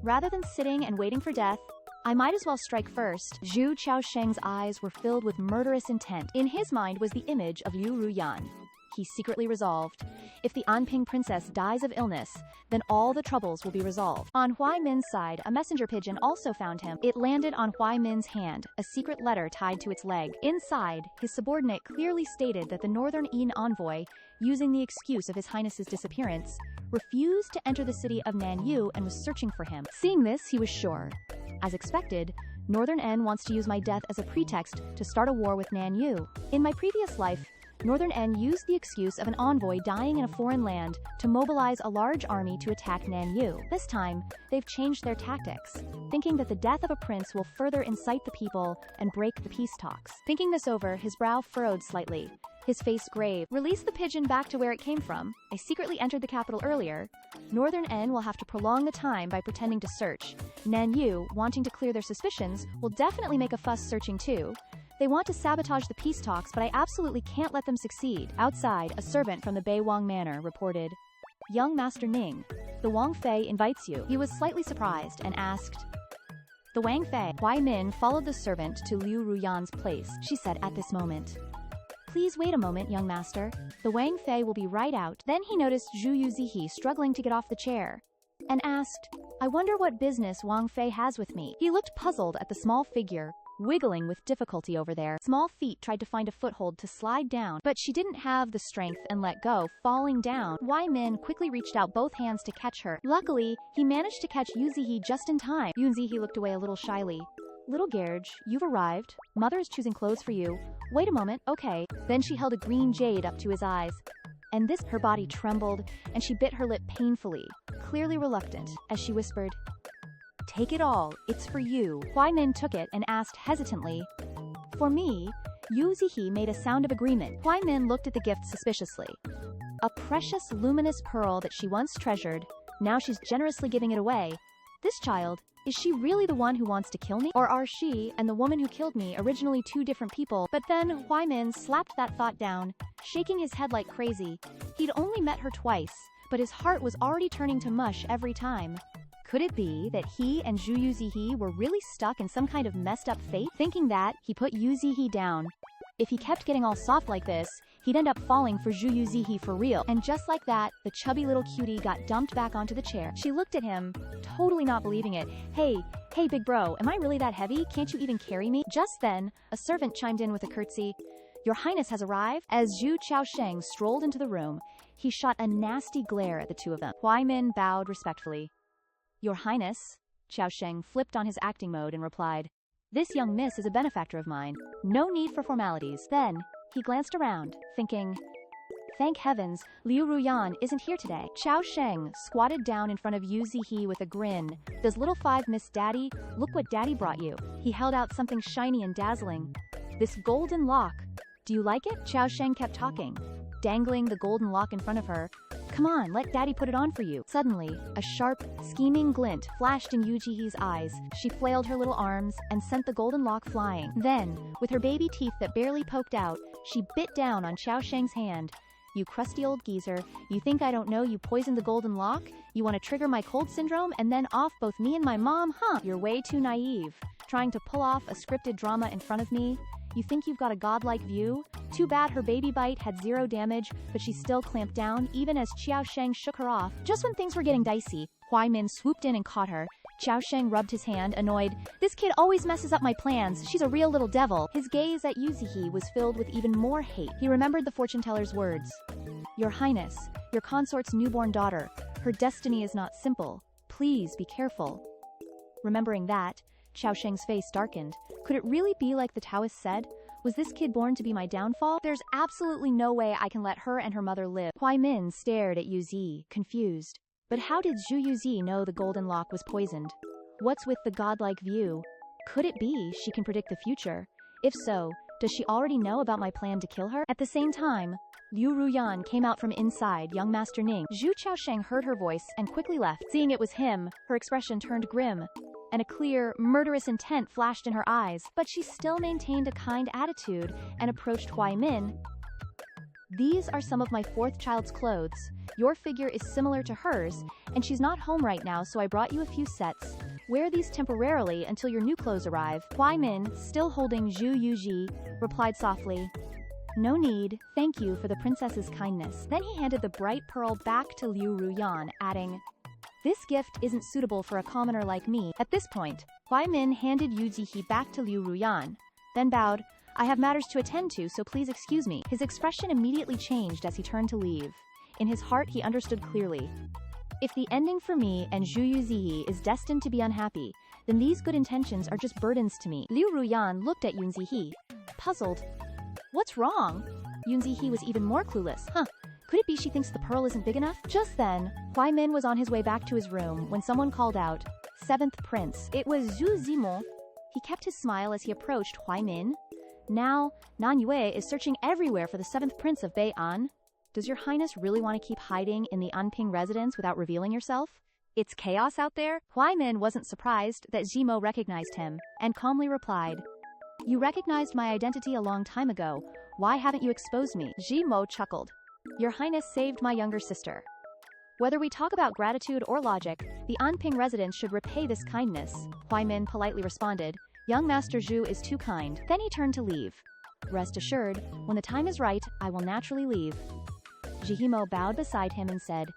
"Rather than sitting and waiting for death, I might as well strike first." Zhu Qiaosheng's eyes were filled with murderous intent. In his mind was the image of Liu Ruyan. He secretly resolved, if the Anping princess dies of illness, then all the troubles will be resolved. On Huaimin's side, a messenger pigeon also found him. It landed on Huaimin's hand, a secret letter tied to its leg. Inside, his subordinate clearly stated that the Northern Yin envoy, using the excuse of His Highness's disappearance, refused to enter the city of Nanyu and was searching for him. Seeing this, he was sure. As expected, Northern N wants to use my death as a pretext to start a war with Nan Yu. In my previous life, Northern N used the excuse of an envoy dying in a foreign land to mobilize a large army to attack Nan Yu. This time, they've changed their tactics, thinking that the death of a prince will further incite the people and break the peace talks. Thinking this over, his brow furrowed slightly, his face grave. Release the pigeon back to where it came from. I secretly entered the capital earlier. Northern N will have to prolong the time by pretending to search. Nan Yu, wanting to clear their suspicions, will definitely make a fuss searching too. They want to sabotage the peace talks, but I absolutely can't let them succeed. Outside, a servant from the Bei Wang Manor reported, "Young Master Ning, the Wang Fei invites you." He was slightly surprised and asked, "The Wang Fei?" Huai Min followed the servant to Liu Ruyan's place. She said at this moment, "Please wait a moment, young master. The Wang Fei will be right out." Then he noticed Zhu Yu Zhi struggling to get off the chair and asked, "I wonder what business Wang Fei has with me." He looked puzzled at the small figure, wiggling with difficulty over there. Small feet tried to find a foothold to slide down, but she didn't have the strength and let go, falling down. Huai Min quickly reached out both hands to catch her. Luckily, he managed to catch Yu Zihi just in time. Yu Zihi looked away a little shyly. "Little Gerge, you've arrived. Mother is choosing clothes for you. Wait a moment, okay." Then she held a green jade up to his eyes. And this, her body trembled, and she bit her lip painfully, clearly reluctant, as she whispered, "Take it all, it's for you." Huai Min took it and asked hesitantly, "For me?" Yu Zihi made a sound of agreement. Huai Min looked at the gift suspiciously. A precious luminous pearl that she once treasured, now she's generously giving it away. This child, is she really the one who wants to kill me? Or are she and the woman who killed me originally two different people? But then Huai Min slapped that thought down, shaking his head like crazy. He'd only met her twice, but his heart was already turning to mush every time. Could it be that he and Zhu Yu Zhi were really stuck in some kind of messed up fate? Thinking that, he put Yu Zhi down. If he kept getting all soft like this, he'd end up falling for Zhu Yu Zhi for real. And just like that, the chubby little cutie got dumped back onto the chair. She looked at him, totally not believing it. Hey, big bro, am I really that heavy? Can't you even carry me?" Just then, a servant chimed in with a curtsy. "Your Highness has arrived." As Zhu Chaosheng strolled into the room, he shot a nasty glare at the two of them. Huai Min bowed respectfully. "Your Highness?" Chaosheng flipped on his acting mode and replied, "This young miss is a benefactor of mine. No need for formalities." Then, he glanced around, thinking, "Thank heavens, Liu Ruyan isn't here today." Chaosheng squatted down in front of Yu Zihi with a grin. "Does little five miss Daddy? Look what Daddy brought you." He held out something shiny and dazzling. "This golden lock. Do you like it?" Chaosheng kept talking, dangling the golden lock in front of her. "Come on, let Daddy put it on for you." Suddenly, a sharp, scheming glint flashed in Yu Jihi's eyes. She flailed her little arms and sent the golden lock flying. Then, with her baby teeth that barely poked out, she bit down on Chaosheng's hand. "You crusty old geezer, you think I don't know you poisoned the golden lock? You want to trigger my cold syndrome and then off both me and my mom, huh? You're way too naive. Trying to pull off a scripted drama in front of me? You think you've got a godlike view? Too bad her baby bite had 0 damage, but she still clamped down, even as Chaosheng shook her off." Just when things were getting dicey, Huai Min swooped in and caught her. Chaosheng rubbed his hand, annoyed. "This kid always messes up my plans. She's a real little devil." His gaze at Yu Zihi was filled with even more hate. He remembered the fortune teller's words. "Your Highness, your consort's newborn daughter. Her destiny is not simple. Please be careful." Remembering that, Chaosheng's face darkened. Could it really be like the Taoist said? Was this kid born to be my downfall? There's absolutely no way I can let her and her mother live. Huai Min stared at Yu Zi, confused. But how did Zhu Yu Zhi know the golden lock was poisoned? What's with the godlike view? Could it be she can predict the future? If so, does she already know about my plan to kill her? At the same time, Liu Ruyan came out from inside young Master Ning. Zhu Chaosheng heard her voice and quickly left. Seeing it was him, her expression turned grim, and a clear, murderous intent flashed in her eyes, but she still maintained a kind attitude and approached Huai Min. "These are some of my 4th child's clothes. Your figure is similar to hers, and she's not home right now, so I brought you a few sets. Wear these temporarily until your new clothes arrive." Huai Min, still holding Zhu Yu Zhi, replied softly, "No need, thank you for the princess's kindness." Then he handed the bright pearl back to Liu Ruyan, adding, "This gift isn't suitable for a commoner like me." At this point, Huai Min handed Yu Zihi back to Liu Ruyan, then bowed. "I have matters to attend to, so please excuse me." His expression immediately changed as he turned to leave. In his heart, he understood clearly. If the ending for me and Zhu Yu Zhi is destined to be unhappy, then these good intentions are just burdens to me. Liu Ruyan looked at Yun Zihe, puzzled. What's wrong? Yun Zihe was even more clueless. Could it be she thinks the pearl isn't big enough? Just then, Huai Min was on his way back to his room when someone called out, "Seventh Prince." It was Zhu Zimo. He kept his smile as he approached Huai Min. Now, Nan Yue is searching everywhere for the 7th Prince of Bei'an. Does your highness really want to keep hiding in the Anping residence without revealing yourself? It's chaos out there? Huai Min wasn't surprised that Zimo recognized him, and calmly replied, "You recognized my identity a long time ago. Why haven't you exposed me?" Zimo chuckled. "Your highness saved my younger sister. Whether we talk about gratitude or logic, the Anping residents should repay this kindness," Huai Min politely responded. "Young Master Zhu is too kind." Then he turned to leave. "Rest assured, when the time is right, I will naturally leave." Jihimo bowed beside him and said,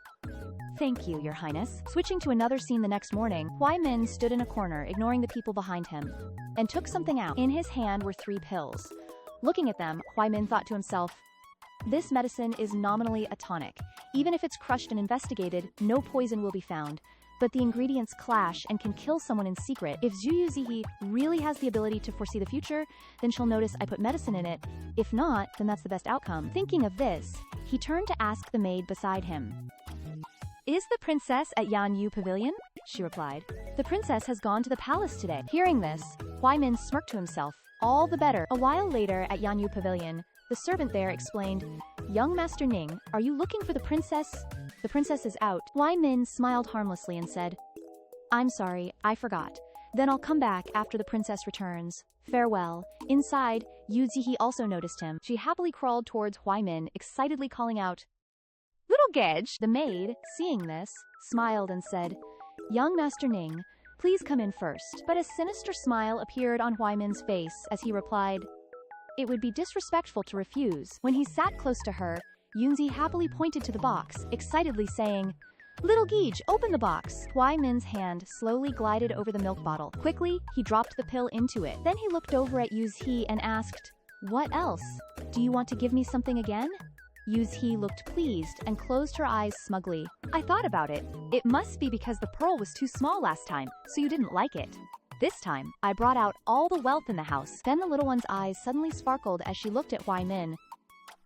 "Thank you, your highness." Switching to another scene the next morning, Huai Min stood in a corner, ignoring the people behind him, and took something out. In his hand were 3 pills. Looking at them, Huai Min thought to himself, "This medicine is nominally a tonic. Even if it's crushed and investigated, no poison will be found. But the ingredients clash and can kill someone in secret. If Zhu Yu Zhi really has the ability to foresee the future, then she'll notice I put medicine in it. If not, then that's the best outcome." Thinking of this, he turned to ask the maid beside him. "Is the princess at Yan Yu Pavilion?" She replied. "The princess has gone to the palace today." Hearing this, Huai Min smirked to himself. All the better. A while later at Yan Yu Pavilion, the servant there explained, "Young Master Ning, are you looking for the princess? The princess is out." Huai Min smiled harmlessly and said, "I'm sorry, I forgot. Then I'll come back after the princess returns. Farewell." Inside, Yu Zihe also noticed him. She happily crawled towards Huai Min, excitedly calling out, "Little Gedge!" The maid, seeing this, smiled and said, "Young Master Ning, please come in first." But a sinister smile appeared on Huai Min's face as he replied, "It would be disrespectful to refuse." When he sat close to her, Yunzi happily pointed to the box, excitedly saying, "Little Geege, open the box." Huai Min's hand slowly glided over the milk bottle. Quickly, he dropped the pill into it. Then he looked over at Yuzhi and asked, "What else? Do you want to give me something again?" Yuzhi looked pleased and closed her eyes smugly. "I thought about it. It must be because the pearl was too small last time, so you didn't like it. This time, I brought out all the wealth in the house." Then the little one's eyes suddenly sparkled as she looked at Huai Min.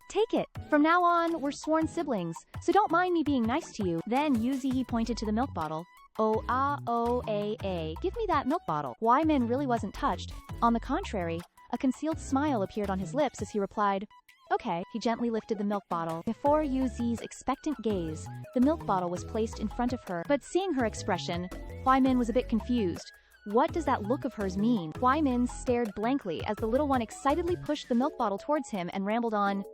"Take it. From now on, we're sworn siblings, so don't mind me being nice to you." Then Yuzi pointed to the milk bottle. "O-A-O-A-A, give me that milk bottle." Huai Min really wasn't touched. On the contrary, a concealed smile appeared on his lips as he replied, "Okay." He gently lifted the milk bottle. Before Yuzi's expectant gaze, the milk bottle was placed in front of her. But seeing her expression, Huai Min was a bit confused. What does that look of hers mean? Huai Min stared blankly as the little one excitedly pushed the milk bottle towards him and rambled on.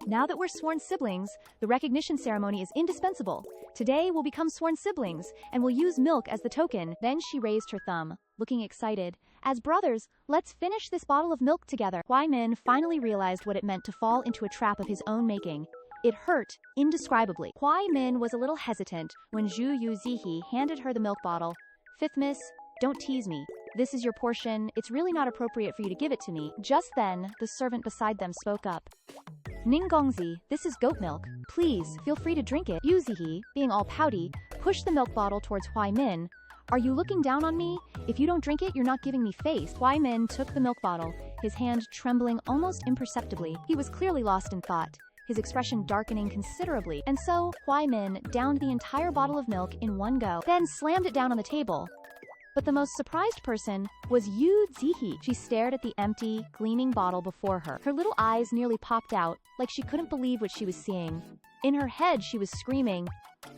"Now that we're sworn siblings, the recognition ceremony is indispensable. Today we'll become sworn siblings, and we'll use milk as the token." Then she raised her thumb, looking excited. "As brothers, let's finish this bottle of milk together." Huai Min finally realized what it meant to fall into a trap of his own making. It hurt, indescribably. Huai Min was a little hesitant when Zhu Yu Zhi handed her the milk bottle. "Fifth miss, don't tease me. This is your portion. It's really not appropriate for you to give it to me." Just then, the servant beside them spoke up. "Ninggongzi, this is goat milk. Please, feel free to drink it." Yuzihi, being all pouty, pushed the milk bottle towards Huai Min. "Are you looking down on me? If you don't drink it, you're not giving me face." Huai Min took the milk bottle, his hand trembling almost imperceptibly. He was clearly lost in thought, his expression darkening considerably. And so, Huai Min downed the entire bottle of milk in one go, then slammed it down on the table. But the most surprised person was Yu Zihi. She stared at the empty, gleaming bottle before her. Her little eyes nearly popped out, like she couldn't believe what she was seeing. In her head, she was screaming,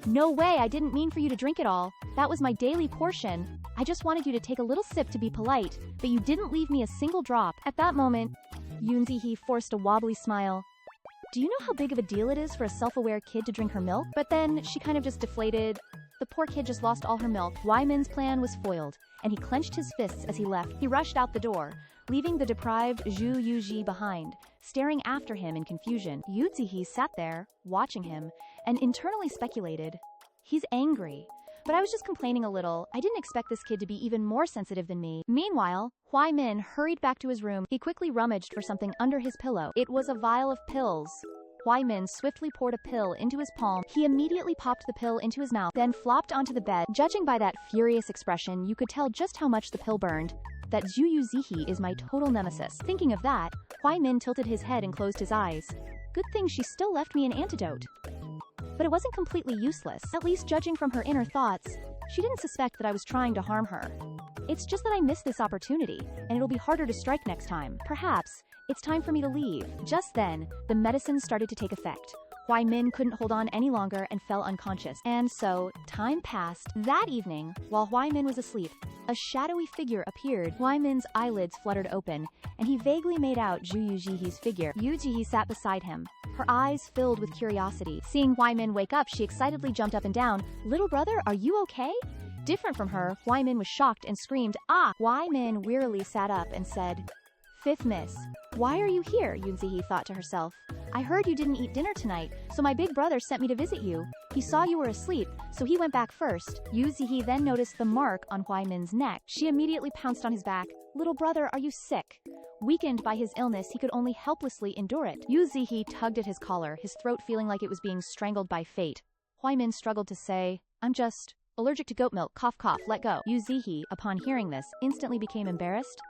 "No way, I didn't mean for you to drink it all. That was my daily portion. I just wanted you to take a little sip to be polite, but you didn't leave me a single drop." At that moment, Yun Zihi forced a wobbly smile. "Do you know how big of a deal it is for a self-aware kid to drink her milk?" But then she kind of just deflated. The poor kid just lost all her milk. Huai Min's plan was foiled, and he clenched his fists as he left. He rushed out the door, leaving the deprived Zhu Yu Zhi behind, staring after him in confusion. Yu Zihi sat there, watching him, and internally speculated, "He's angry. But I was just complaining a little. I didn't expect this kid to be even more sensitive than me." Meanwhile, Huai Min hurried back to his room. He quickly rummaged for something under his pillow. It was a vial of pills. Huai Min swiftly poured a pill into his palm. He immediately popped the pill into his mouth, then flopped onto the bed. Judging by that furious expression, you could tell just how much the pill burned. That Zhu Yu Zhi is my total nemesis. Thinking of that, Huai Min tilted his head and closed his eyes. Good thing she still left me an antidote. But it wasn't completely useless, at least judging from her inner thoughts. She didn't suspect that I was trying to harm her. It's just that I missed this opportunity, and it'll be harder to strike next time. Perhaps it's time for me to leave. Just then, the medicine started to take effect. Huai Min couldn't hold on any longer and fell unconscious. And so, time passed. That evening, while Huai Min was asleep, a shadowy figure appeared. Huai Min's eyelids fluttered open, and he vaguely made out Zhu Yu Zhi's figure. Yu Zhi sat beside him, her eyes filled with curiosity. Seeing Huai Min wake up, she excitedly jumped up and down. Little brother, are you okay? Different from her, Huai Min was shocked and screamed, ah! Huai Min wearily sat up and said, Fifth miss. Why are you here? Yu Zhi thought to herself. I heard you didn't eat dinner tonight, so my big brother sent me to visit you. He saw you were asleep, so he went back first. Yu Zhi then noticed the mark on Huai Min's neck. She immediately pounced on his back. Little brother, are you sick? Weakened by his illness, he could only helplessly endure it. Yu Zhi tugged at his collar, his throat feeling like it was being strangled by fate. Huai Min struggled to say, I'm just allergic to goat milk, cough cough, let go. Yu Zhi, upon hearing this, instantly became embarrassed.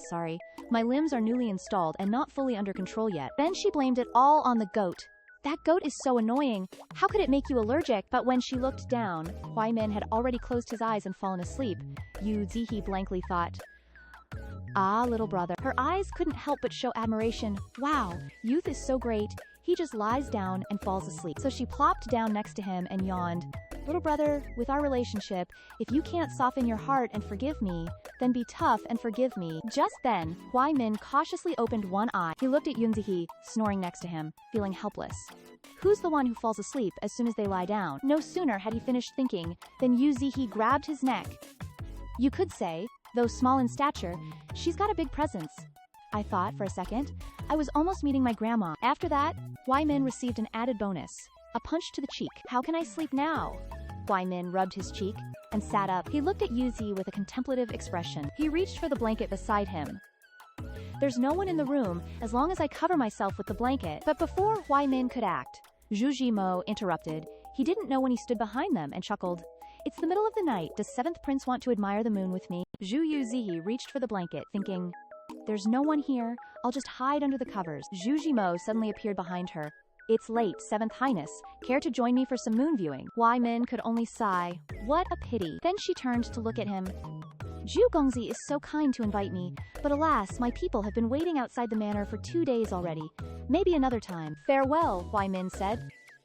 Sorry, my limbs are newly installed and not fully under control yet. Then she blamed it all on the goat. That goat is so annoying. How could it make you allergic? But when she looked down, Huai Min had already closed his eyes and fallen asleep. Yu Zhi blankly thought, ah, little brother. Her eyes couldn't help but show admiration. Wow, youth is so great. He just lies down and falls asleep. So she plopped down next to him and yawned. Little brother, with our relationship, if you can't soften your heart and forgive me, then be tough and forgive me. Just then, Huai Min cautiously opened one eye. He looked at Yu Zhi, snoring next to him, feeling helpless. Who's the one who falls asleep as soon as they lie down? No sooner had he finished thinking than Yu Zhi grabbed his neck. You could say, though small in stature, she's got a big presence. I thought for a second. I was almost meeting my grandma. After that, Huai Min received an added bonus. A punch to the cheek. How can I sleep now? Huai Min rubbed his cheek and sat up. He looked at Yu Zhi with a contemplative expression. He reached for the blanket beside him. There's no one in the room as long as I cover myself with the blanket. But before Huai Min could act, Zhu Yu interrupted. He didn't know when he stood behind them and chuckled. It's the middle of the night. Does 7th Prince want to admire the moon with me? Zhu Yu Zhi reached for the blanket, thinking, there's no one here. I'll just hide under the covers. Zhu Yu suddenly appeared behind her. It's late, 7th Highness. Care to join me for some moon viewing? Huai Min could only sigh. What a pity. Then she turned to look at him. Zhu Gongzi is so kind to invite me, but alas, my people have been waiting outside the manor for 2 days already. Maybe another time. Farewell, Huai Min said.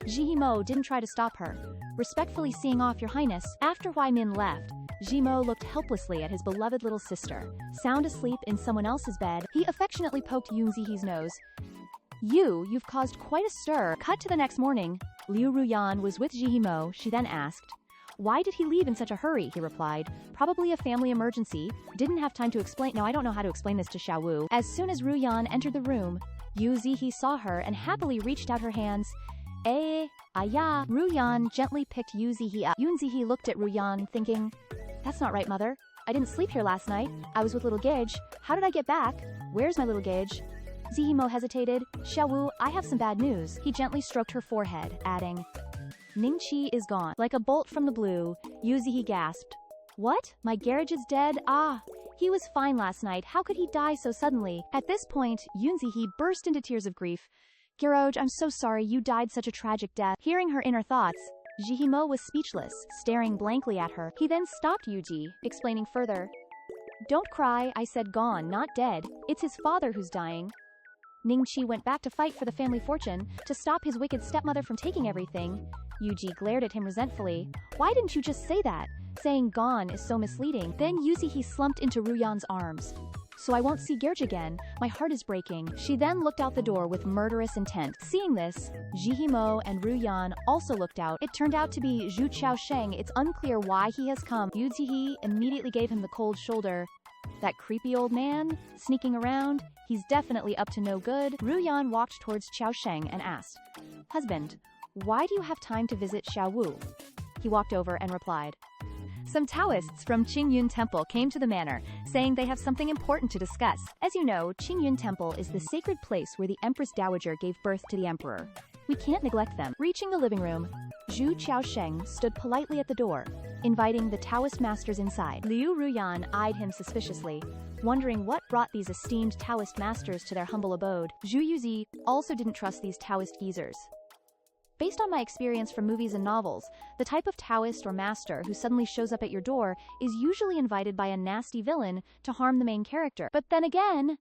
Zhihimo didn't try to stop her. Respectfully seeing off, Your Highness. After Huai Min left, Zhimo looked helplessly at his beloved little sister. Sound asleep in someone else's bed, he affectionately poked Yu Zhi's nose. You've caused quite a stir. Cut to the next morning. Liu Ruyan was with Zhihimo. She then asked, why did he leave in such a hurry? He replied, probably a family emergency. Didn't have time to explain. No, I don't know how to explain this to Xiaowu. As soon as Ruyan entered the room, Yu Zhi saw her and happily reached out her hands. Aya. Ruyan gently picked Yu Zhi up. Yu Zhi looked at Ruyan, thinking, that's not right, mother. I didn't sleep here last night. I was with little Gage. How did I get back? Where's my little Gage? Zhihimo hesitated. Xiaowu, I have some bad news. He gently stroked her forehead, adding, Ningqi is gone. Like a bolt from the blue, Yu Zhi gasped. What? My Garage is dead? Ah, he was fine last night. How could he die so suddenly? At this point, Yu Zhi burst into tears of grief. Garage, I'm so sorry you died such a tragic death. Hearing her inner thoughts, Zhihimo was speechless, staring blankly at her. He then stopped Yu Zhi, explaining further. Don't cry, I said gone, not dead. It's his father who's dying. Ningqi went back to fight for the family fortune, to stop his wicked stepmother from taking everything. Yu Zhi glared at him resentfully. Why didn't you just say that? Saying gone is so misleading. Then Yu Zhi slumped into Ruyan's arms. So I won't see Gerge again. My heart is breaking. She then looked out the door with murderous intent. Seeing this, Zhihimo and Ruyan also looked out. It turned out to be Zhu Chaosheng. It's unclear why he has come. Yu Zhi immediately gave him the cold shoulder. That creepy old man, sneaking around, he's definitely up to no good. Ruyan walked towards Chaosheng and asked, husband, why do you have time to visit Xiaowu? He walked over and replied, Some Taoists from Qingyun Temple came to the manor, saying they have something important to discuss. As you know, Qingyun Temple is the sacred place where the Empress Dowager gave birth to the emperor. We can't neglect them. Reaching the living room, Zhu Qiaosheng stood politely at the door, inviting the Taoist masters inside. Liu Ruyan eyed him suspiciously, wondering what brought these esteemed Taoist masters to their humble abode. Zhu Yu Zhi also didn't trust these Taoist geezers. Based on my experience from movies and novels, the type of Taoist or master who suddenly shows up at your door is usually invited by a nasty villain to harm the main character. But then again,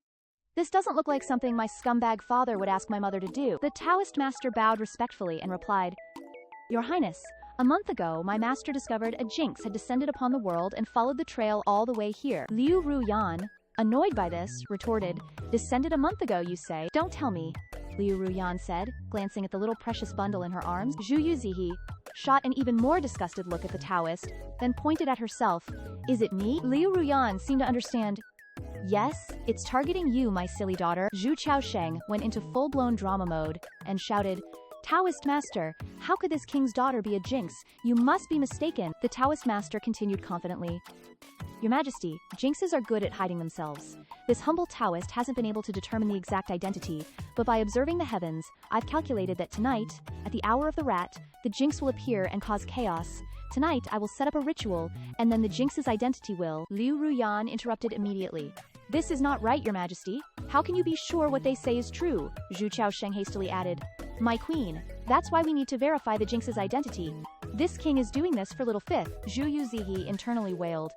this doesn't look like something my scumbag father would ask my mother to do. The Taoist master bowed respectfully and replied, "Your Highness, a month ago, my master discovered a jinx had descended upon the world and followed the trail all the way here." Liu Ruyan, annoyed by this, retorted, "Descended a month ago, you say? Don't tell me," Liu Ruyan said, glancing at the little precious bundle in her arms. Zhu Yu Zhi shot an even more disgusted look at the Taoist, then pointed at herself. "Is it me?" Liu Ruyan seemed to understand. "Yes, it's targeting you, my silly daughter." Zhu Qiaosheng went into full-blown drama mode and shouted, "Taoist master, how could this king's daughter be a jinx? You must be mistaken." The Taoist master continued confidently, "Your Majesty, jinxes are good at hiding themselves. This humble Taoist hasn't been able to determine the exact identity, but by observing the heavens, I've calculated that tonight, at the hour of the rat, the jinx will appear and cause chaos. Tonight, I will set up a ritual, and then the jinx's identity will." Liu Ruyan interrupted immediately. "This is not right, Your Majesty. How can you be sure what they say is true?" Zhu Qiaosheng hastily added, "My queen, that's why we need to verify the jinx's identity. This king is doing this for little fifth." Zhu Yu Zhi internally wailed,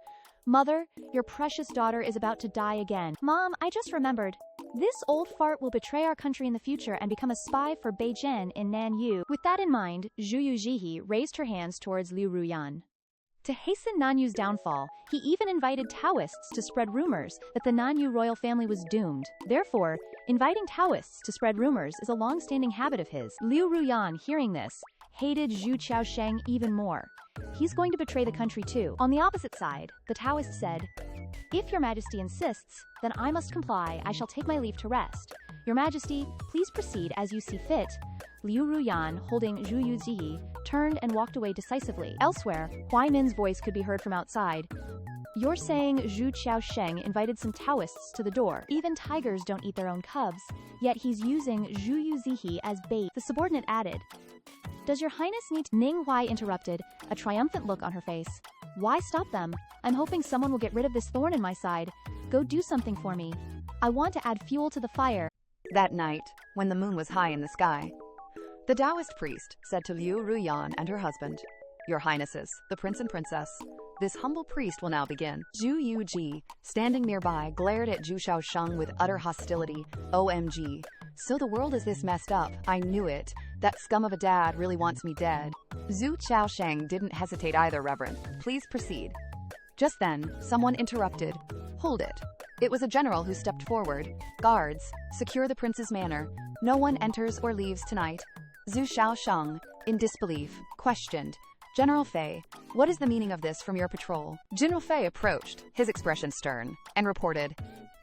"Mother, your precious daughter is about to die again." "Mom, I just remembered. This old fart will betray our country in the future and become a spy for Beijing in Nanyu." With that in mind, Zhu Yu Zhi raised her hands towards Liu Ruyan. To hasten Nanyu's downfall, he even invited Taoists to spread rumors that the Nanyu royal family was doomed. Therefore, inviting Taoists to spread rumors is a long-standing habit of his. Liu Ruyan, hearing this, hated Zhu Qiaosheng even more. He's going to betray the country too. On the opposite side, the Taoist said, "If Your Majesty insists, then I must comply. I shall take my leave to rest. Your Majesty, please proceed as you see fit." Liu Ruyan, holding Zhu Yu Zhi, turned and walked away decisively. Elsewhere, Huai Min's voice could be heard from outside. "You're saying Zhu Qiaosheng invited some Taoists to the door. Even tigers don't eat their own cubs, yet he's using Zhu Yu Zhi as bait." The subordinate added, "Does Your Highness need to—" Ning Huai interrupted, a triumphant look on her face. "Why stop them? I'm hoping someone will get rid of this thorn in my side. Go do something for me. I want to add fuel to the fire." That night, when the moon was high in the sky, the Taoist priest said to Liu Ruyan and her husband, "Your Highnesses, the prince and princess, this humble priest will now begin." Zhu Yu Zhi, standing nearby, glared at Zhu Qiaosheng with utter hostility. "OMG. So the world is this messed up. I knew it. That scum of a dad really wants me dead." Zhu Qiaosheng didn't hesitate either, Reverend. "Please proceed." Just then, someone interrupted. "Hold it." It was a general who stepped forward. "Guards, secure the prince's manor. No one enters or leaves tonight." Zhu Qiaosheng, in disbelief, questioned, "General Fei, what is the meaning of this from your patrol?" General Fei approached, his expression stern, and reported,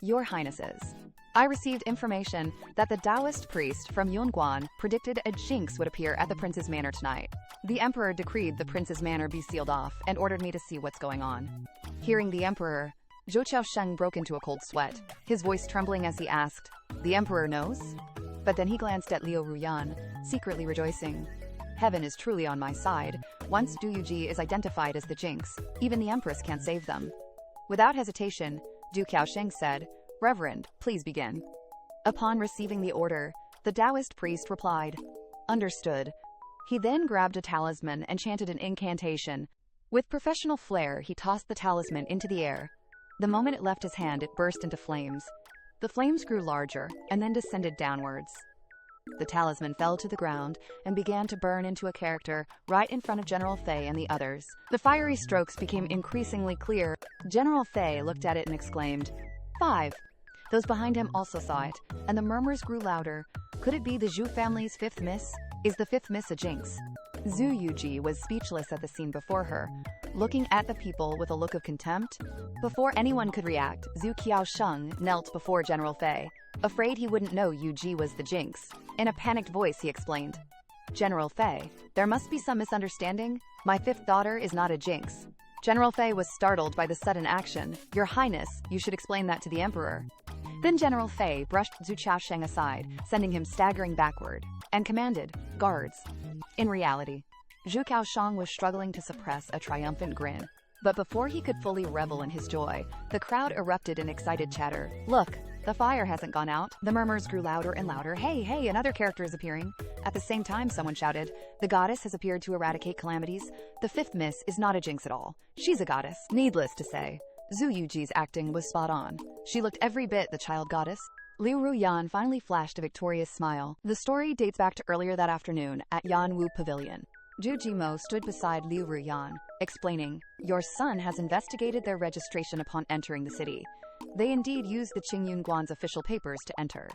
"Your Highnesses, I received information that the Taoist priest from Yunguan predicted a jinx would appear at the prince's manor tonight. The emperor decreed the prince's manor be sealed off and ordered me to see what's going on." Hearing the emperor, Zhu Qiaosheng broke into a cold sweat, his voice trembling as he asked, "The emperor knows?" But then he glanced at Liu Ruyan, secretly rejoicing. Heaven is truly on my side. Once Zhu Yu Zhi is identified as the jinx, even the empress can't save them. Without hesitation, Zhu Qiaosheng said, "Reverend, please begin." Upon receiving the order, the Taoist priest replied, "Understood." He then grabbed a talisman and chanted an incantation. With professional flair, he tossed the talisman into the air. The moment it left his hand, it burst into flames. The flames grew larger and then descended downwards. The talisman fell to the ground and began to burn into a character right in front of General Fei and the others. The fiery strokes became increasingly clear. General Fei looked at it and exclaimed, "5." Those behind him also saw it, and the murmurs grew louder. Could it be the Zhu family's fifth miss? Is the fifth miss a jinx? Zhu Yu Zhi was speechless at the scene before her, looking at the people with a look of contempt. Before anyone could react, Zhu Qiaosheng knelt before General Fei, afraid he wouldn't know Yu Zhi was the jinx. In a panicked voice, he explained, "General Fei, there must be some misunderstanding. My fifth daughter is not a jinx." General Fei was startled by the sudden action. Your Highness, you should explain that to the Emperor. Then General Fei brushed Zhu Qiaosheng aside, sending him staggering backward, and commanded, "Guards." In reality, Zhu Qiaosheng was struggling to suppress a triumphant grin. But before he could fully revel in his joy, the crowd erupted in excited chatter. Look, the fire hasn't gone out. The murmurs grew louder and louder. Hey, hey, another character is appearing. At the same time, someone shouted, the goddess has appeared to eradicate calamities. The fifth miss is not a jinx at all. She's a goddess. Needless to say, Zhu Yu Zhi's acting was spot on. She looked every bit the child goddess. Liu Ruyan finally flashed a victorious smile. The story dates back to earlier that afternoon at Yanwu Pavilion. Zhu Jimo stood beside Liu Ruyan, explaining, your son has investigated their registration upon entering the city. They indeed used the Qingyun Guan's official papers to enter.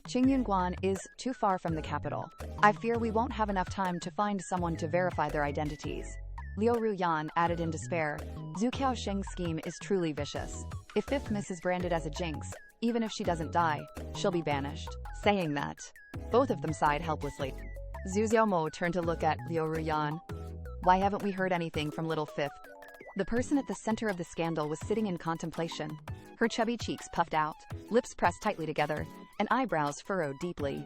Qingyun Guan is too far from the capital. I fear we won't have enough time to find someone to verify their identities. Liu Ruyan added in despair, Zhu Qiaosheng's scheme is truly vicious. If Fifth Miss is branded as a jinx, even if she doesn't die, she'll be banished. Saying that, both of them sighed helplessly. Zhu Xiaomo turned to look at Liu Ruyan. Why haven't we heard anything from Little Fifth? The person at the center of the scandal was sitting in contemplation. Her chubby cheeks puffed out, lips pressed tightly together, and eyebrows furrowed deeply.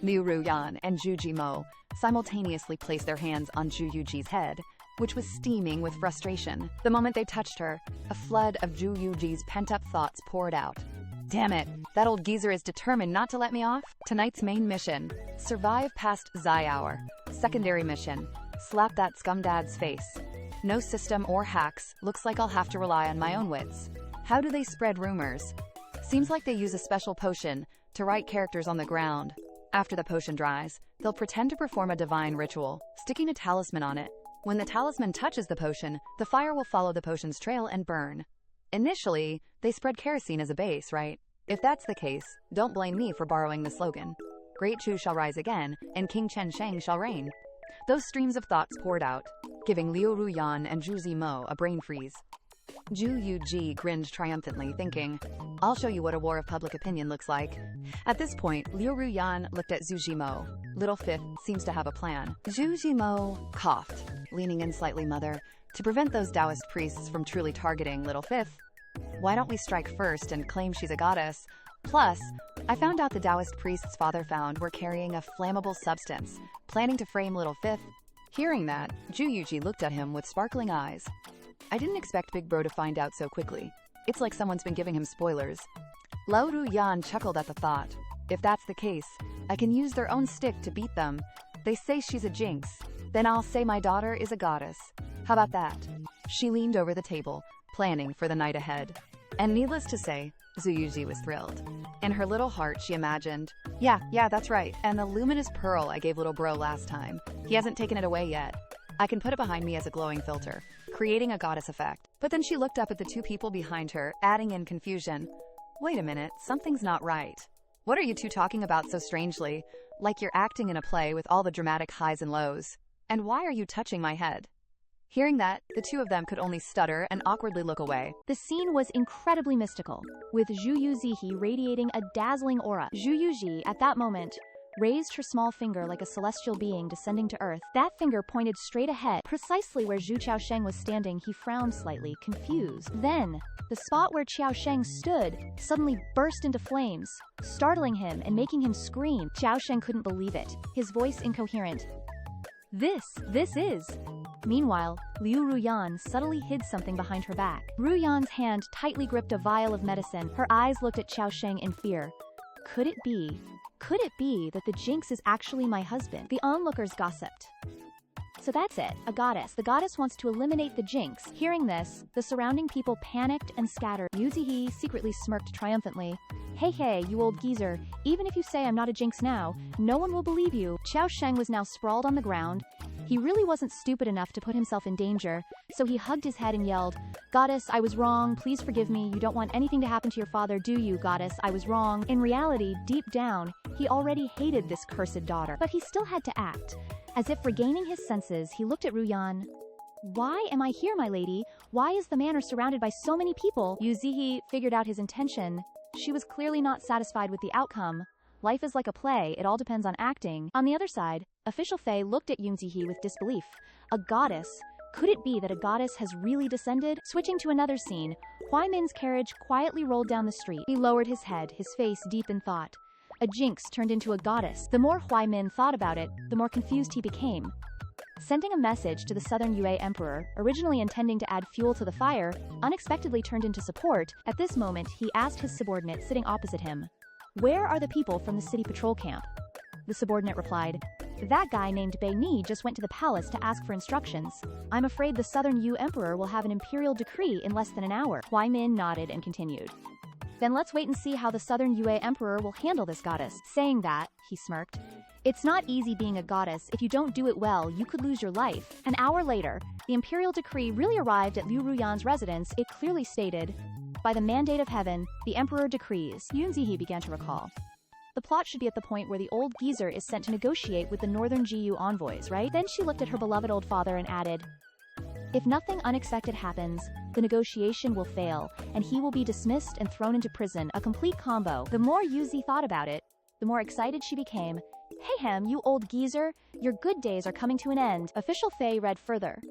Liu Ruyan and Zhu Jimo simultaneously placed their hands on Zhu Yu Zhi's head, which was steaming with frustration. The moment they touched her, a flood of Zhu Yu Zhi's pent-up thoughts poured out. Damn it, that old geezer is determined not to let me off. Tonight's main mission, survive past Zai Hour. Secondary mission, slap that scumdad's face. No system or hacks, looks like I'll have to rely on my own wits. How do they spread rumors? Seems like they use a special potion to write characters on the ground. After the potion dries, they'll pretend to perform a divine ritual, sticking a talisman on it. When the talisman touches the potion, the fire will follow the potion's trail and burn. Initially, they spread kerosene as a base, right? If that's the case, don't blame me for borrowing the slogan. Great Chu shall rise again, and King Chen Sheng shall reign. Those streams of thoughts poured out, giving Liu Ruyan and Zhu Zimo a brain freeze. Zhu Yu Zhi grinned triumphantly, thinking, I'll show you what a war of public opinion looks like. At this point, Liu Ruyan looked at Zhu Jimo. Little Fifth seems to have a plan. Zhu Jimo coughed, leaning in slightly, mother. To prevent those Taoist priests from truly targeting Little Fifth, why don't we strike first and claim she's a goddess? Plus, I found out the Taoist priest's father found we're carrying a flammable substance, planning to frame Little Fifth. Hearing that, Zhu Yuji looked at him with sparkling eyes. I didn't expect Big Bro to find out so quickly. It's like someone's been giving him spoilers. Lao Ruyan chuckled at the thought. If that's the case, I can use their own stick to beat them. They say she's a jinx. Then I'll say my daughter is a goddess. How about that? She leaned over the table, planning for the night ahead. And needless to say, Zhu Yuji was thrilled. In her little heart, she imagined, yeah, that's right. And the luminous pearl I gave little bro last time. He hasn't taken it away yet. I can put it behind me as a glowing filter, creating a goddess effect. But then she looked up at the two people behind her, adding in confusion. Wait a minute, something's not right. What are you two talking about so strangely? Like you're acting in a play with all the dramatic highs and lows. And why are you touching my head? Hearing that, the two of them could only stutter and awkwardly look away. The scene was incredibly mystical, with Zhu Yu Zhi radiating a dazzling aura. Zhu Yu Zhi, at that moment, raised her small finger like a celestial being descending to earth. That finger pointed straight ahead, precisely where Zhu Qiaosheng was standing. He frowned slightly, confused. Then, the spot where Qiaosheng stood suddenly burst into flames, startling him and making him scream. Qiaosheng couldn't believe it, his voice incoherent. This is... Meanwhile, Liu Ruyan subtly hid something behind her back. Ruyan's hand tightly gripped a vial of medicine. Her eyes looked at Qiaosheng in fear. Could it be that the jinx is actually my husband? The onlookers gossiped. So that's it, a goddess. The goddess wants to eliminate the jinx. Hearing this, the surrounding people panicked and scattered. Yu Zihi secretly smirked triumphantly. Hey, you old geezer, even if you say I'm not a jinx now, no one will believe you. Qiaosheng was now sprawled on the ground. He really wasn't stupid enough to put himself in danger, so he hugged his head and yelled, Goddess, I was wrong, please forgive me, you don't want anything to happen to your father, do you, Goddess? I was wrong. In reality, deep down, he already hated this cursed daughter, but he still had to act. As if regaining his senses, he looked at Ruyan. Why am I here, my lady? Why is the manor surrounded by so many people? Yu Zihi figured out his intention. She was clearly not satisfied with the outcome. Life is like a play, it all depends on acting. On the other side, Official Fei looked at Yun Zihi with disbelief. A goddess? Could it be that a goddess has really descended? Switching to another scene, Huai Min's carriage quietly rolled down the street. He lowered his head, his face deep in thought. A jinx turned into a goddess. The more Huai Min thought about it, the more confused he became. Sending a message to the Southern Yue Emperor, originally intending to add fuel to the fire, unexpectedly turned into support. At this moment, he asked his subordinate sitting opposite him, "Where are the people from the city patrol camp?" The subordinate replied, "That guy named Bei Ni just went to the palace to ask for instructions. I'm afraid the Southern Yu Emperor will have an imperial decree in less than an hour." Huai Min nodded and continued. "Then let's wait and see how the Southern Yue Emperor will handle this goddess." Saying that, he smirked. "It's not easy being a goddess. If you don't do it well, you could lose your life." An hour later, the imperial decree really arrived at Liu Ruyan's residence. It clearly stated, "By the mandate of heaven, the emperor decrees." Yun Zihe began to recall. The plot should be at the point where the old geezer is sent to negotiate with the northern Jiyu envoys, right? Then she looked at her beloved old father and added, "If nothing unexpected happens, the negotiation will fail, and he will be dismissed and thrown into prison, a complete combo." The more Yuzi thought about it, the more excited she became. "Hey Hem, you old geezer, your good days are coming to an end." Official Fei read further.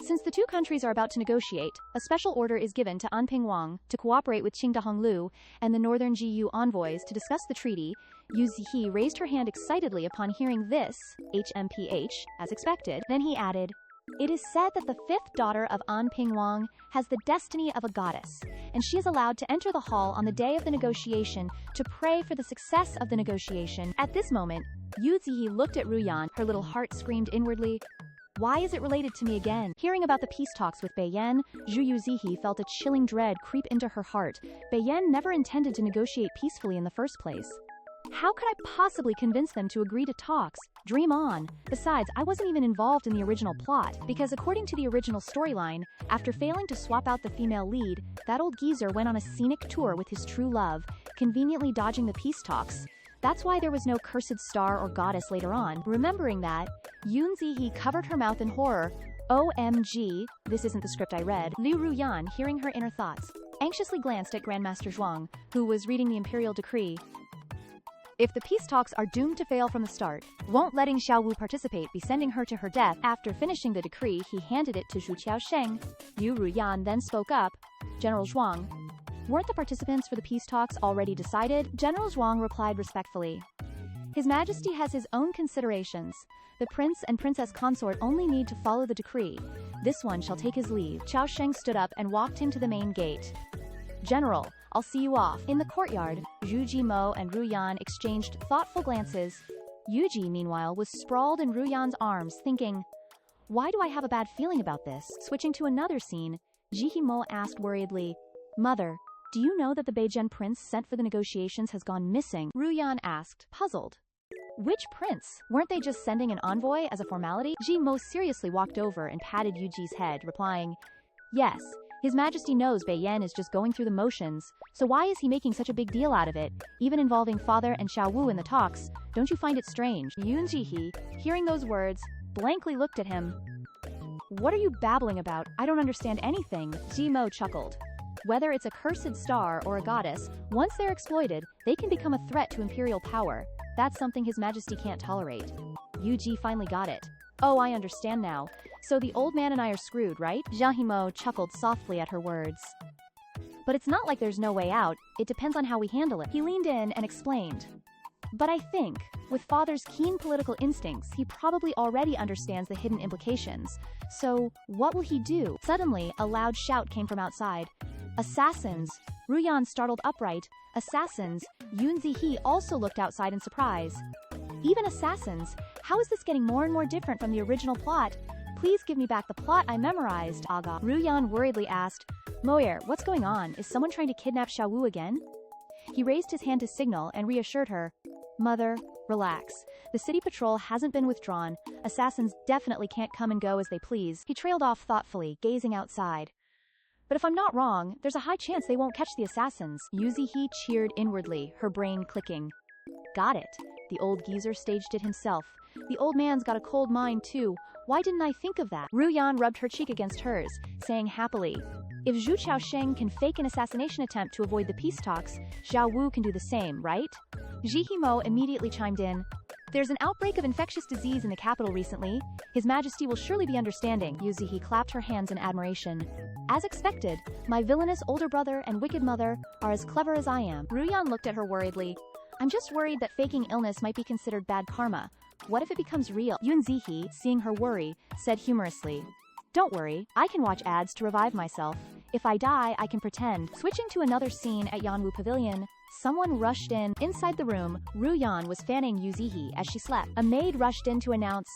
Since the two countries are about to negotiate, a special order is given to An Ping Wang to cooperate with Qing Dahonglu and the Northern Jiyu envoys to discuss the treaty. Yu Zihe raised her hand excitedly upon hearing this, HMPH, as expected. Then he added, "It is said that the fifth daughter of An Ping Wang has the destiny of a goddess, and she is allowed to enter the hall on the day of the negotiation to pray for the success of the negotiation." At this moment, Yu Zihe looked at Ruyan. Her little heart screamed inwardly, "Why is it related to me again?" Hearing about the peace talks with Bei Yan, Zhu Yu Zhi felt a chilling dread creep into her heart. Bei Yan never intended to negotiate peacefully in the first place. How could I possibly convince them to agree to talks? Dream on. Besides, I wasn't even involved in the original plot, because according to the original storyline, after failing to swap out the female lead, that old geezer went on a scenic tour with his true love, conveniently dodging the peace talks. That's why there was no cursed star or goddess later on. Remembering that, Yun Zihe covered her mouth in horror. OMG, this isn't the script I read. Liu Ruyan, hearing her inner thoughts, anxiously glanced at Grandmaster Zhuang, who was reading the imperial decree. If the peace talks are doomed to fail from the start, won't letting Xiao Wu participate be sending her to her death? After finishing the decree, he handed it to Zhu Qiaosheng. Liu Ruyan then spoke up. "General Zhuang, weren't the participants for the peace talks already decided?" General Zhuang replied respectfully. "His Majesty has his own considerations. The prince and princess consort only need to follow the decree. This one shall take his leave." Qiao Sheng stood up and walked him to the main gate. "General, I'll see you off." In the courtyard, Zhu Jimo and Ruyan exchanged thoughtful glances. Yuji, meanwhile, was sprawled in Ruyan's arms, thinking, "Why do I have a bad feeling about this?" Switching to another scene, Jihimo asked worriedly, "Mother, do you know that the Beijian prince sent for the negotiations has gone missing?" Ruyan asked, puzzled. "Which prince? Weren't they just sending an envoy as a formality?" Jihimo seriously walked over and patted Yuji's head, replying, "Yes, His Majesty knows Bei Yan is just going through the motions, so why is he making such a big deal out of it, even involving father and Xiao Wu in the talks? Don't you find it strange?" Yun Zihe, hearing those words, blankly looked at him. "What are you babbling about? I don't understand anything." Jimo chuckled. "Whether it's a cursed star or a goddess, once they're exploited, they can become a threat to imperial power. That's something His Majesty can't tolerate." Yuji finally got it. "Oh, I understand now. So the old man and I are screwed, right?" Jahimo chuckled softly at her words. "But it's not like there's no way out. It depends on how we handle it." He leaned in and explained. "But I think, with father's keen political instincts, he probably already understands the hidden implications. So, what will he do?" Suddenly, a loud shout came from outside. "Assassins!" Ruyan startled upright. "Assassins!" Yun Zihe also looked outside in surprise. "Even assassins? How is this getting more and more different from the original plot? Please give me back the plot I memorized, Aga." Ruyan worriedly asked, "Moyer, what's going on? Is someone trying to kidnap Xiao Wu again?" He raised his hand to signal and reassured her. "Mother, relax. The city patrol hasn't been withdrawn. Assassins definitely can't come and go as they please." He trailed off thoughtfully, gazing outside. "But if I'm not wrong, there's a high chance they won't catch the assassins." Yuzihe cheered inwardly, her brain clicking. "Got it. The old geezer staged it himself. The old man's got a cold mind too. Why didn't I think of that?" Ruyan rubbed her cheek against hers, saying happily, "If Zhu Qiaosheng can fake an assassination attempt to avoid the peace talks, Xiao Wu can do the same, right?" Jihimo immediately chimed in. There's an outbreak of infectious disease in the capital recently. His Majesty will surely be understanding. Yu Zhi clapped her hands in admiration. As expected, my villainous older brother and wicked mother are as clever as I am. Ruyan looked at her worriedly. I'm just worried that faking illness might be considered bad karma. What if it becomes real? Yun Zihi, seeing her worry, said humorously. Don't worry, I can watch ads to revive myself. If I die, I can pretend. Switching to another scene at Yanwu Pavilion, someone rushed in. Inside the room, Ruyan was fanning Yu Zihi as she slept. A maid rushed in to announce,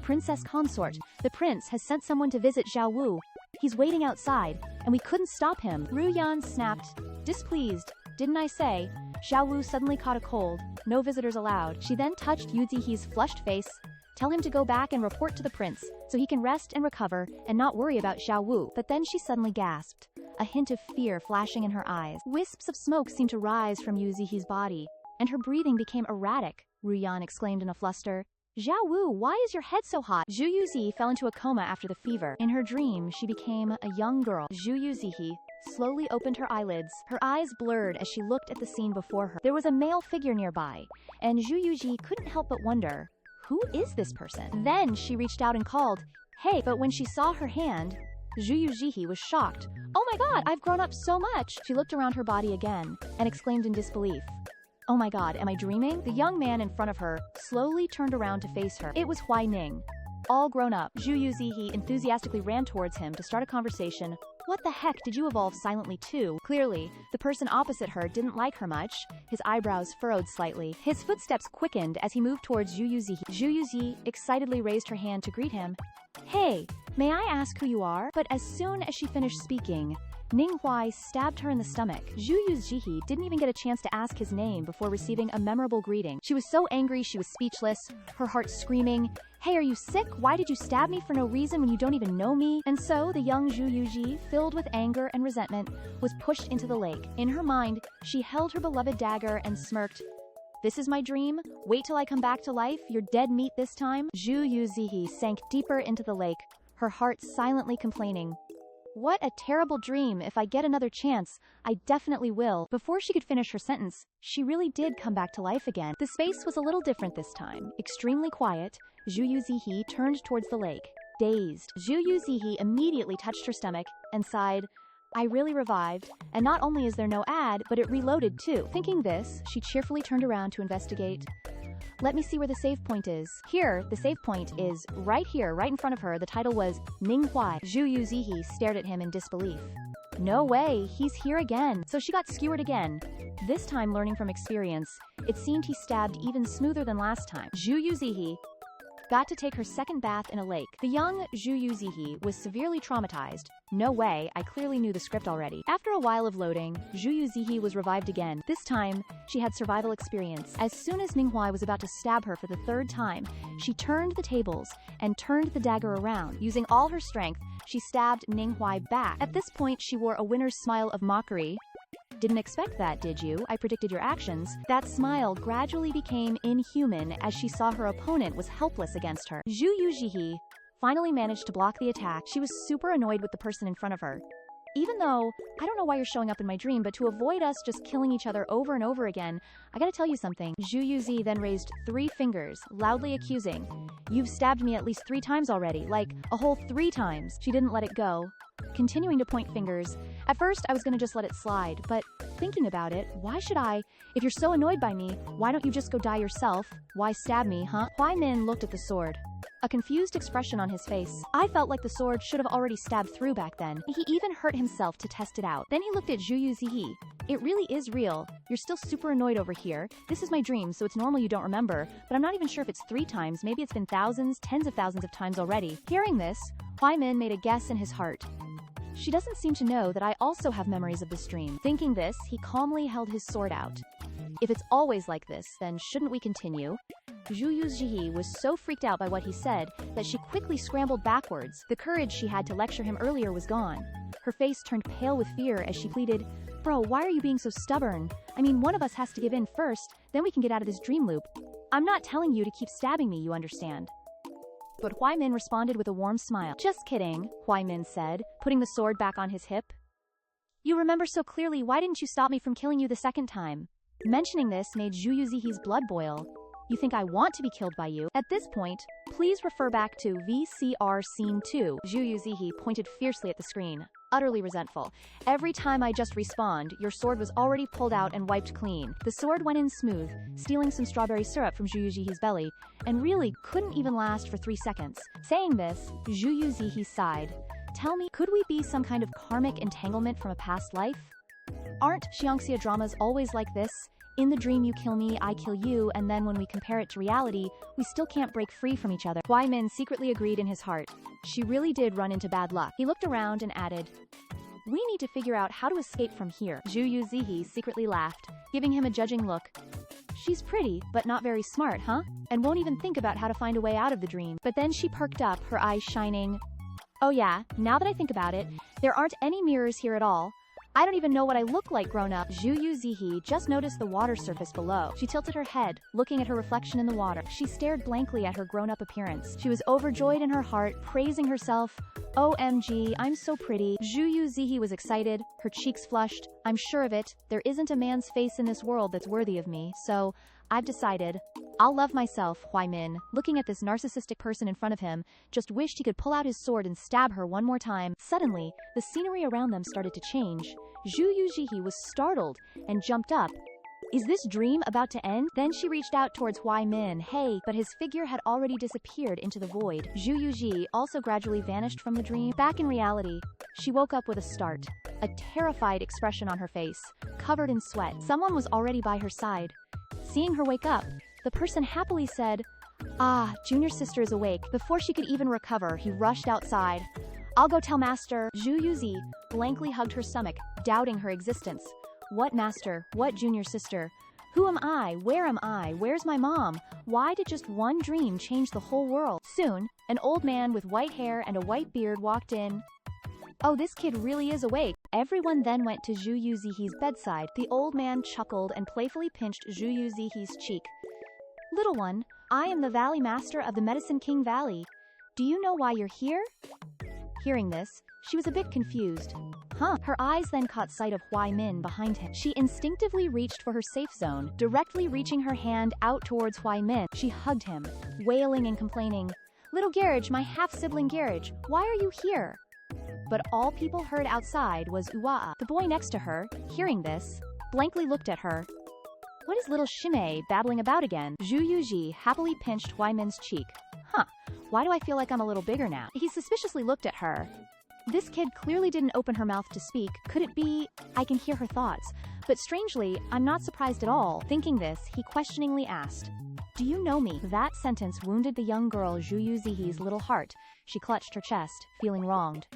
Princess Consort, the prince has sent someone to visit Zhao Wu. He's waiting outside, and we couldn't stop him. Ruyan snapped, displeased. Didn't I say? Zhao Wu suddenly caught a cold. No visitors allowed. She then touched Yu Zihi's flushed face. Tell him to go back and report to the prince, so he can rest and recover and not worry about Zhao Wu. But then she suddenly gasped, a hint of fear flashing in her eyes. Wisps of smoke seemed to rise from Yu Zihi's body, and her breathing became erratic. Ruyan exclaimed in a fluster. Zhao Wu, why is your head so hot? Zhu Yu Zhi fell into a coma after the fever. In her dream, she became a young girl. Zhu Yu Zhi slowly opened her eyelids. Her eyes blurred as she looked at the scene before her. There was a male figure nearby, and Zhu Yu Zhi couldn't help but wonder, who is this person? Then she reached out and called, hey, but when she saw her hand, Zhu Yu Zhi was shocked. Oh my god, I've grown up so much! She looked around her body again, and exclaimed in disbelief. Oh my god, am I dreaming? The young man in front of her slowly turned around to face her. It was Huai Ning. All grown up, Zhu Yu Zhi enthusiastically ran towards him to start a conversation. What the heck did you evolve silently to? Clearly, the person opposite her didn't like her much. His eyebrows furrowed slightly. His footsteps quickened as he moved towards Zhu Yu Zhi. Zhu Yu Zhi excitedly raised her hand to greet him. Hey, may I ask who you are? But as soon as she finished speaking, Ning Huai stabbed her in the stomach. Zhu Yu Zhi didn't even get a chance to ask his name before receiving a memorable greeting. She was so angry she was speechless, her heart screaming, hey, are you sick? Why did you stab me for no reason when you don't even know me? And so the young Zhu Yu Zhi, filled with anger and resentment, was pushed into the lake. In her mind, she held her beloved dagger and smirked. This is my dream? Wait till I come back to life? You're dead meat this time? Zhu Yu Zhi sank deeper into the lake, her heart silently complaining. What a terrible dream. If I get another chance, I definitely will. Before she could finish her sentence, she really did come back to life again. The space was a little different this time. Extremely quiet, Zhu Yu Zhi turned towards the lake. Dazed, Zhu Yu Zhi immediately touched her stomach and sighed, I really revived, and not only is there no ad, but it reloaded too. Thinking this, she cheerfully turned around to investigate. Let me see where the save point is. Here, the save point is right here, right in front of her. The title was Ning Huai. Zhu Yu Zhi stared at him in disbelief. No way, he's here again. So she got skewered again. This time learning from experience, it seemed he stabbed even smoother than last time. Zhu Yu Zhi got to take her second bath in a lake. The young Zhu Yu Zhi was severely traumatized. No way, I clearly knew the script already. After a while of loading, Zhu Yu Zhi was revived again. This time, she had survival experience. As soon as Ning Huai was about to stab her for the third time, she turned the tables and turned the dagger around. Using all her strength, she stabbed Ning Huai back. At this point, she wore a winner's smile of mockery. Didn't expect that, did you? I predicted your actions. That smile gradually became inhuman as she saw her opponent was helpless against her. Zhu Yu Zhi finally managed to block the attack. She was super annoyed with the person in front of her. Even though, I don't know why you're showing up in my dream, but to avoid us just killing each other over and over again, I gotta tell you something. Zhu Yu Zhi then raised 3 fingers, loudly accusing. You've stabbed me at least 3 times already, like a whole 3 times. She didn't let it go, continuing to point fingers. At first, I was gonna just let it slide, but thinking about it, why should I? If you're so annoyed by me, why don't you just go die yourself? Why stab me, huh? Huai Min looked at the sword, a confused expression on his face. I felt like the sword should have already stabbed through back then. He even hurt himself to test it out. Then he looked at Zhu Yu Zhi. It really is real. You're still super annoyed over here. This is my dream, so it's normal you don't remember, but I'm not even sure if it's 3 times. Maybe it's been thousands, tens of thousands of times already. Hearing this, Huai Min made a guess in his heart. She doesn't seem to know that I also have memories of this dream. Thinking this, he calmly held his sword out. If it's always like this, then shouldn't we continue? Zhu Yu Zhi was so freaked out by what he said that she quickly scrambled backwards. The courage she had to lecture him earlier was gone. Her face turned pale with fear as she pleaded, Bro, why are you being so stubborn? I mean, one of us has to give in first, then we can get out of this dream loop. I'm not telling you to keep stabbing me, you understand. But Huai Min responded with a warm smile. Just kidding, Huai Min said, putting the sword back on his hip. You remember so clearly, why didn't you stop me from killing you the second time? Mentioning this made Zhu Yu Zhi's blood boil. You think I want to be killed by you? At this point, please refer back to VCR Scene 2. Zhu Yu Zhi pointed fiercely at the screen, utterly resentful. Every time I just respawned, your sword was already pulled out and wiped clean. The sword went in smooth, stealing some strawberry syrup from Zhu Yu Zhi's belly, and really couldn't even last for 3 seconds. Saying this, Zhu Yu Zhi sighed. Tell me, could we be some kind of karmic entanglement from a past life? Aren't Xiangxia dramas always like this? In the dream you kill me, I kill you, and then when we compare it to reality, we still can't break free from each other. Huai Min secretly agreed in his heart. She really did run into bad luck. He looked around and added, we need to figure out how to escape from here. Zhu Yu Zhi secretly laughed, giving him a judging look. She's pretty, but not very smart, huh? And won't even think about how to find a way out of the dream. But then she perked up, her eyes shining. Oh yeah, now that I think about it, there aren't any mirrors here at all. I don't even know what I look like grown up. Zhu Yu Zhi just noticed the water surface below. She tilted her head, looking at her reflection in the water. She stared blankly at her grown-up appearance. She was overjoyed in her heart, praising herself. OMG, I'm so pretty. Zhu Yu Zhi was excited, her cheeks flushed. I'm sure of it. There isn't a man's face in this world that's worthy of me, so I've decided. I'll love myself. Huai Min, looking at this narcissistic person in front of him, just wished he could pull out his sword and stab her one more time. Suddenly, the scenery around them started to change. Zhu Yu Zhi was startled and jumped up. Is this dream about to end? Then she reached out towards Huai Min. Hey, but his figure had already disappeared into the void. Zhu Yu Zhi also gradually vanished from the dream. Back in reality, she woke up with a start, a terrified expression on her face, covered in sweat. Someone was already by her side. Seeing her wake up, the person happily said, "Ah, Junior's sister is awake." Before she could even recover, he rushed outside. "I'll go tell Master." Zhu Yu Zhi blankly hugged her stomach, doubting her existence. What Master? What Junior sister? Who am I? Where am I? Where's my mom? Why did just one dream change the whole world? Soon, an old man with white hair and a white beard walked in. Oh, this kid really is awake. Everyone then went to Zhu Yu Zhi's bedside. The old man chuckled and playfully pinched Zhu Yu Zhi's cheek. Little one, I am the Valley Master of the Medicine King Valley. Do you know why you're here? Hearing this, she was a bit confused. Huh? Her eyes then caught sight of Huai Min behind him. She instinctively reached for her safe zone, directly reaching her hand out towards Huai Min. She hugged him, wailing and complaining, "Little Garage, my half-sibling Garage, why are you here?" But all people heard outside was Uaa. The boy next to her, hearing this, blankly looked at her. What is little Shimei babbling about again? Zhu Yu Zhi happily pinched Huai Min's cheek. Huh, why do I feel like I'm a little bigger now? He suspiciously looked at her. This kid clearly didn't open her mouth to speak. Could it be? I can hear her thoughts. But strangely, I'm not surprised at all. Thinking this, he questioningly asked, "Do you know me?" That sentence wounded the young girl Zhu Yu Zhi's little heart. She clutched her chest, feeling wronged.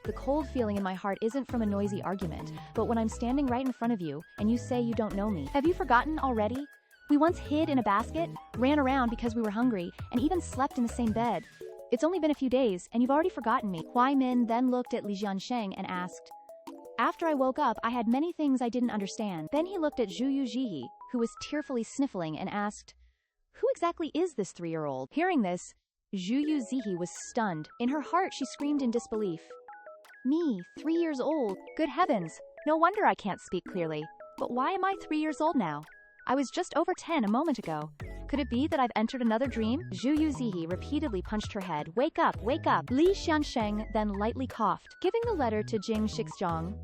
The cold feeling in my heart isn't from a noisy argument, but when I'm standing right in front of you, and you say you don't know me. Have you forgotten already? We once hid in a basket, ran around because we were hungry, and even slept in the same bed. It's only been a few days, and you've already forgotten me. Huai Min then looked at Li Jiansheng and asked, After I woke up, I had many things I didn't understand. Then he looked at Zhu Yu Zhi, who was tearfully sniffling, and asked, Who exactly is this 3-year-old? Hearing this, Zhu Yu Zhi was stunned. In her heart, she screamed in disbelief. Me, 3 years old? Good heavens, no wonder I can't speak clearly. But why am I 3 years old now? I was just over 10 a moment ago. Could it be that I've entered another dream? Zhu Yu Zhi repeatedly punched her head. Wake up, wake up. Li Xiansheng then lightly coughed, giving the letter to Jing Shixiang.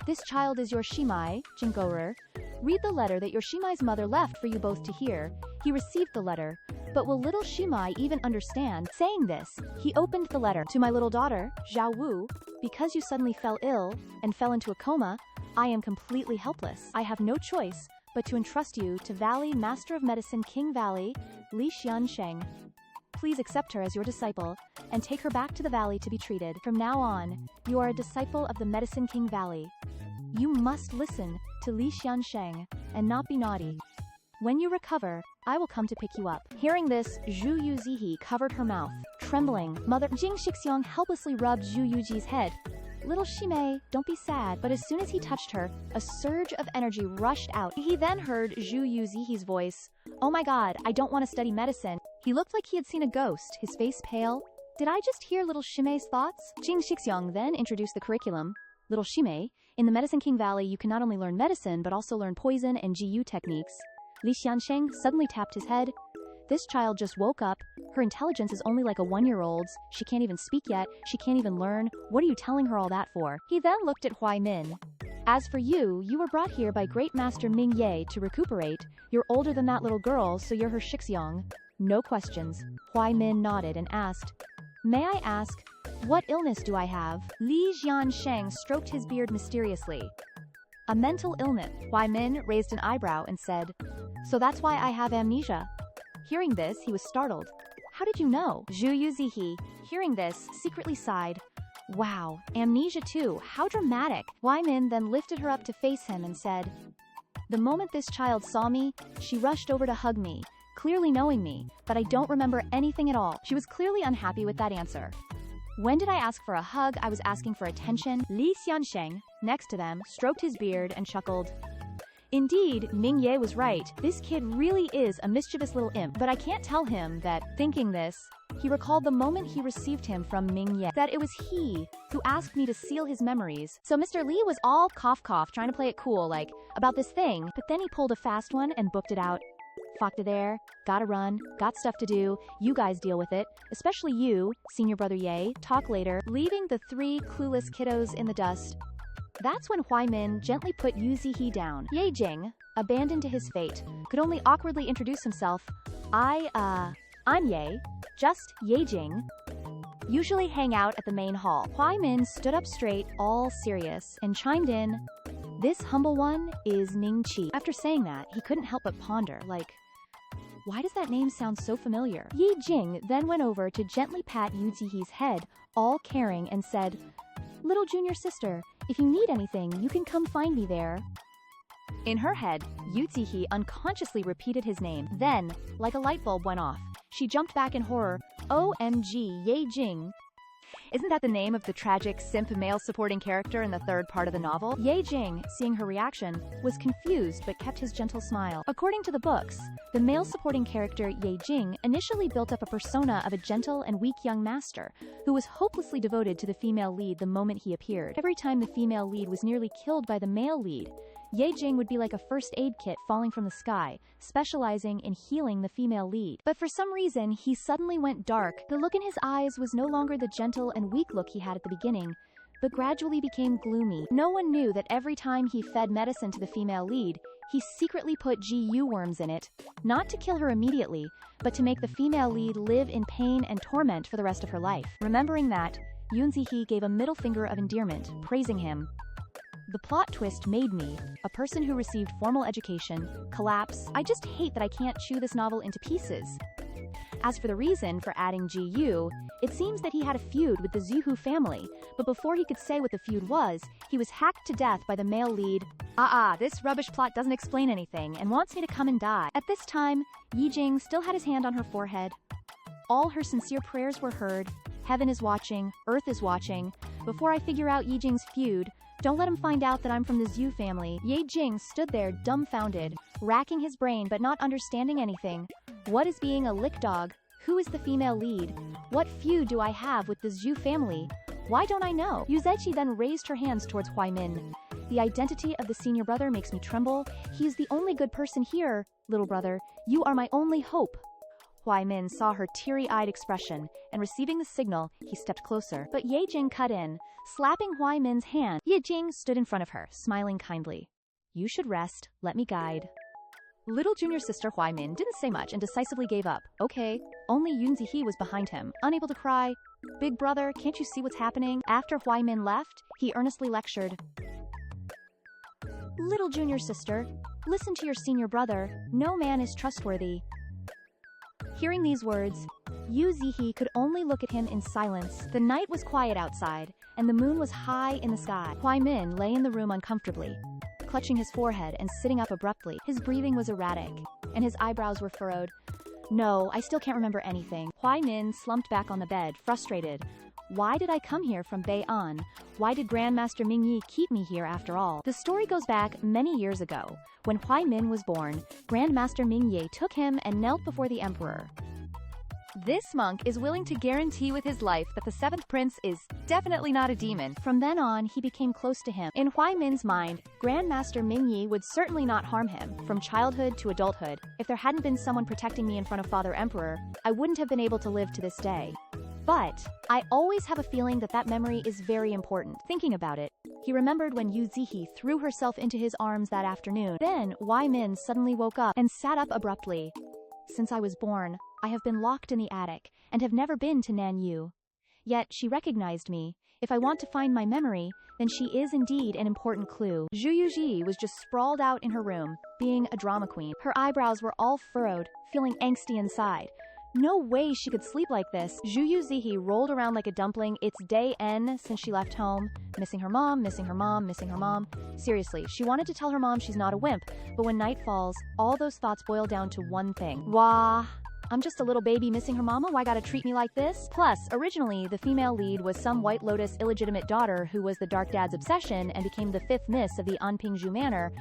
This child is your Shimai, Jingourer. Read the letter that your Shimai's mother left for you both to hear. He received the letter. But will little Shimai even understand? Saying this, he opened the letter. To my little daughter, Zhao Wu, because you suddenly fell ill and fell into a coma, I am completely helpless. I have no choice but to entrust you to Valley Master of Medicine King Valley, Li Xiansheng. Please accept her as your disciple, and take her back to the valley to be treated. From now on, you are a disciple of the Medicine King Valley. You must listen to Li Xiansheng, and not be naughty. When you recover, I will come to pick you up. Hearing this, Zhu Yu Zhi covered her mouth, trembling. Mother Jing Shixiang helplessly rubbed Zhu Yu Zhi's head. Little Shimei, don't be sad. But as soon as he touched her, a surge of energy rushed out. He then heard Zhu Yu Zhi's voice. Oh my god, I don't want to study medicine. He looked like he had seen a ghost, his face pale. Did I just hear little Shimei's thoughts? Jing Shixiang then introduced the curriculum. Little Shimei, in the Medicine King Valley you can not only learn medicine but also learn poison and GU techniques. Li Xiansheng suddenly tapped his head. This child just woke up. Her intelligence is only like a 1-year-old's. She can't even speak yet. She can't even learn. What are you telling her all that for? He then looked at Huai Min. As for you, you were brought here by Great Master Ming Ye to recuperate. You're older than that little girl, so you're her Shixiang. No questions. Huai Min nodded and asked, May I ask, what illness do I have? Li Jiansheng stroked his beard mysteriously. A mental illness. Huai Min raised an eyebrow and said, So that's why I have amnesia. Hearing this, he was startled. How did you know? Zhu Yu Zhi, hearing this, secretly sighed. Wow, amnesia too, how dramatic. Huai Min then lifted her up to face him and said, The moment this child saw me, she rushed over to hug me, clearly knowing me, but I don't remember anything at all. She was clearly unhappy with that answer. When did I ask for a hug? I was asking for attention. Li Xiansheng, next to them, stroked his beard and chuckled. Indeed, Ming Ye was right. This kid really is a mischievous little imp, but I can't tell him that. Thinking this, he recalled the moment he received him from Ming Ye, that it was he who asked me to seal his memories. So Mr. Li was all cough trying to play it cool, like, about this thing, but then he pulled a fast one and booked it out. Fakta there, gotta run, got stuff to do, you guys deal with it, especially you, senior brother Ye, talk later, leaving the 3 clueless kiddos in the dust. That's when Huai Min gently put Yu Zhi down. Ye Jing, abandoned to his fate, could only awkwardly introduce himself. I'm Ye, just Ye Jing. Usually hang out at the main hall. Huai Min stood up straight, all serious, and chimed in, This humble one is Ning Qi. After saying that, he couldn't help but ponder, like, why does that name sound so familiar? Ye Jing then went over to gently pat Yu Zihi's head, all caring, and said, Little junior sister, if you need anything, you can come find me there. In her head, Yu Zihi unconsciously repeated his name. Then, like a light bulb went off, she jumped back in horror. OMG, Ye Jing. Isn't that the name of the tragic simp male supporting character in the 3rd part of the novel? Ye Jing, seeing her reaction, was confused but kept his gentle smile. According to the books, the male supporting character Ye Jing initially built up a persona of a gentle and weak young master who was hopelessly devoted to the female lead the moment he appeared. Every time the female lead was nearly killed by the male lead, Ye Jing would be like a first aid kit falling from the sky, specializing in healing the female lead. But for some reason, he suddenly went dark. The look in his eyes was no longer the gentle and weak look he had at the beginning, but gradually became gloomy. No one knew that every time he fed medicine to the female lead, he secretly put GU worms in it, not to kill her immediately, but to make the female lead live in pain and torment for the rest of her life. Remembering that, Yun Zihi gave a middle finger of endearment, praising him. The plot twist made me, a person who received formal education, collapse. I just hate that I can't chew this novel into pieces. As for the reason for adding GU, it seems that he had a feud with the Zuhu family, but before he could say what the feud was, he was hacked to death by the male lead. This rubbish plot doesn't explain anything and wants me to come and die. At this time, Ye Jing still had his hand on her forehead. All her sincere prayers were heard. Heaven is watching, earth is watching. Before I figure out Ye Jing's feud, don't let him find out that I'm from the Zhu family. Ye Jing stood there dumbfounded, racking his brain but not understanding anything. What is being a lick dog? Who is the female lead? What feud do I have with the Zhu family? Why don't I know? Yu Zhi then raised her hands towards Huai Min. The identity of the senior brother makes me tremble. He is the only good person here. Little brother, you are my only hope. Huai Min saw her teary-eyed expression, and receiving the signal, he stepped closer. But Ye Jing cut in, slapping Huai Min's hand. Ye Jing stood in front of her, smiling kindly. You should rest, let me guide. Little junior sister Huai Min didn't say much and decisively gave up. Okay, only Yun Zihi was behind him, unable to cry. Big brother, can't you see what's happening? After Huai Min left, he earnestly lectured. Little junior sister, listen to your senior brother, no man is trustworthy. Hearing these words, Yu Zihi could only look at him in silence. The night was quiet outside, and the moon was high in the sky. Huai Min lay in the room uncomfortably, clutching his forehead and sitting up abruptly. His breathing was erratic, and his eyebrows were furrowed. No, I still can't remember anything. Huai Min slumped back on the bed, frustrated. Why did I come here from Bei'an? Why did Grandmaster Ming Yi keep me here after all? The story goes back many years ago. When Huai Min was born, Grandmaster Ming Ye took him and knelt before the emperor. This monk is willing to guarantee with his life that the seventh prince is definitely not a demon. From then on, he became close to him. In Huai Min's mind, Grandmaster Min Yi would certainly not harm him, from childhood to adulthood. If there hadn't been someone protecting me in front of Father Emperor, I wouldn't have been able to live to this day. But I always have a feeling that that memory is very important. Thinking about it, he remembered when Yu Zihi threw herself into his arms that afternoon. Then, Huai Min suddenly woke up and sat up abruptly. Since I was born, I have been locked in the attic, and have never been to Nanyu. Yet, she recognized me. If I want to find my memory, then she is indeed an important clue. Zhu Yu Zhi was just sprawled out in her room, being a drama queen. Her eyebrows were all furrowed, feeling angsty inside. No way she could sleep like this. Zhu Yu Zhi rolled around like a dumpling. It's day N since she left home. Missing her mom, missing her mom, missing her mom. Seriously, she wanted to tell her mom she's not a wimp, but when night falls, all those thoughts boil down to one thing. Wah, I'm just a little baby missing her mama, why gotta treat me like this? Plus, originally, the female lead was some White Lotus illegitimate daughter who was the Dark Dad's obsession and became the fifth miss of the Anpingzhu Manor.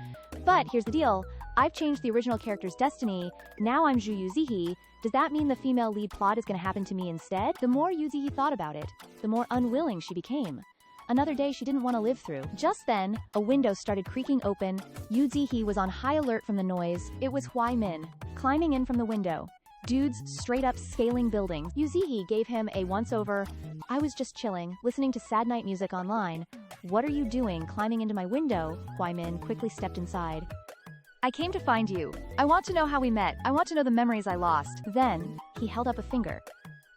But here's the deal, I've changed the original character's destiny, now I'm Zhu Yu Zhi. Does that mean the female lead plot is gonna happen to me instead? The more Yu Zhi thought about it, the more unwilling she became. Another day she didn't want to live through. Just then, a window started creaking open. Yu Zhi was on high alert from the noise. It was Huai Min, climbing in from the window. Dudes straight up scaling buildings. Yu Zhi gave him a once-over. I was just chilling, listening to sad night music online. What are you doing climbing into my window? Huai Min quickly stepped inside. I came to find you. I want to know how we met. I want to know the memories I lost. Then, he held up a finger.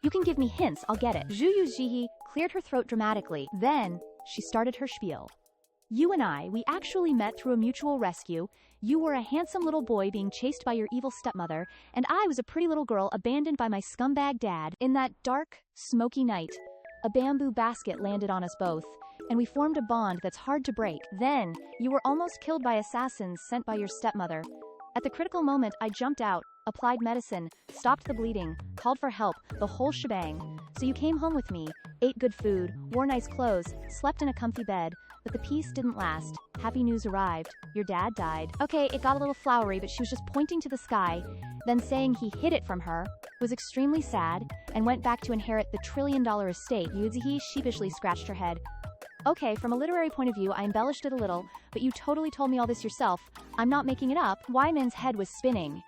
You can give me hints, I'll get it. Zhu Yu Zhi cleared her throat dramatically. Then, she started her spiel. You and I, we actually met through a mutual rescue. You were a handsome little boy being chased by your evil stepmother, and I was a pretty little girl abandoned by my scumbag dad. In that dark, smoky night, a bamboo basket landed on us both, and we formed a bond that's hard to break. Then, you were almost killed by assassins sent by your stepmother. At the critical moment, I jumped out, applied medicine, stopped the bleeding, called for help, the whole shebang. So you came home with me, ate good food, wore nice clothes, slept in a comfy bed, but the peace didn't last. Happy news arrived. Your dad died. Okay, it got a little flowery, but she was just pointing to the sky, then saying he hid it from her, was extremely sad, and went back to inherit the $1 trillion estate. Yu Zhi sheepishly scratched her head. Okay, from a literary point of view, I embellished it a little, but you totally told me all this yourself. I'm not making it up. Huai Min's head was spinning.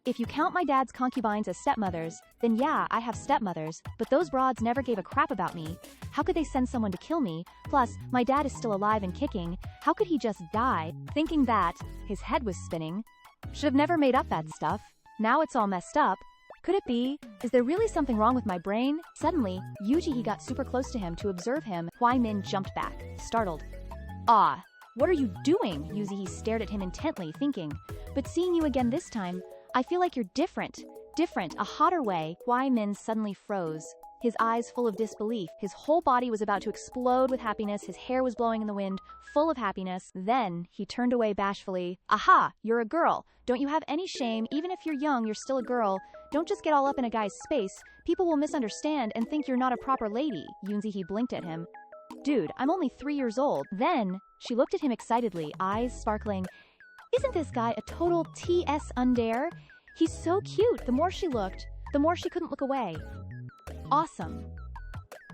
If you count my dad's concubines as stepmothers, then yeah, I have stepmothers, but those broads never gave a crap about me. How could they send someone to kill me? Plus, my dad is still alive and kicking. How could he just die? Thinking that, his head was spinning. Should have never made up that stuff. Now it's all messed up. Could it be? Is there really something wrong with my brain? Suddenly, Yu Zhi got super close to him to observe him. Huai Min jumped back, startled. Ah, what are you doing? Yu Zhi stared at him intently, thinking. But seeing you again this time, I feel like you're different. Different, a hotter way. Huai Min suddenly froze, his eyes full of disbelief. His whole body was about to explode with happiness. His hair was blowing in the wind, full of happiness. Then, he turned away bashfully. Aha, you're a girl. Don't you have any shame? Even if you're young, you're still a girl. Don't just get all up in a guy's space. People will misunderstand and think you're not a proper lady. Yu Zhi blinked at him. Dude, I'm only 3 years old. Then, she looked at him excitedly, eyes sparkling. Isn't this guy a total T.S. Undere? He's so cute. The more she looked, the more she couldn't look away. Awesome.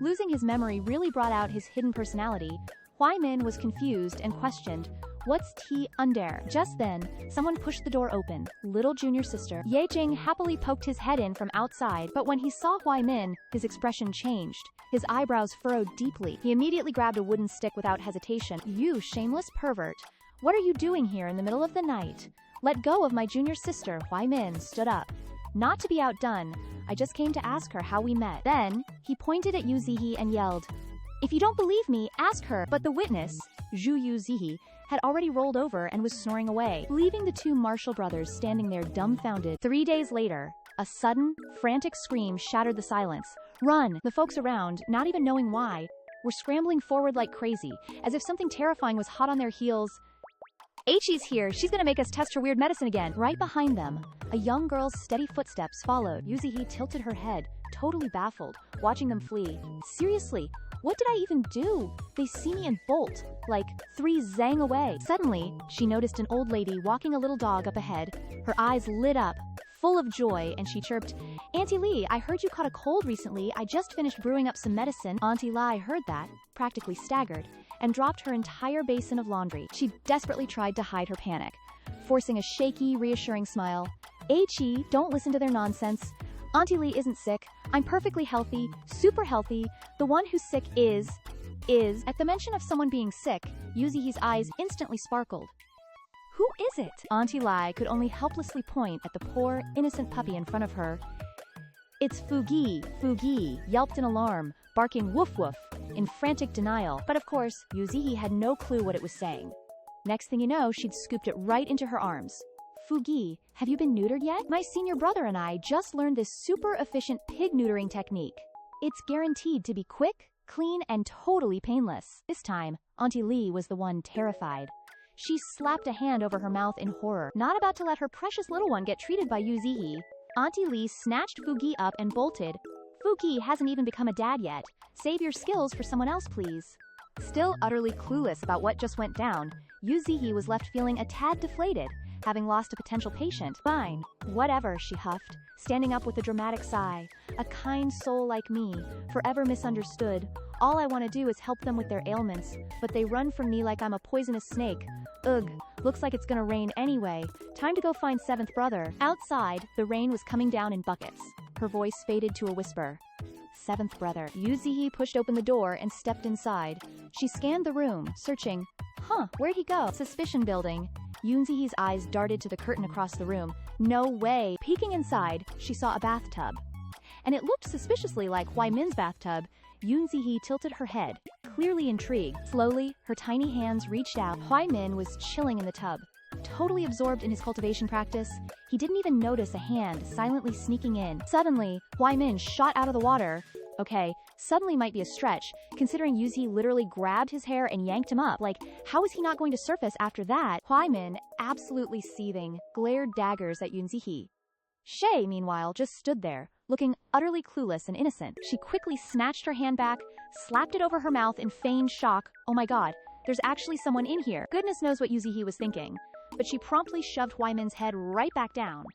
Losing his memory really brought out his hidden personality. Huai Min was confused and questioned, what's T. Undere? Just then, someone pushed the door open. Little junior sister. Ye Jing happily poked his head in from outside, but when he saw Huai Min, his expression changed. His eyebrows furrowed deeply. He immediately grabbed a wooden stick without hesitation. You shameless pervert. What are you doing here in the middle of the night? Let go of my junior sister. Huai Min stood up. Not to be outdone, I just came to ask her how we met. Then, he pointed at Yu Zhi and yelled, if you don't believe me, ask her. But the witness, Zhu Yu Zhi, had already rolled over and was snoring away, leaving the two Marshall brothers standing there dumbfounded. 3 days later, a sudden, frantic scream shattered the silence. Run! The folks around, not even knowing why, were scrambling forward like crazy, as if something terrifying was hot on their heels. Eichi's here, she's gonna make us test her weird medicine again. Right behind them, a young girl's steady footsteps followed. Yu Zhi tilted her head, totally baffled, watching them flee. Seriously, what did I even do? They see me and bolt, like 3 zang away. Suddenly, she noticed an old lady walking a little dog up ahead. Her eyes lit up, full of joy, and she chirped, "Auntie Lee, I heard you caught a cold recently. I just finished brewing up some medicine." Auntie Lee heard that, practically staggered, and dropped her entire basin of laundry. She desperately tried to hide her panic, forcing a shaky, reassuring smile. "Chi, don't listen to their nonsense. Auntie Lee isn't sick. I'm perfectly healthy, super healthy. The one who's sick is... At the mention of someone being sick, Yu Zi's eyes instantly sparkled. "Who is it?" Auntie Lai could only helplessly point at the poor, innocent puppy in front of her. "It's Fugi," Fugi yelped in alarm, barking woof woof, in frantic denial. But of course, Yu Zi had no clue what it was saying. Next thing you know, she'd scooped it right into her arms. "Fugi, have you been neutered yet? My senior brother and I just learned this super efficient pig neutering technique. It's guaranteed to be quick, clean, and totally painless." This time, Auntie Lee was the one terrified. She slapped a hand over her mouth in horror, not about to let her precious little one get treated by Yu Zi. Auntie Lee snatched Fugi up and bolted. "Fugi hasn't even become a dad yet. Save your skills for someone else, please." Still utterly clueless about what just went down, Yu Zi was left feeling a tad deflated, having lost a potential patient. "Fine, whatever," she huffed, standing up with a dramatic sigh. "A kind soul like me, forever misunderstood. All I want to do is help them with their ailments, but they run from me like I'm a poisonous snake. Ugh, looks like it's gonna rain anyway. Time to go find seventh brother." Outside, the rain was coming down in buckets. Her voice faded to a whisper. Seventh brother. Yu Zi pushed open the door and stepped inside. She scanned the room, searching. Where'd he go? Suspicion building. Yu Zi's eyes darted to the curtain across the room. No way. Peeking inside, she saw a bathtub. And it looked suspiciously like Hui Min's bathtub. Yu Zi tilted her head, clearly intrigued. Slowly, her tiny hands reached out. Hui Min was chilling in the tub. Totally absorbed in his cultivation practice, he didn't even notice a hand silently sneaking in. Suddenly, Hui Min shot out of the water. Okay, suddenly might be a stretch, considering Yu Zi literally grabbed his hair and yanked him up. Like, how is he not going to surface after that? Hui Min, absolutely seething, glared daggers at Yu Zi. Shay, meanwhile, just stood there, looking utterly clueless and innocent. She quickly snatched her hand back, slapped it over her mouth in feigned shock. "Oh my god, there's actually someone in here." Goodness knows what Yu Zi was thinking, but she promptly shoved Hui Min's head right back down.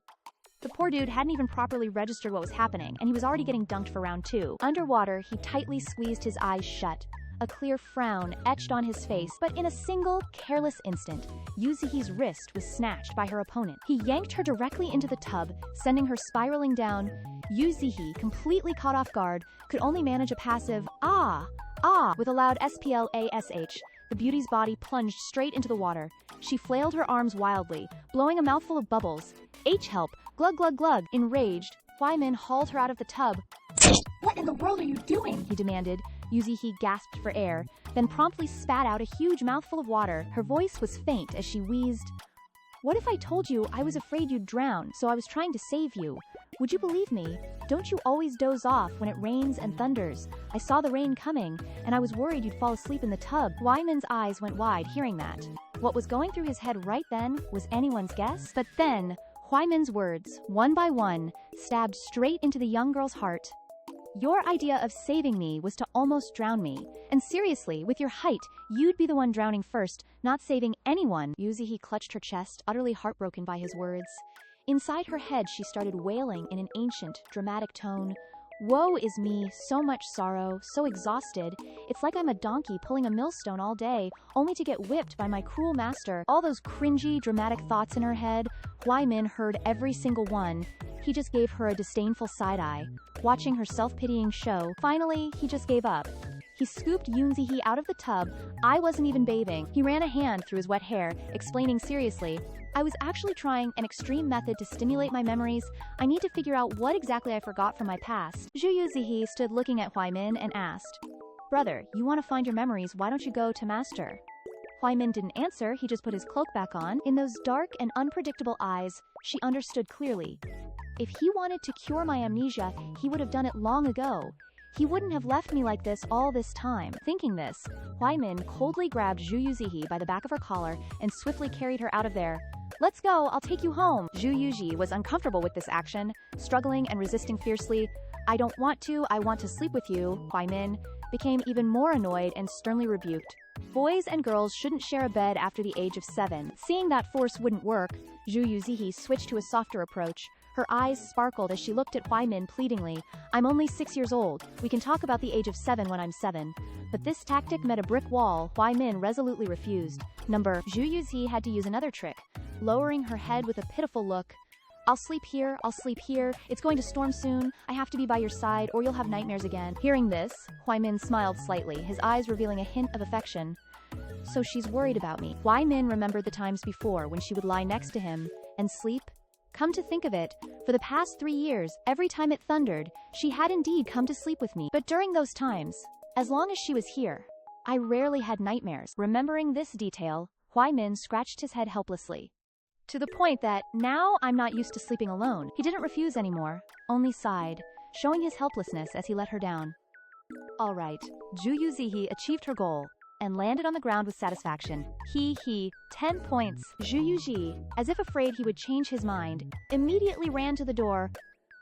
The poor dude hadn't even properly registered what was happening, and he was already getting dunked for round 2. Underwater, he tightly squeezed his eyes shut, a clear frown etched on his face, but in a single, careless instant, Yu Zi's wrist was snatched by her opponent. He yanked her directly into the tub, sending her spiraling down. Yu Zi, completely caught off guard, could only manage a passive, "Ah! Ah!" With a loud splash. The beauty's body plunged straight into the water. She flailed her arms wildly, blowing a mouthful of bubbles. "Help! Glug glug glug!" Enraged, Hui Min hauled her out of the tub. "What in the world are you doing?" he demanded. Yu Zi gasped for air, then promptly spat out a huge mouthful of water. Her voice was faint as she wheezed. "What if I told you I was afraid you'd drown, so I was trying to save you? Would you believe me? Don't you always doze off when it rains and thunders? I saw the rain coming, and I was worried you'd fall asleep in the tub." Hui Min's eyes went wide hearing that. What was going through his head right then was anyone's guess, but then Hui Min's words, one by one, stabbed straight into the young girl's heart. "Your idea of saving me was to almost drown me. And seriously, with your height, you'd be the one drowning first, not saving anyone." Yu Zi clutched her chest, utterly heartbroken by his words. Inside her head, she started wailing in an ancient, dramatic tone. "Woe is me, so much sorrow, so exhausted. It's like I'm a donkey pulling a millstone all day, only to get whipped by my cruel master." All those cringy, dramatic thoughts in her head, Hui Min heard every single one. He just gave her a disdainful side-eye, watching her self-pitying show. Finally, he just gave up. He scooped Yu Zi out of the tub. I wasn't even bathing. He ran a hand through his wet hair, explaining seriously, "I was actually trying an extreme method to stimulate my memories. I need to figure out what exactly I forgot from my past." Zhu Yu Zhi stood looking at Hui Min and asked, "Brother, you want to find your memories, why don't you go to Master?" Hui Min didn't answer, he just put his cloak back on. In those dark and unpredictable eyes, she understood clearly. If he wanted to cure my amnesia, he would have done it long ago. He wouldn't have left me like this all this time. Thinking this, Hui Min coldly grabbed Zhu Yu Zhi by the back of her collar and swiftly carried her out of there. "Let's go, I'll take you home." Zhu Yu Zhi was uncomfortable with this action, struggling and resisting fiercely. "I don't want to, I want to sleep with you." Hui Min became even more annoyed and sternly rebuked. Boys and girls shouldn't share a bed after the age of 7. Seeing that force wouldn't work, Zhu Yu Zhi switched to a softer approach. Her eyes sparkled as she looked at Huai Min pleadingly. I'm only 6 years old. We can talk about the age of 7 when I'm 7. But this tactic met a brick wall. Huai Min resolutely refused. Zhu Yu Zhi had to use another trick, lowering her head with a pitiful look. I'll sleep here, it's going to storm soon, I have to be by your side or you'll have nightmares again. Hearing this, Huai Min smiled slightly, his eyes revealing a hint of affection. So she's worried about me. Huai Min remembered the times before when she would lie next to him and sleep. Come to think of it, for the past 3 years, every time it thundered, she had indeed come to sleep with me. But during those times, as long as she was here, I rarely had nightmares. Remembering this detail, Huai Min scratched his head helplessly. To the point that, now I'm not used to sleeping alone. He didn't refuse anymore, only sighed, showing his helplessness as he let her down. Alright, Zhu Yu Zhi achieved her goal, and landed on the ground with satisfaction. 10 points. Zhu Yu Zhi, as if afraid he would change his mind, immediately ran to the door.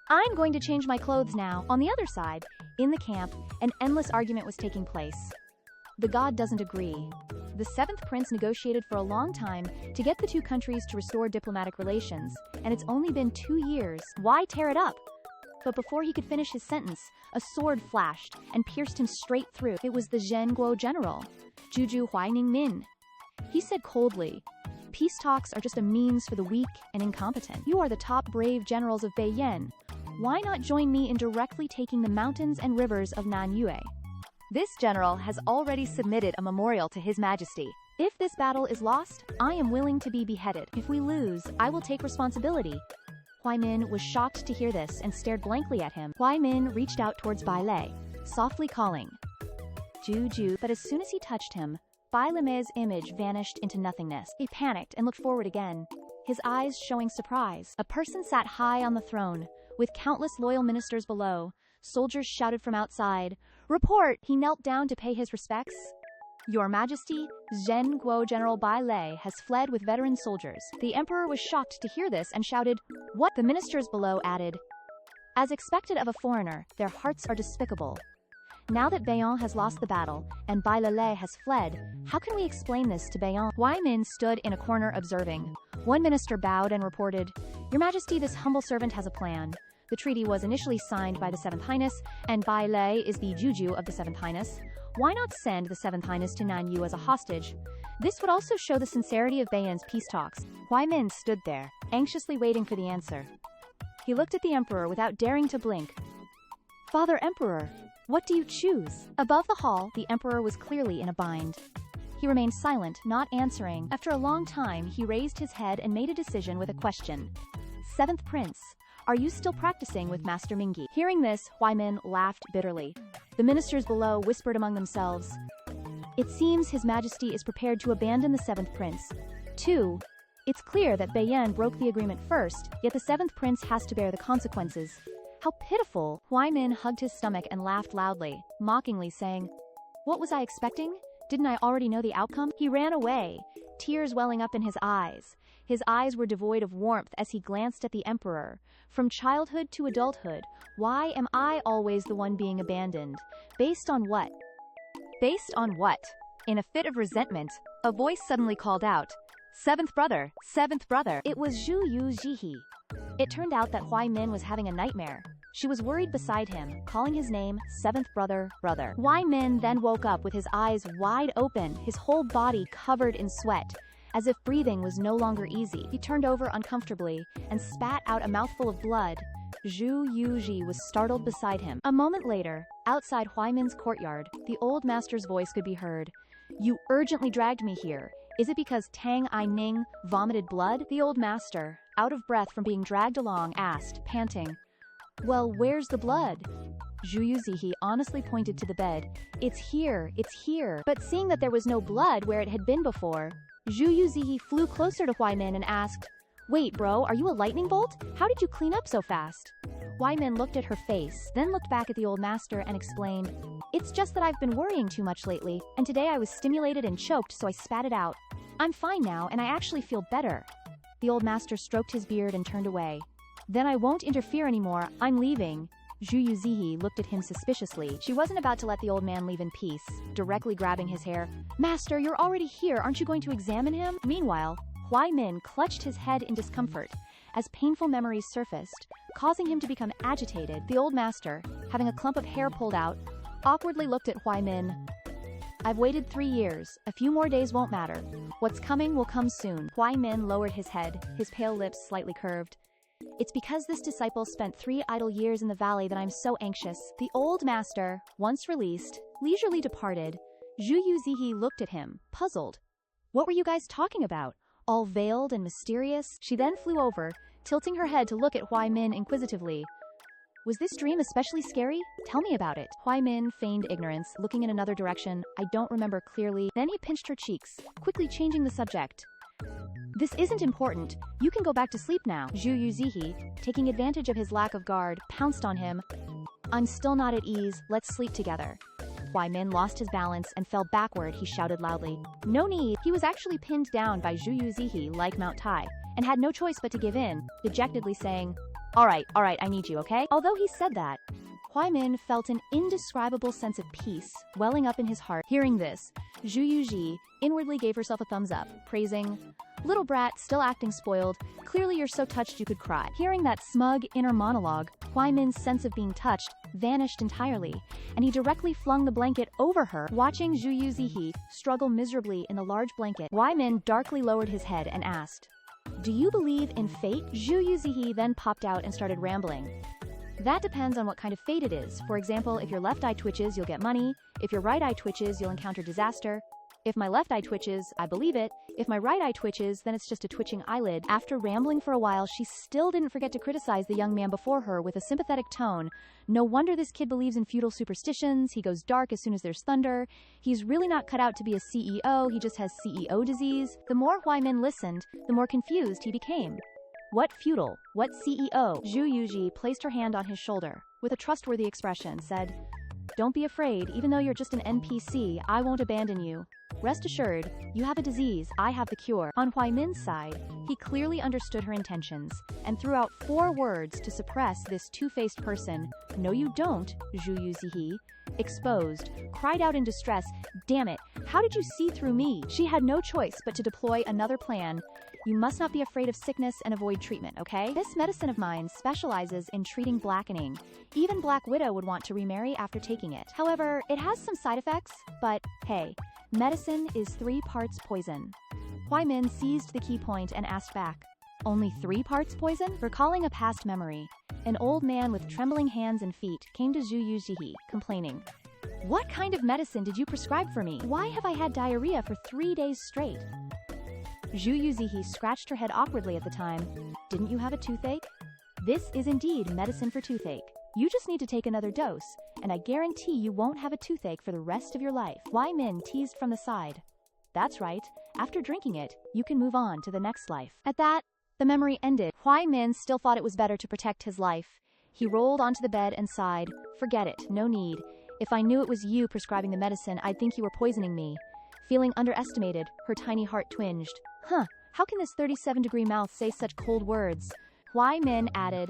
I'm going to change my clothes now. On the other side, in the camp, an endless argument was taking place. The god doesn't agree. The 7th prince negotiated for a long time to get the two countries to restore diplomatic relations, and it's only been 2 years. Why tear it up? But before he could finish his sentence, a sword flashed and pierced him straight through. It was the Zhenguo general, Juju Huaining Min. He said coldly, peace talks are just a means for the weak and incompetent. You are the top brave generals of Beiyan. Why not join me in directly taking the mountains and rivers of Nanyue? This general has already submitted a memorial to His Majesty. If this battle is lost, I am willing to be beheaded. If we lose, I will take responsibility. Huai Min was shocked to hear this and stared blankly at him. Huai Min reached out towards Bai Lei, softly calling, Juju, but as soon as he touched him, Bai Lemai's image vanished into nothingness. He panicked and looked forward again, his eyes showing surprise. A person sat high on the throne, with countless loyal ministers below. Soldiers shouted from outside, report! He knelt down to pay his respects. Your Majesty, Zhenguo General Bai Lei has fled with veteran soldiers. The emperor was shocked to hear this and shouted, what? The ministers below added, as expected of a foreigner, their hearts are despicable. Now that Beiyan has lost the battle, and Bai Lei has fled, how can we explain this to Beiyan? Huai Min stood in a corner observing. One minister bowed and reported, Your Majesty, this humble servant has a plan. The treaty was initially signed by the 7th Highness, and Bai Lei is the Juju of the 7th Highness. Why not send the 7th Highness to Nanyu as a hostage? This would also show the sincerity of Beiyan's peace talks. Huai Min stood there, anxiously waiting for the answer. He looked at the emperor without daring to blink. Father Emperor, what do you choose? Above the hall, the emperor was clearly in a bind. He remained silent, not answering. After a long time, he raised his head and made a decision with a question. 7th Prince, are you still practicing with Master Mingi? Hearing this, Huai Min laughed bitterly. The ministers below whispered among themselves. It seems His Majesty is prepared to abandon the 7th Prince. 2. It's clear that Beiyan broke the agreement first, yet the 7th Prince has to bear the consequences. How pitiful! Huai Min hugged his stomach and laughed loudly, mockingly saying, What was I expecting? Didn't I already know the outcome? He ran away, tears welling up in his eyes. His eyes were devoid of warmth as he glanced at the emperor. From childhood to adulthood, why am I always the one being abandoned? Based on what? Based on what? In a fit of resentment, a voice suddenly called out, 7th brother, 7th brother. It was Zhu Yu Zhi. It turned out that Huai Min was having a nightmare. She was worried beside him, calling his name 7th brother, brother. Huai Min then woke up with his eyes wide open, his whole body covered in sweat. As if breathing was no longer easy, he turned over uncomfortably and spat out a mouthful of blood. Zhu Yu Zhi was startled beside him. A moment later, outside Huai Min's courtyard, the old master's voice could be heard. You urgently dragged me here. Is it because Tang I Ning vomited blood? The old master, out of breath from being dragged along, asked, panting. Well, where's the blood? Zhu Yu Zhi honestly pointed to the bed. It's here, it's here. But seeing that there was no blood where it had been before, Zhu Yu Zhi flew closer to Huai Min and asked, Wait, bro, are you a lightning bolt? How did you clean up so fast? Huai Min looked at her face, then looked back at the old master and explained, It's just that I've been worrying too much lately, and today I was stimulated and choked, so I spat it out. I'm fine now, and I actually feel better. The old master stroked his beard and turned away. Then I won't interfere anymore, I'm leaving. Zhu Yu Zhi looked at him suspiciously. She wasn't about to let the old man leave in peace, directly grabbing his hair. Master, you're already here, aren't you going to examine him? Meanwhile, Huai Min clutched his head in discomfort, as painful memories surfaced, causing him to become agitated. The old master, having a clump of hair pulled out, awkwardly looked at Huai Min. I've waited 3 years. A few more days won't matter. What's coming will come soon. Huai Min lowered his head, his pale lips slightly curved. It's because this disciple spent 3 idle years in the valley that I'm so anxious. The old master, once released, leisurely departed. Zhu Yu Zhi looked at him, puzzled. What were you guys talking about? All veiled and mysterious? She then flew over, tilting her head to look at Huai Min inquisitively. Was this dream especially scary? Tell me about it. Huai Min feigned ignorance, looking in another direction. I don't remember clearly. Then he pinched her cheeks, quickly changing the subject. This isn't important. You can go back to sleep now. Zhu Yu Zhi, taking advantage of his lack of guard, pounced on him. I'm still not at ease. Let's sleep together. Huai Min lost his balance and fell backward. He shouted loudly. No need. He was actually pinned down by Zhu Yu Zhi like Mount Tai, and had no choice but to give in, dejectedly saying, All right, I need you, okay? Although he said that, Huai Min felt an indescribable sense of peace welling up in his heart. Hearing this, Zhu Yu Zhi inwardly gave herself a thumbs up, praising, Little brat, still acting spoiled. Clearly you're so touched you could cry. Hearing that smug inner monologue, Huai Min's sense of being touched vanished entirely, and he directly flung the blanket over her. Watching Zhu Yu Zhi struggle miserably in the large blanket, Huai Min darkly lowered his head and asked, Do you believe in fate? Zhu Yu Zhi then popped out and started rambling. That depends on what kind of fate it is. For example, if your left eye twitches, you'll get money. If your right eye twitches, you'll encounter disaster. If my left eye twitches, I believe it. If my right eye twitches, then it's just a twitching eyelid. After rambling for a while, she still didn't forget to criticize the young man before her with a sympathetic tone. No wonder this kid believes in feudal superstitions. He goes dark as soon as there's thunder. He's really not cut out to be a CEO. He just has CEO disease. The more Huai Min listened, the more confused he became. What feudal? What CEO? Zhu Yu Zhi placed her hand on his shoulder, with a trustworthy expression, said, Don't be afraid, even though you're just an NPC, I won't abandon you. Rest assured, you have a disease, I have the cure. On Huai Min's side, he clearly understood her intentions, and threw out 4 words to suppress this two-faced person. No you don't, Zhu Yu Zhi, exposed, cried out in distress, Damn it, how did you see through me? She had no choice but to deploy another plan. You must not be afraid of sickness and avoid treatment, okay? This medicine of mine specializes in treating blackening. Even Black Widow would want to remarry after taking it. However, it has some side effects, but hey, medicine is 3 parts poison. Huai Min seized the key point and asked back, Only 3 parts poison? Recalling a past memory, an old man with trembling hands and feet came to Zhu Yu Zhi, complaining, What kind of medicine did you prescribe for me? Why have I had diarrhea for 3 days straight? Zhu Yu Zhi scratched her head awkwardly at the time. Didn't you have a toothache? This is indeed medicine for toothache. You just need to take another dose, and I guarantee you won't have a toothache for the rest of your life. Huai Min teased from the side. That's right. After drinking it, you can move on to the next life. At that, the memory ended. Huai Min still thought it was better to protect his life. He rolled onto the bed and sighed. Forget it, no need. If I knew it was you prescribing the medicine, I'd think you were poisoning me. Feeling underestimated, her tiny heart twinged. How can this 37-degree mouth say such cold words? Huai Min added,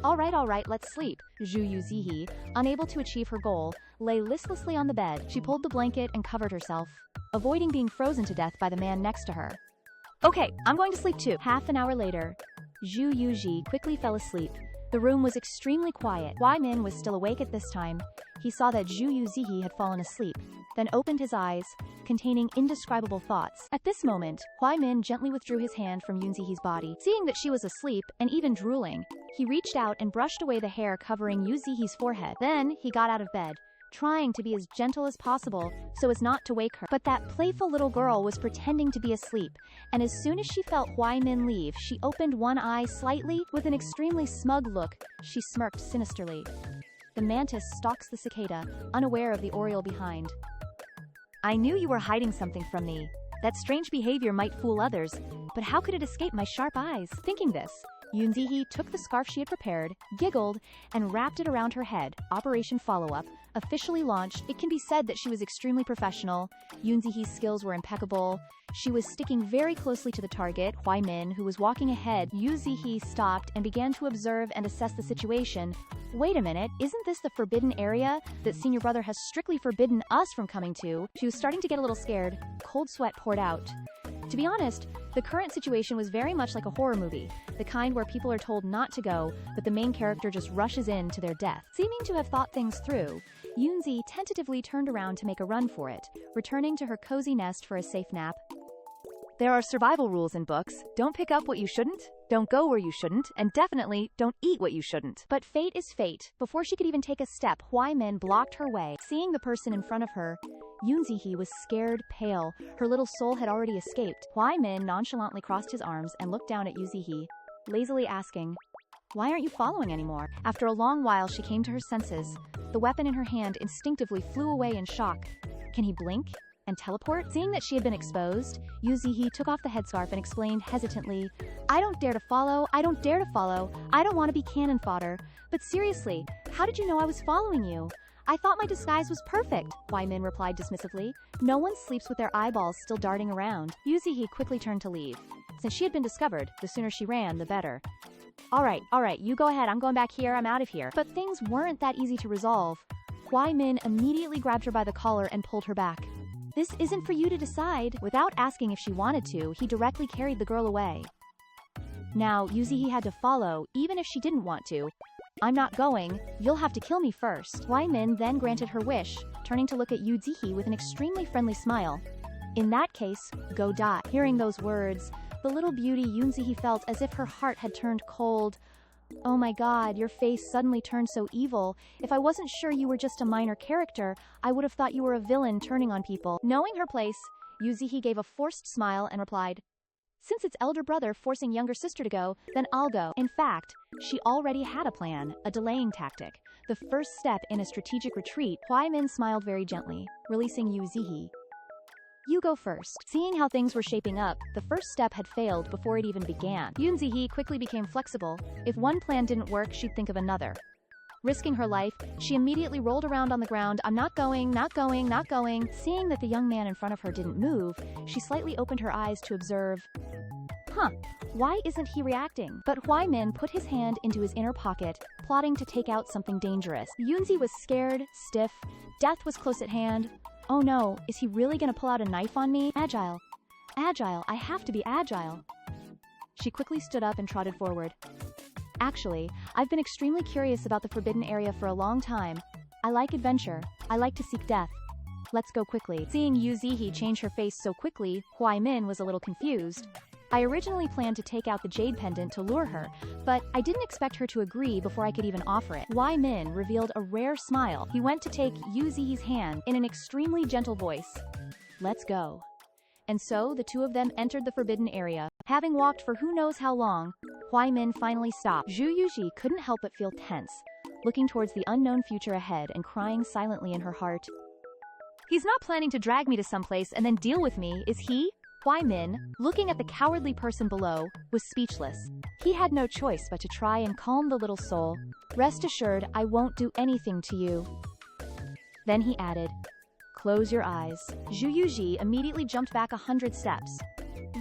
All right, let's sleep. Zhu Yu Zhi, unable to achieve her goal, lay listlessly on the bed. She pulled the blanket and covered herself, avoiding being frozen to death by the man next to her. Okay, I'm going to sleep too. Half an hour later, Zhu Yu Zhi quickly fell asleep. The room was extremely quiet. Huai Min was still awake at this time. He saw that Zhu Yu Zhi had fallen asleep, then opened his eyes, containing indescribable thoughts. At this moment, Huai Min gently withdrew his hand from Yun Zihi's body. Seeing that she was asleep, and even drooling, he reached out and brushed away the hair covering Yu Zihi's forehead. Then, he got out of bed, trying to be as gentle as possible so as not to wake her. But that playful little girl was pretending to be asleep, and as soon as she felt Huai Min leave, she opened one eye slightly. With an extremely smug look, she smirked sinisterly. The mantis stalks the cicada, unaware of the oriole behind. I knew you were hiding something from me. That strange behavior might fool others, but how could it escape my sharp eyes? Thinking this, Yun Zihi took the scarf she had prepared, giggled, and wrapped it around her head. Operation Follow-Up, officially launched. It can be said that she was extremely professional. Yun Zihi's skills were impeccable. She was sticking very closely to the target, Huai Min, who was walking ahead. Yu Zihi stopped and began to observe and assess the situation. Wait a minute, isn't this the forbidden area that Senior Brother has strictly forbidden us from coming to? She was starting to get a little scared. Cold sweat poured out. To be honest, The current situation was very much like a horror movie, the kind where people are told not to go, but the main character just rushes in to their death. Seeming to have thought things through, Yunzi tentatively turned around to make a run for it, returning to her cozy nest for a safe nap. There are survival rules in books. Don't pick up what you shouldn't, don't go where you shouldn't, and definitely don't eat what you shouldn't. But fate is fate. Before she could even take a step, Huai Min blocked her way. Seeing the person in front of her, Yunzi was scared, pale. Her little soul had already escaped. Huai Min nonchalantly crossed his arms and looked down at Yunzi, lazily asking, "Why aren't you following anymore?" After a long while, she came to her senses. The weapon in her hand instinctively flew away in shock. Can he blink and teleport? Seeing that she had been exposed, Yunzi took off the headscarf and explained hesitantly, "I don't dare to follow, I don't dare to follow, I don't want to be cannon fodder. But seriously, how did you know I was following you? I thought my disguise was perfect," Huai Min replied dismissively. "No one sleeps with their eyeballs still darting around." Yunzi quickly turned to leave. Since she had been discovered, the sooner she ran, the better. All right, you go ahead, I'm going back here, I'm out of here." But things weren't that easy to resolve. Huai Min immediately grabbed her by the collar and pulled her back. "This isn't for you to decide." Without asking if she wanted to, he directly carried the girl away. Now, Yunzi had to follow, even if she didn't want to. "I'm not going, you'll have to kill me first." Huai Min then granted her wish, turning to look at Yunzi with an extremely friendly smile. "In that case, go die." Hearing those words, the little beauty Yunzi felt as if her heart had turned cold. "Oh my god, your face suddenly turned so evil. If I wasn't sure you were just a minor character, I would have thought you were a villain turning on people." Knowing her place, Yunzi gave a forced smile and replied, "Since it's elder brother forcing younger sister to go, then I'll go." In fact, she already had a plan, a delaying tactic. The first step in a strategic retreat. Huai Min smiled very gently, releasing Yunzi. "You go first." Seeing how things were shaping up, the first step had failed before it even began. Yunzi quickly became flexible. If one plan didn't work, she'd think of another. Risking her life, she immediately rolled around on the ground. "I'm not going, not going, not going." Seeing that the young man in front of her didn't move, she slightly opened her eyes to observe. Why isn't he reacting? But Huai Min put his hand into his inner pocket, plotting to take out something dangerous. Yunzi was scared, stiff. Death was close at hand. Oh no, is he really gonna pull out a knife on me? Agile, I have to be agile. She quickly stood up and trotted forward. "Actually, I've been extremely curious about the forbidden area for a long time. I like adventure, I like to seek death. Let's go quickly." Seeing Yunzi change her face so quickly, Huai Min was a little confused. "I originally planned to take out the jade pendant to lure her, but I didn't expect her to agree before I could even offer it." Huai Min revealed a rare smile. He went to take Yunzi's hand in an extremely gentle voice. "Let's go." And so the two of them entered the forbidden area. Having walked for who knows how long, Huai Min finally stopped. Zhu Yu Zhi couldn't help but feel tense, looking towards the unknown future ahead and crying silently in her heart. "He's not planning to drag me to someplace and then deal with me, is he?" Huai Min, looking at the cowardly person below, was speechless. He had no choice but to try and calm the little soul. "Rest assured, I won't do anything to you." Then he added, "Close your eyes." Zhu Yu Zhi immediately jumped back 100 steps.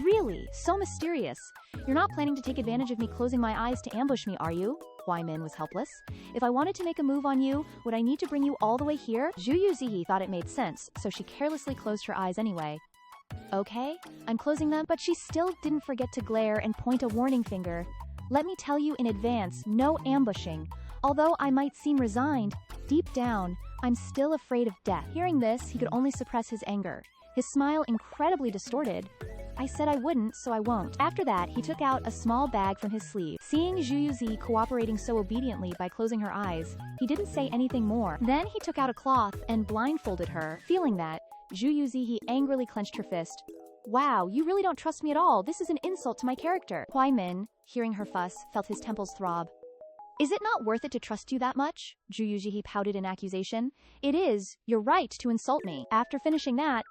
"Really? So mysterious. You're not planning to take advantage of me closing my eyes to ambush me, are you?" Huai Min was helpless. "If I wanted to make a move on you, would I need to bring you all the way here?" Zhu Yu Zhi thought it made sense, so she carelessly closed her eyes anyway. "Okay, I'm closing them," but she still didn't forget to glare and point a warning finger. "Let me tell you in advance, no ambushing. Although I might seem resigned, deep down, I'm still afraid of death." Hearing this, he could only suppress his anger. His smile incredibly distorted. "I said I wouldn't, so I won't." After that, he took out a small bag from his sleeve. Seeing Zhu Yu Zhi cooperating so obediently by closing her eyes, he didn't say anything more. Then he took out a cloth and blindfolded her. Feeling that, Zhu Yu Zhi angrily clenched her fist. "Wow, you really don't trust me at all. This is an insult to my character." Huai Min, hearing her fuss, felt his temples throb. "Is it not worth it to trust you that much?" Zhu Yu Zhi pouted in accusation. "It is. You're right to insult me." After finishing that,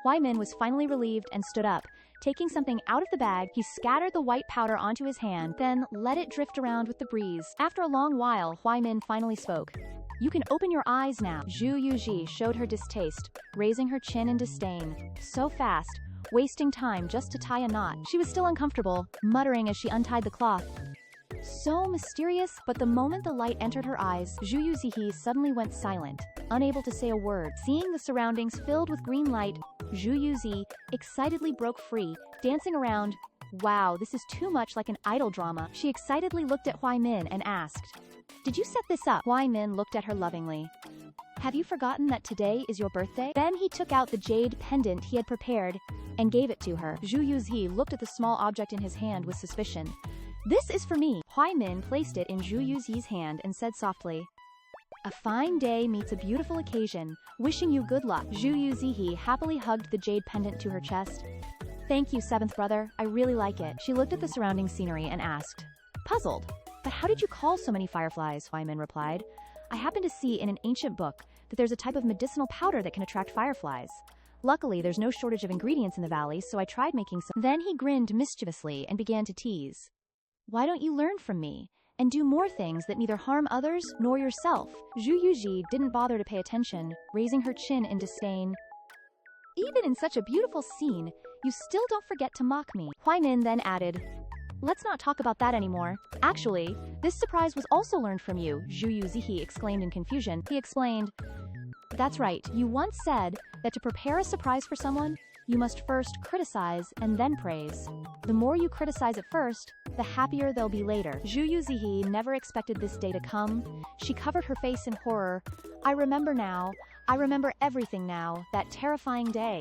Huai Min was finally relieved and stood up. Taking something out of the bag, he scattered the white powder onto his hand, then let it drift around with the breeze. After a long while, Huai Min finally spoke. "You can open your eyes now." Zhu Yu Zhi showed her distaste, raising her chin in disdain. "So fast, wasting time just to tie a knot." She was still uncomfortable, muttering as she untied the cloth. So mysterious, but the moment the light entered her eyes, Zhu Yu Zhi suddenly went silent, unable to say a word. Seeing the surroundings filled with green light, Zhu Yu Zhi excitedly broke free, dancing around. Wow, this is too much like an idol drama. She excitedly looked at Huai Min and asked, "Did you set this up?" Huai Min looked at her lovingly. "Have you forgotten that today is your birthday?" Then he took out the jade pendant he had prepared and gave it to her. Zhu Yu Zhi looked at the small object in his hand with suspicion. "This is for me." Huai Min placed it in Zhu Yu Zhi's hand and said softly, "A fine day meets a beautiful occasion. Wishing you good luck." Zhu Yu Zhi happily hugged the jade pendant to her chest. "Thank you, seventh brother. I really like it." She looked at the surrounding scenery and asked, puzzled, "But how did you call so many fireflies?" Huai Min replied, "I happened to see in an ancient book that there's a type of medicinal powder that can attract fireflies. Luckily, there's no shortage of ingredients in the valley, so I tried making some." Then he grinned mischievously and began to tease. "Why don't you learn from me and do more things that neither harm others nor yourself?" Zhu Yu Zhi didn't bother to pay attention, raising her chin in disdain. "Even in such a beautiful scene, you still don't forget to mock me." Huai Min then added, "Let's not talk about that anymore. Actually, this surprise was also learned from you," Zhu Yu Zhi exclaimed in confusion. He explained, "That's right, you once said that to prepare a surprise for someone, you must first criticize and then praise. The more you criticize at first, the happier they'll be later." Zhu Yu Zhi never expected this day to come. She covered her face in horror. I remember everything now, that terrifying day."